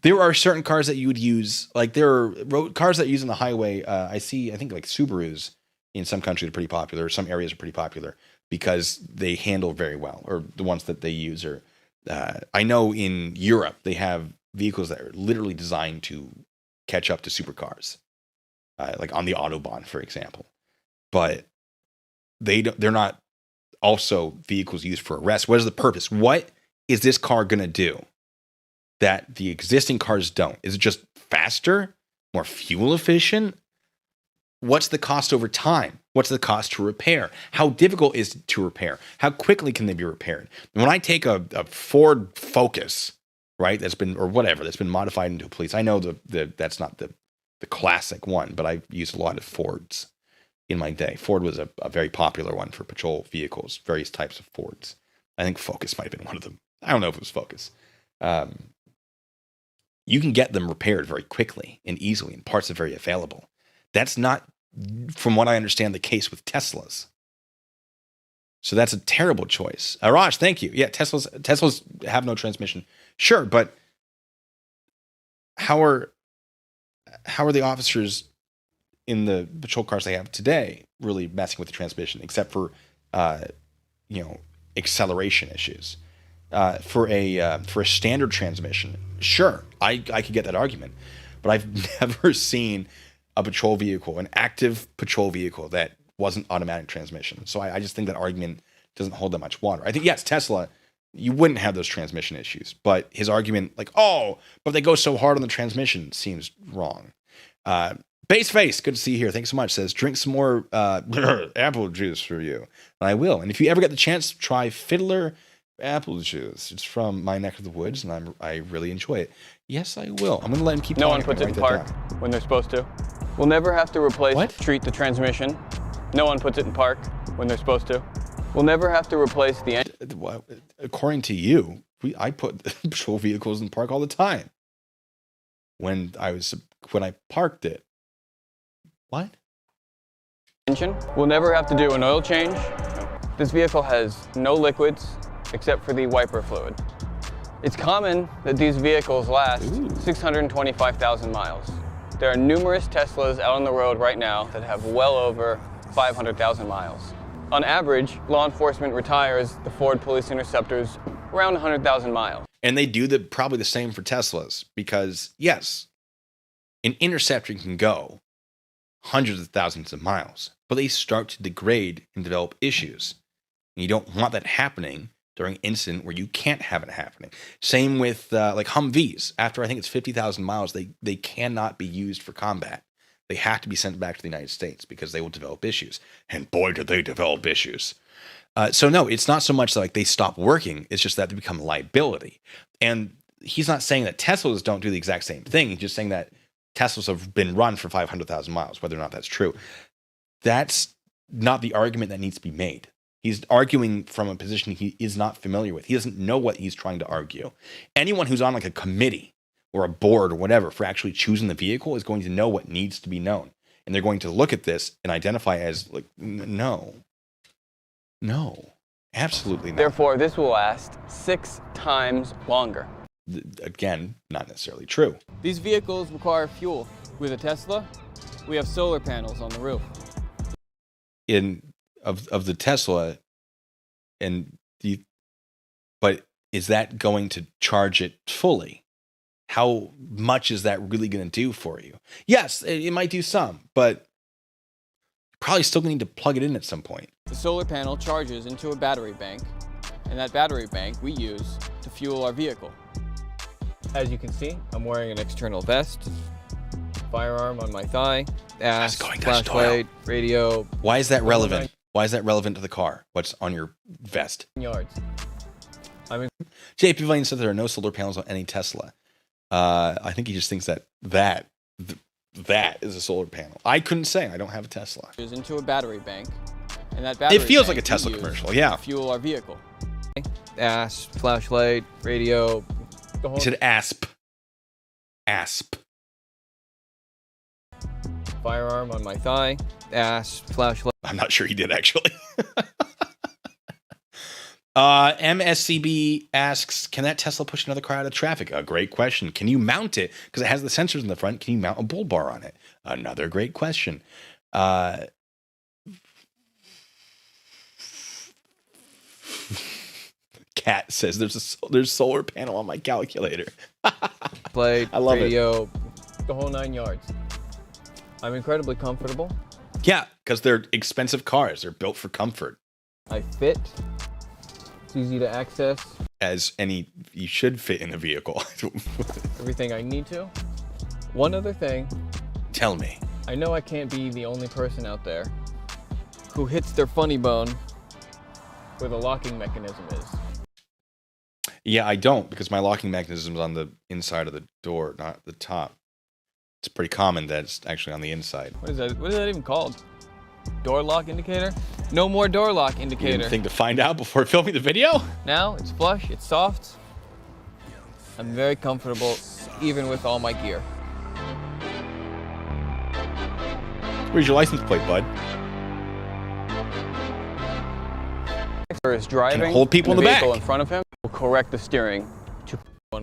There are certain cars that you would use, like there are cars that you use on the highway. I think like Subarus in some countries are pretty popular. Some areas are pretty popular because they handle very well, or the ones that they use are, I know in Europe, they have vehicles that are literally designed to catch up to supercars, like on the Autobahn, for example. But they're not also vehicles used for arrest. What is the purpose? What is this car going to do that the existing cars don't? Is it just faster, more fuel efficient? What's the cost over time? What's the cost to repair? How difficult is it to repair? How quickly can they be repaired? When I take a Ford Focus, right, that's been modified into a police. I know that's not the classic one, but I've used a lot of Fords in my day. Ford was a very popular one for patrol vehicles, various types of Fords. I think Focus might have been one of them. I don't know if it was Focus. You can get them repaired very quickly and easily, and parts are very available. That's not, from what I understand, the case with Teslas. So that's a terrible choice. Raj, thank you. Yeah, Teslas have no transmission. Sure, but how are the officers in the patrol cars they have today really messing with the transmission, except for acceleration issues? For a standard transmission, sure, I could get that argument, but I've never seen a patrol vehicle, an active patrol vehicle that wasn't automatic transmission. So I just think that argument doesn't hold that much water. I think, yes, Tesla, you wouldn't have those transmission issues, but his argument, like, oh, but they go so hard on the transmission, seems wrong. Base Face, good to see you here. Thanks so much. Says, drink some more apple juice for you. And I will. And if you ever get the chance, try Fiddler apple juice. It's from my neck of the woods, and I really enjoy it. Yes, I will. I'm going to let him keep No talking. one puts it in park when they're supposed to. We'll never have to treat the transmission. No one puts it in park when they're supposed to. We'll never have to replace the engine. Well, according to you, I put patrol vehicles in park all the time. When I parked it. What? Engine. We'll never have to do an oil change. This vehicle has no liquids except for the wiper fluid. It's common that these vehicles last 625,000 miles. There are numerous Teslas out on the road right now that have well over 500,000 miles. On average, law enforcement retires the Ford Police Interceptors around 100,000 miles. And they do probably the same for Teslas because, yes, an Interceptor can go hundreds of thousands of miles, but they start to degrade and develop issues. And you don't want that happening during an incident where you can't have it happening. Same with like Humvees. After I think it's 50,000 miles, they cannot be used for combat. They have to be sent back to the United States because they will develop issues. And boy, do they develop issues. So no, it's not so much like they stop working. It's just that they become a liability. And he's not saying that Teslas don't do the exact same thing. He's just saying that Teslas have been run for 500,000 miles, whether or not that's true. That's not the argument that needs to be made. He's arguing from a position he is not familiar with. He doesn't know what he's trying to argue. Anyone who's on like a committee or a board or whatever for actually choosing the vehicle is going to know what needs to be known. And they're going to look at this and identify as like, no, absolutely not. Therefore, this will last 6 times longer. Again, not necessarily true. These vehicles require fuel. With a Tesla, we have solar panels on the roof. Of the Tesla, but is that going to charge it fully? How much is that really going to do for you? Yes, it might do some, but you're probably still going to need to plug it in at some point. The solar panel charges into a battery bank, and that battery bank we use to fuel our vehicle. As you can see, I'm wearing an external vest, firearm on my thigh, ass, flashlight, radio. Why is that relevant? Why is that relevant to the car? What's on your vest? Yards. JP Vane said there are no solar panels on any Tesla. I think he just thinks that is a solar panel. I couldn't say. I don't have a Tesla. Into a battery bank, and that battery it feels bank like a Tesla commercial, yeah. To fuel our vehicle. Ass, flashlight, radio. He said ASP. ASP. Firearm on my thigh, ass, flashlight. I'm not sure he did, actually. MSCB asks, can that Tesla push another car out of traffic? A great question. Can you mount it? Because it has the sensors in the front. Can you mount a bull bar on it? Another great question. Cat says there's solar panel on my calculator. Play, I love radio, the whole 9 yards. I'm incredibly comfortable. Yeah, because they're expensive cars. They're built for comfort. I fit. It's easy to access. As you should fit in a vehicle. Everything I need to. One other thing. Tell me. I know I can't be the only person out there who hits their funny bone where the locking mechanism is. Yeah, I don't, because my locking mechanism is on the inside of the door, not the top. It's pretty common that it's actually on the inside. What is that even called? Door lock indicator? No more door lock indicator. You didn't think to find out before filming the video? Now it's flush, it's soft. I'm very comfortable, even with all my gear. Where's your license plate, bud? Is driving. Can hold people in the back. In front of him will correct the steering.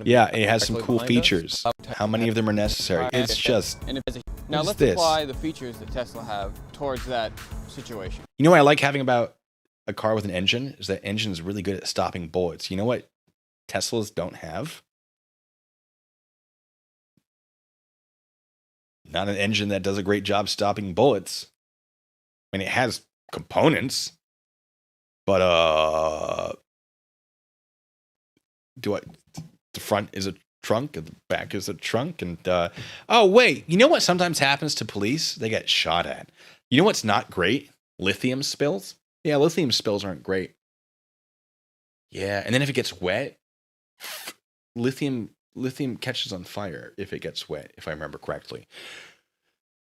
Yeah, it has some cool features. How many of them are necessary? It's just. Now let's apply the features that Tesla have towards that situation. You know what I like having about a car with an engine is that engine is really good at stopping bullets. You know what Teslas don't have? Not an engine that does a great job stopping bullets. I mean, it has components, but the front is a trunk and the back is a trunk, and oh wait, you know what sometimes happens to police? They get shot at. You know what's not great? Lithium spills. Yeah, lithium spills aren't great. Yeah, and then if it gets wet, lithium catches on fire if it gets wet, if I remember correctly.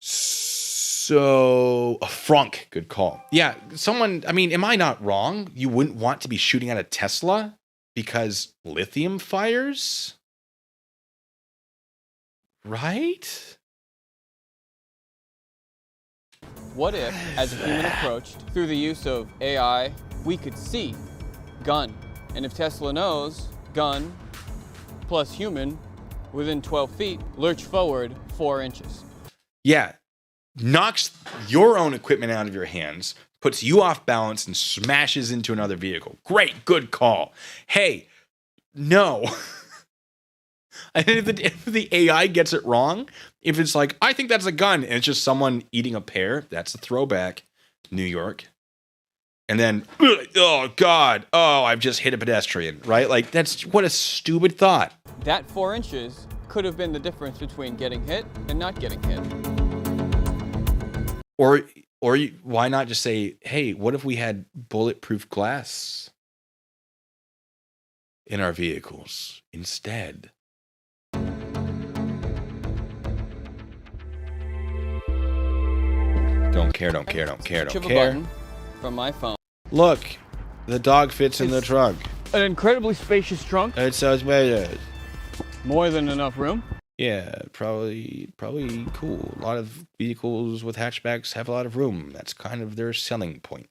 So, a frunk, good call. Yeah, am I not wrong? You wouldn't want to be shooting at a Tesla because lithium fires? Right? What if, as a human approached, through the use of AI, we could see gun? And if Tesla knows gun plus human within 12 feet, lurch forward 4 inches. Yeah. Knocks your own equipment out of your hands, puts you off balance, and smashes into another vehicle. Great, good call. Hey, no. I think if the AI gets it wrong, if it's like, I think that's a gun, and it's just someone eating a pear, that's a throwback, New York. And then, oh, God, oh, I've just hit a pedestrian, right? Like, what a stupid thought. That 4 inches could have been the difference between getting hit and not getting hit. Or why not just say, hey, what if we had bulletproof glass in our vehicles instead? Don't care. Button from my phone. Look, The dog fits in the trunk. An incredibly spacious trunk. It sounds better. More than enough room. Yeah, probably cool. A lot of vehicles with hatchbacks have a lot of room. That's kind of their selling point.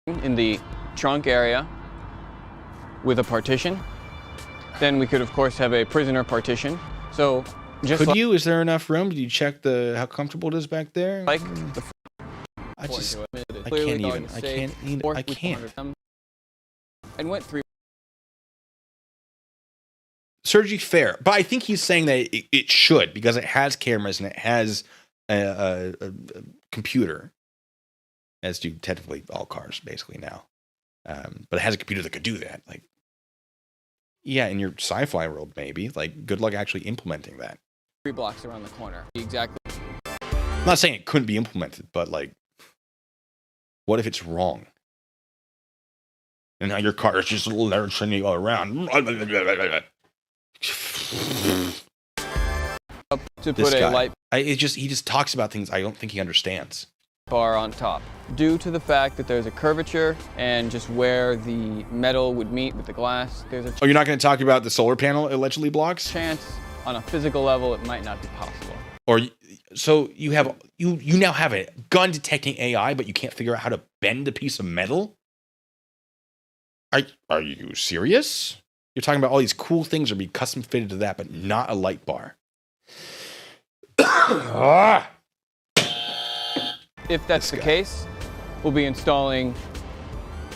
In the trunk area with a partition. Then we could, of course, have a prisoner partition. So just Could you? Is there enough room? Did you check how comfortable it is back there? like the I just, I clearly can't even. going I safe. can't. Even, Fourth, I we can't. cornered them and went 3. Sergi, fair, but I think he's saying that it should because it has cameras and it has a computer, as do technically all cars basically now. But it has a computer that could do that. Like, yeah, in your sci-fi world, maybe. Like, good luck actually implementing that. 3 blocks around the corner. Exactly. I'm not saying it couldn't be implemented, but like, what if it's wrong? And now your car is just lurching you all around. To This put a guy. light He just talks about things I don't think he understands. bar on top. Due to the fact that there's a curvature and just where the metal would meet with the glass, there's a Oh, you're not going to talk about the solar panel allegedly blocks? chance on a physical level it might not be possible. Or so you now have a gun detecting AI, but you can't figure out how to bend a piece of metal? Are you serious? You're talking about all these cool things are be custom fitted to that, but not a light bar. If that's the case, we'll be installing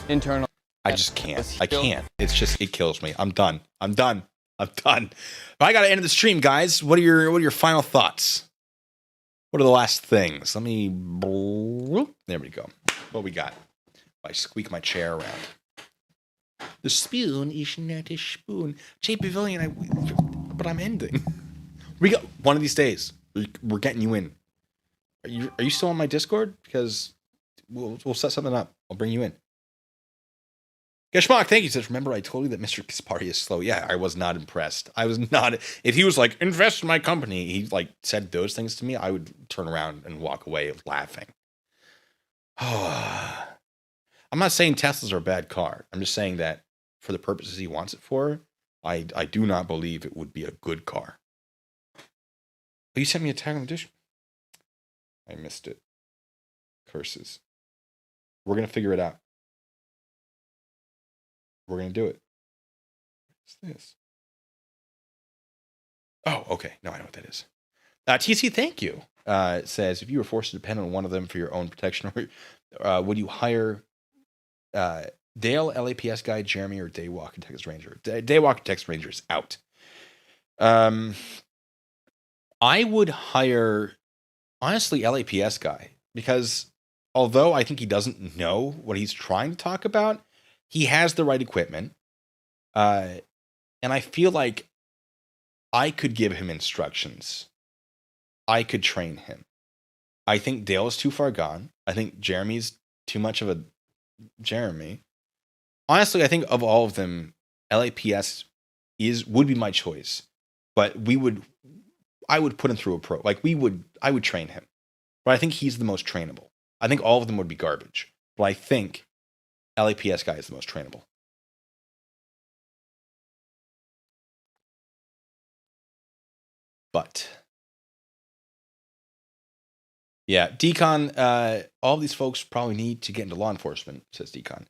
internal. I just can't. I can't. It's just, it kills me. I'm done. But I got to end the stream, guys. What are your final thoughts? What are the last things? There we go. What we got? I squeak my chair around. The spoon is not a spoon. Jay Pavilion, but I'm ending. We got one of these days. We're getting you in. Are you still on my Discord? Because we'll set something up. I'll bring you in. Geshmak, thank you. Says, remember I told you that Mr. Kaspari is slow. Yeah, I was not impressed. I was not. If he was like, invest in my company, he like said those things to me, I would turn around and walk away laughing. I'm not saying Teslas are a bad car. I'm just saying that for the purposes he wants it for, I do not believe it would be a good car. Oh, you sent me a tag on the dish. I missed it. Curses. We're going to figure it out. We're going to do it. What's this? Oh, okay. No, I know what that is. TC, thank you. It says, if you were forced to depend on one of them for your own protection, would you hire Dale, LAPS guy, Jeremy, or Daywalk and Texas Ranger? Daywalk and Texas Ranger is out. I would hire, honestly, LAPS guy, because although I think he doesn't know what he's trying to talk about, he has the right equipment. And I feel like I could give him instructions. I could train him. I think Dale is too far gone. I think Jeremy's too much of a Jeremy. Honestly, I think of all of them, LAPS would be my choice. But I would put him through a pro. I would train him. But I think he's the most trainable. I think all of them would be garbage. But I think LAPS guy is the most trainable. But yeah, Decon, all these folks probably need to get into law enforcement, says Decon.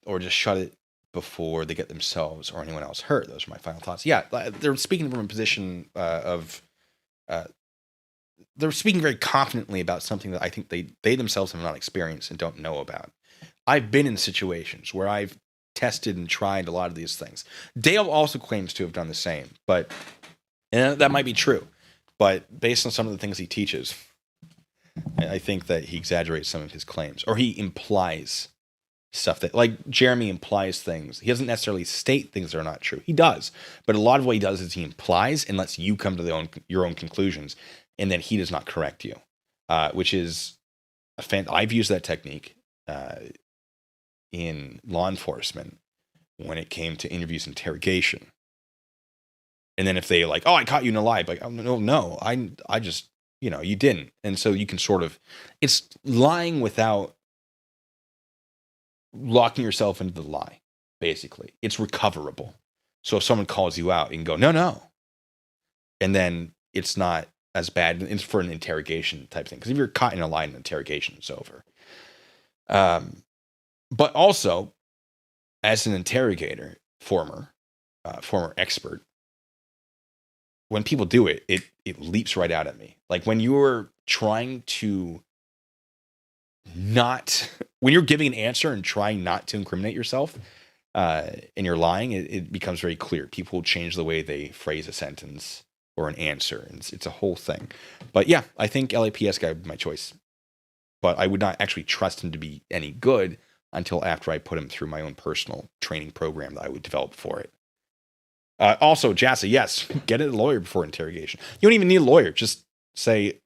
Or just shut it before they get themselves or anyone else hurt. Those are my final thoughts. Yeah, they're speaking from a position they're speaking very confidently about something that I think they themselves have not experienced and don't know about. I've been in situations where I've tested and tried a lot of these things. Dale also claims to have done the same, but that might be true. But based on some of the things he teaches, I think that he exaggerates some of his claims, or he implies stuff that, like Jeremy implies things. He doesn't necessarily state things that are not true. He does, but a lot of what he does is he implies and lets you come to your own conclusions, and then he does not correct you, which is I've used that technique in law enforcement when it came to interviews and interrogation. And then if they like, oh, I caught you in a lie, like, oh, no, I just, you didn't. And so you can sort of, it's lying without locking yourself into the lie, basically. It's recoverable. So if someone calls you out, you can go, no. And then it's not as bad. It's for an interrogation type thing. Because if you're caught in a lie in an interrogation, it's over. But also, as an interrogator, former expert, when people do it, it leaps right out at me. Like when you're trying to when you're giving an answer and trying not to incriminate yourself, and you're lying, it becomes very clear. People change the way they phrase a sentence or an answer. And it's a whole thing. But yeah, I think LAPS guy would be my choice. But I would not actually trust him to be any good until after I put him through my own personal training program that I would develop for it. Also, Jassa, yes, get a lawyer before interrogation. You don't even need a lawyer. Just say,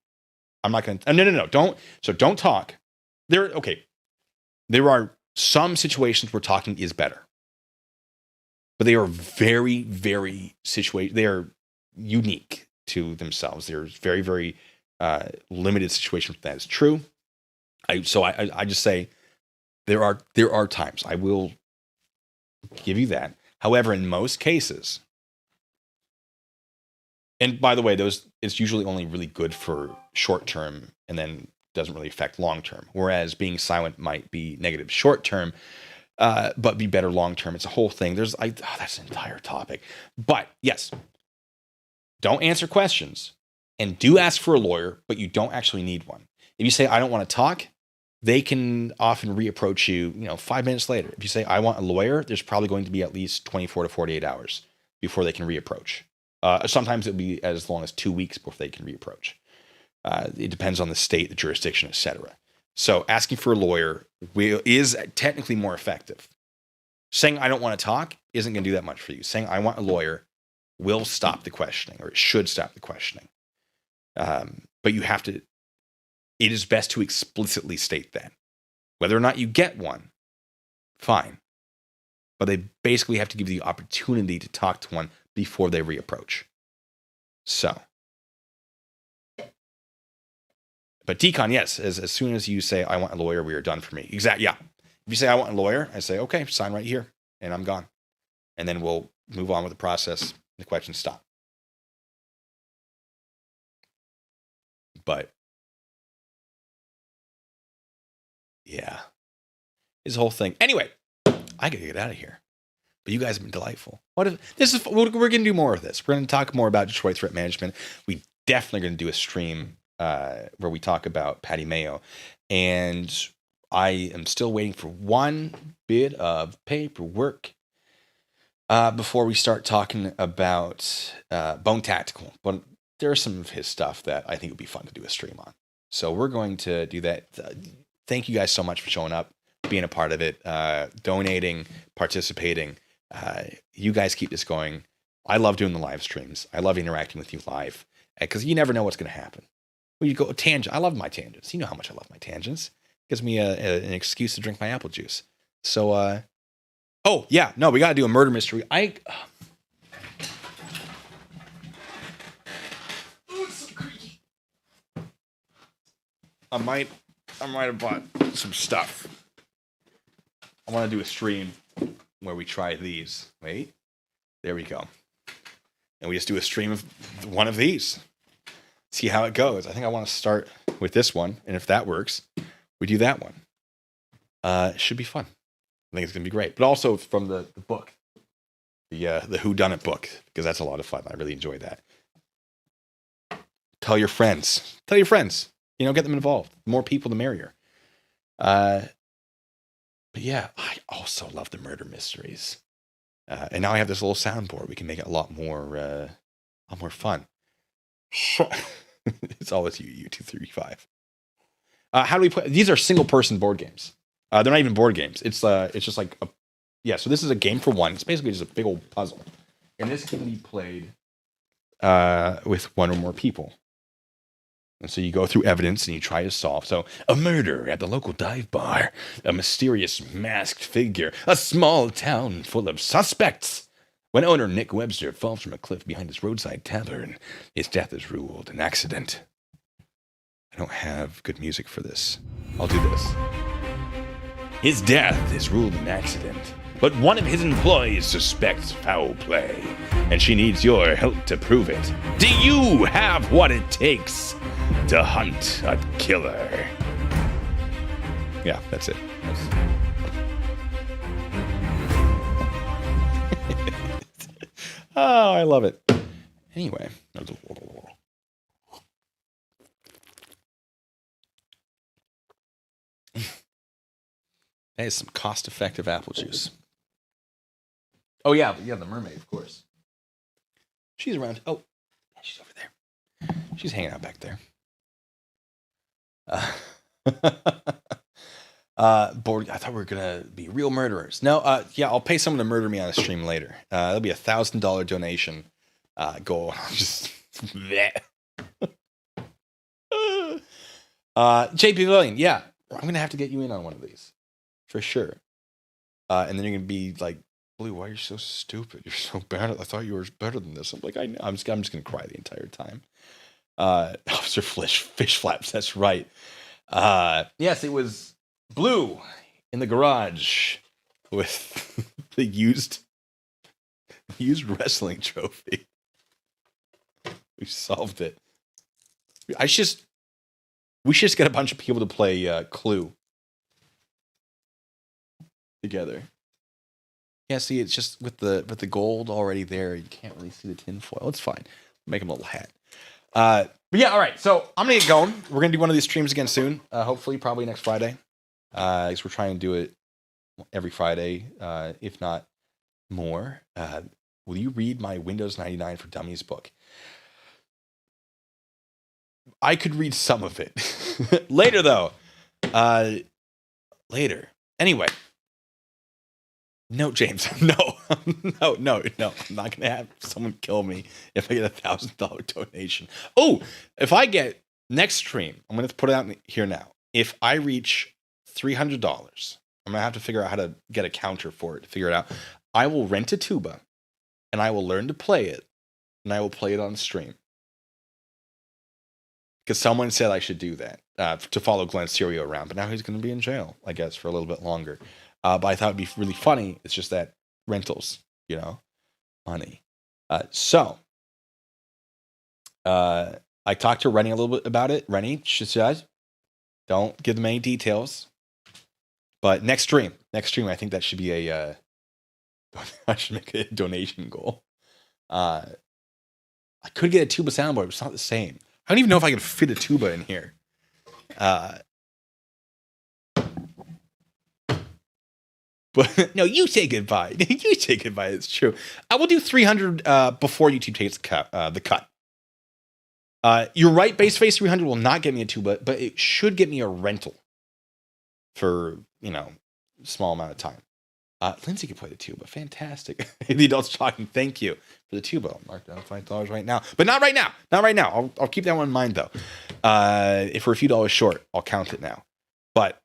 I'm not going to. No. Don't talk. There are some situations where talking is better. But they are very, very they are unique to themselves. There's very, very limited situations where that is true. I just say there are times I will give you that. However, in most cases, and by the way, it's usually only really good for short term and then doesn't really affect long term. Whereas being silent might be negative short term, but be better long term. It's a whole thing. That's an entire topic. But yes, don't answer questions and do ask for a lawyer, but you don't actually need one. If you say, I don't want to talk, they can often reapproach you, 5 minutes later. If you say, I want a lawyer, there's probably going to be at least 24 to 48 hours before they can reapproach. Sometimes it'll be as long as 2 weeks before they can reapproach. It depends on the state, the jurisdiction, etc. So asking for a lawyer is technically more effective. Saying I don't want to talk isn't going to do that much for you. Saying I want a lawyer will stop the questioning, or it should stop the questioning. But you have to, it is best to explicitly state that. Whether or not you get one, fine. But they basically have to give you the opportunity to talk to one before they reapproach. So. But Decon, yes, as soon as you say, I want a lawyer, we are done for me. Exactly, yeah. If you say, I want a lawyer, I say, okay, sign right here, and I'm gone. And then we'll move on with the process. The questions stop. But, yeah. It's a whole thing. Anyway, I gotta get out of here. But you guys have been delightful. We're gonna do more of this. We're gonna talk more about Detroit threat management. We definitely gonna do a stream where we talk about Patty Mayo. And I am still waiting for one bit of paperwork before we start talking about Bone Tactical. But there's some of his stuff that I think would be fun to do a stream on. So we're going to do that. Thank you guys so much for showing up, being a part of it, donating, participating. You guys keep this going. I love doing the live streams. I love interacting with you live because you never know what's going to happen. Well, you go a tangent. I love my tangents. You know how much I love my tangents. It gives me an excuse to drink my apple juice. So, oh yeah, no, we got to do a murder mystery. It's so creaky. I might have bought some stuff. I want to do a stream where we try these. Wait, there we go. And we just do a stream of one of these. See how it goes. I think I want to start with this one, and if that works, we do that one. It should be fun. I think it's gonna be great. But also from the book, the Whodunit book, because that's a lot of fun. I really enjoy that. Tell your friends. Get them involved. The more people, the merrier. But yeah, I also love the murder mysteries. And now I have this little soundboard. We can make it a lot more fun. It's always you 235. How do we play? These are single person board games. They're not even board games. It's just like so this is a game for one. It's basically just a big old puzzle. And this can be played with one or more people. And so you go through evidence and you try to solve. So, a murder at the local dive bar, a mysterious masked figure, a small town full of suspects. When owner Nick Webster falls from a cliff behind his roadside tavern, his death is ruled an accident. I don't have good music for this. I'll do this. His death is ruled an accident, but one of his employees suspects foul play, and she needs your help to prove it. Do you have what it takes to hunt a killer? Yeah, that's it. Oh, I love it. Anyway. That is some cost-effective apple juice. Oh, yeah, the mermaid, of course. She's around. Oh, she's over there. She's hanging out back there. Bored. I thought we were gonna be real murderers. No, yeah, I'll pay someone to murder me on a stream later. That'll be $1,000 donation goal. Just JP Pavilion, yeah, I'm gonna have to get you in on one of these for sure. And then you're gonna be like, Blue, why are you so stupid? You're so bad. I thought you were better than this. I'm like, I know. I'm just gonna cry the entire time. Officer Fish Flaps. That's right. Yes, it was Blue in the garage with the used wrestling trophy. We solved it. We should just get a bunch of people to play Clue together. Yeah, see, it's just with the gold already there. You can't really see the tinfoil. It's fine. Make him a little hat. But yeah, all right. So I'm gonna get going. We're gonna do one of these streams again soon. Hopefully, probably next Friday. Because we're trying to do it every Friday, if not more. Will you read my Windows 99 for Dummies book? I could read some of it later, though. Later. Anyway. No, James. No. No. I'm not gonna have someone kill me if I get $1,000 donation. Oh, if I get next stream, I'm gonna put it out here now. If I reach $300, I'm gonna have to figure out how to get a counter for it to figure it out. I will rent a tuba, and I will learn to play it, and I will play it on stream. Because someone said I should do that to follow Glenn Serio around, but now he's gonna be in jail, I guess, for a little bit longer. But I thought it'd be really funny. It's just that rentals, money. So I talked to Rennie a little bit about it. Rennie, she says, don't give them any details. But next stream, I think that should be I should make a donation goal. I could get a tuba soundboard, but it's not the same. I don't even know if I can fit a tuba in here. But no, you say goodbye. You say goodbye. It's true. I will do 300 before YouTube takes the cut. You're right. Base Face 300 will not get me a tuba, but it should get me a rental for small amount of time. Lindsay can play the tuba. Fantastic. The adults talking. Thank you for the tuba. I'll mark down $5 right now, but not right now. Not right now. I'll keep that one in mind though. If we're a few dollars short, I'll count it now. But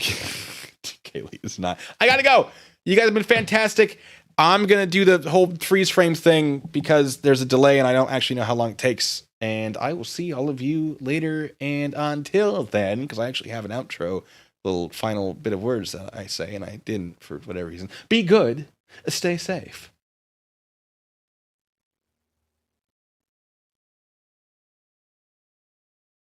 Kaylee is not. I gotta go. You guys have been fantastic. I'm gonna do the whole freeze frame thing because there's a delay and I don't actually know how long it takes. And I will see all of you later. And until then, because I actually have an outro, little final bit of words that I say, and I didn't for whatever reason. Be good. Stay safe.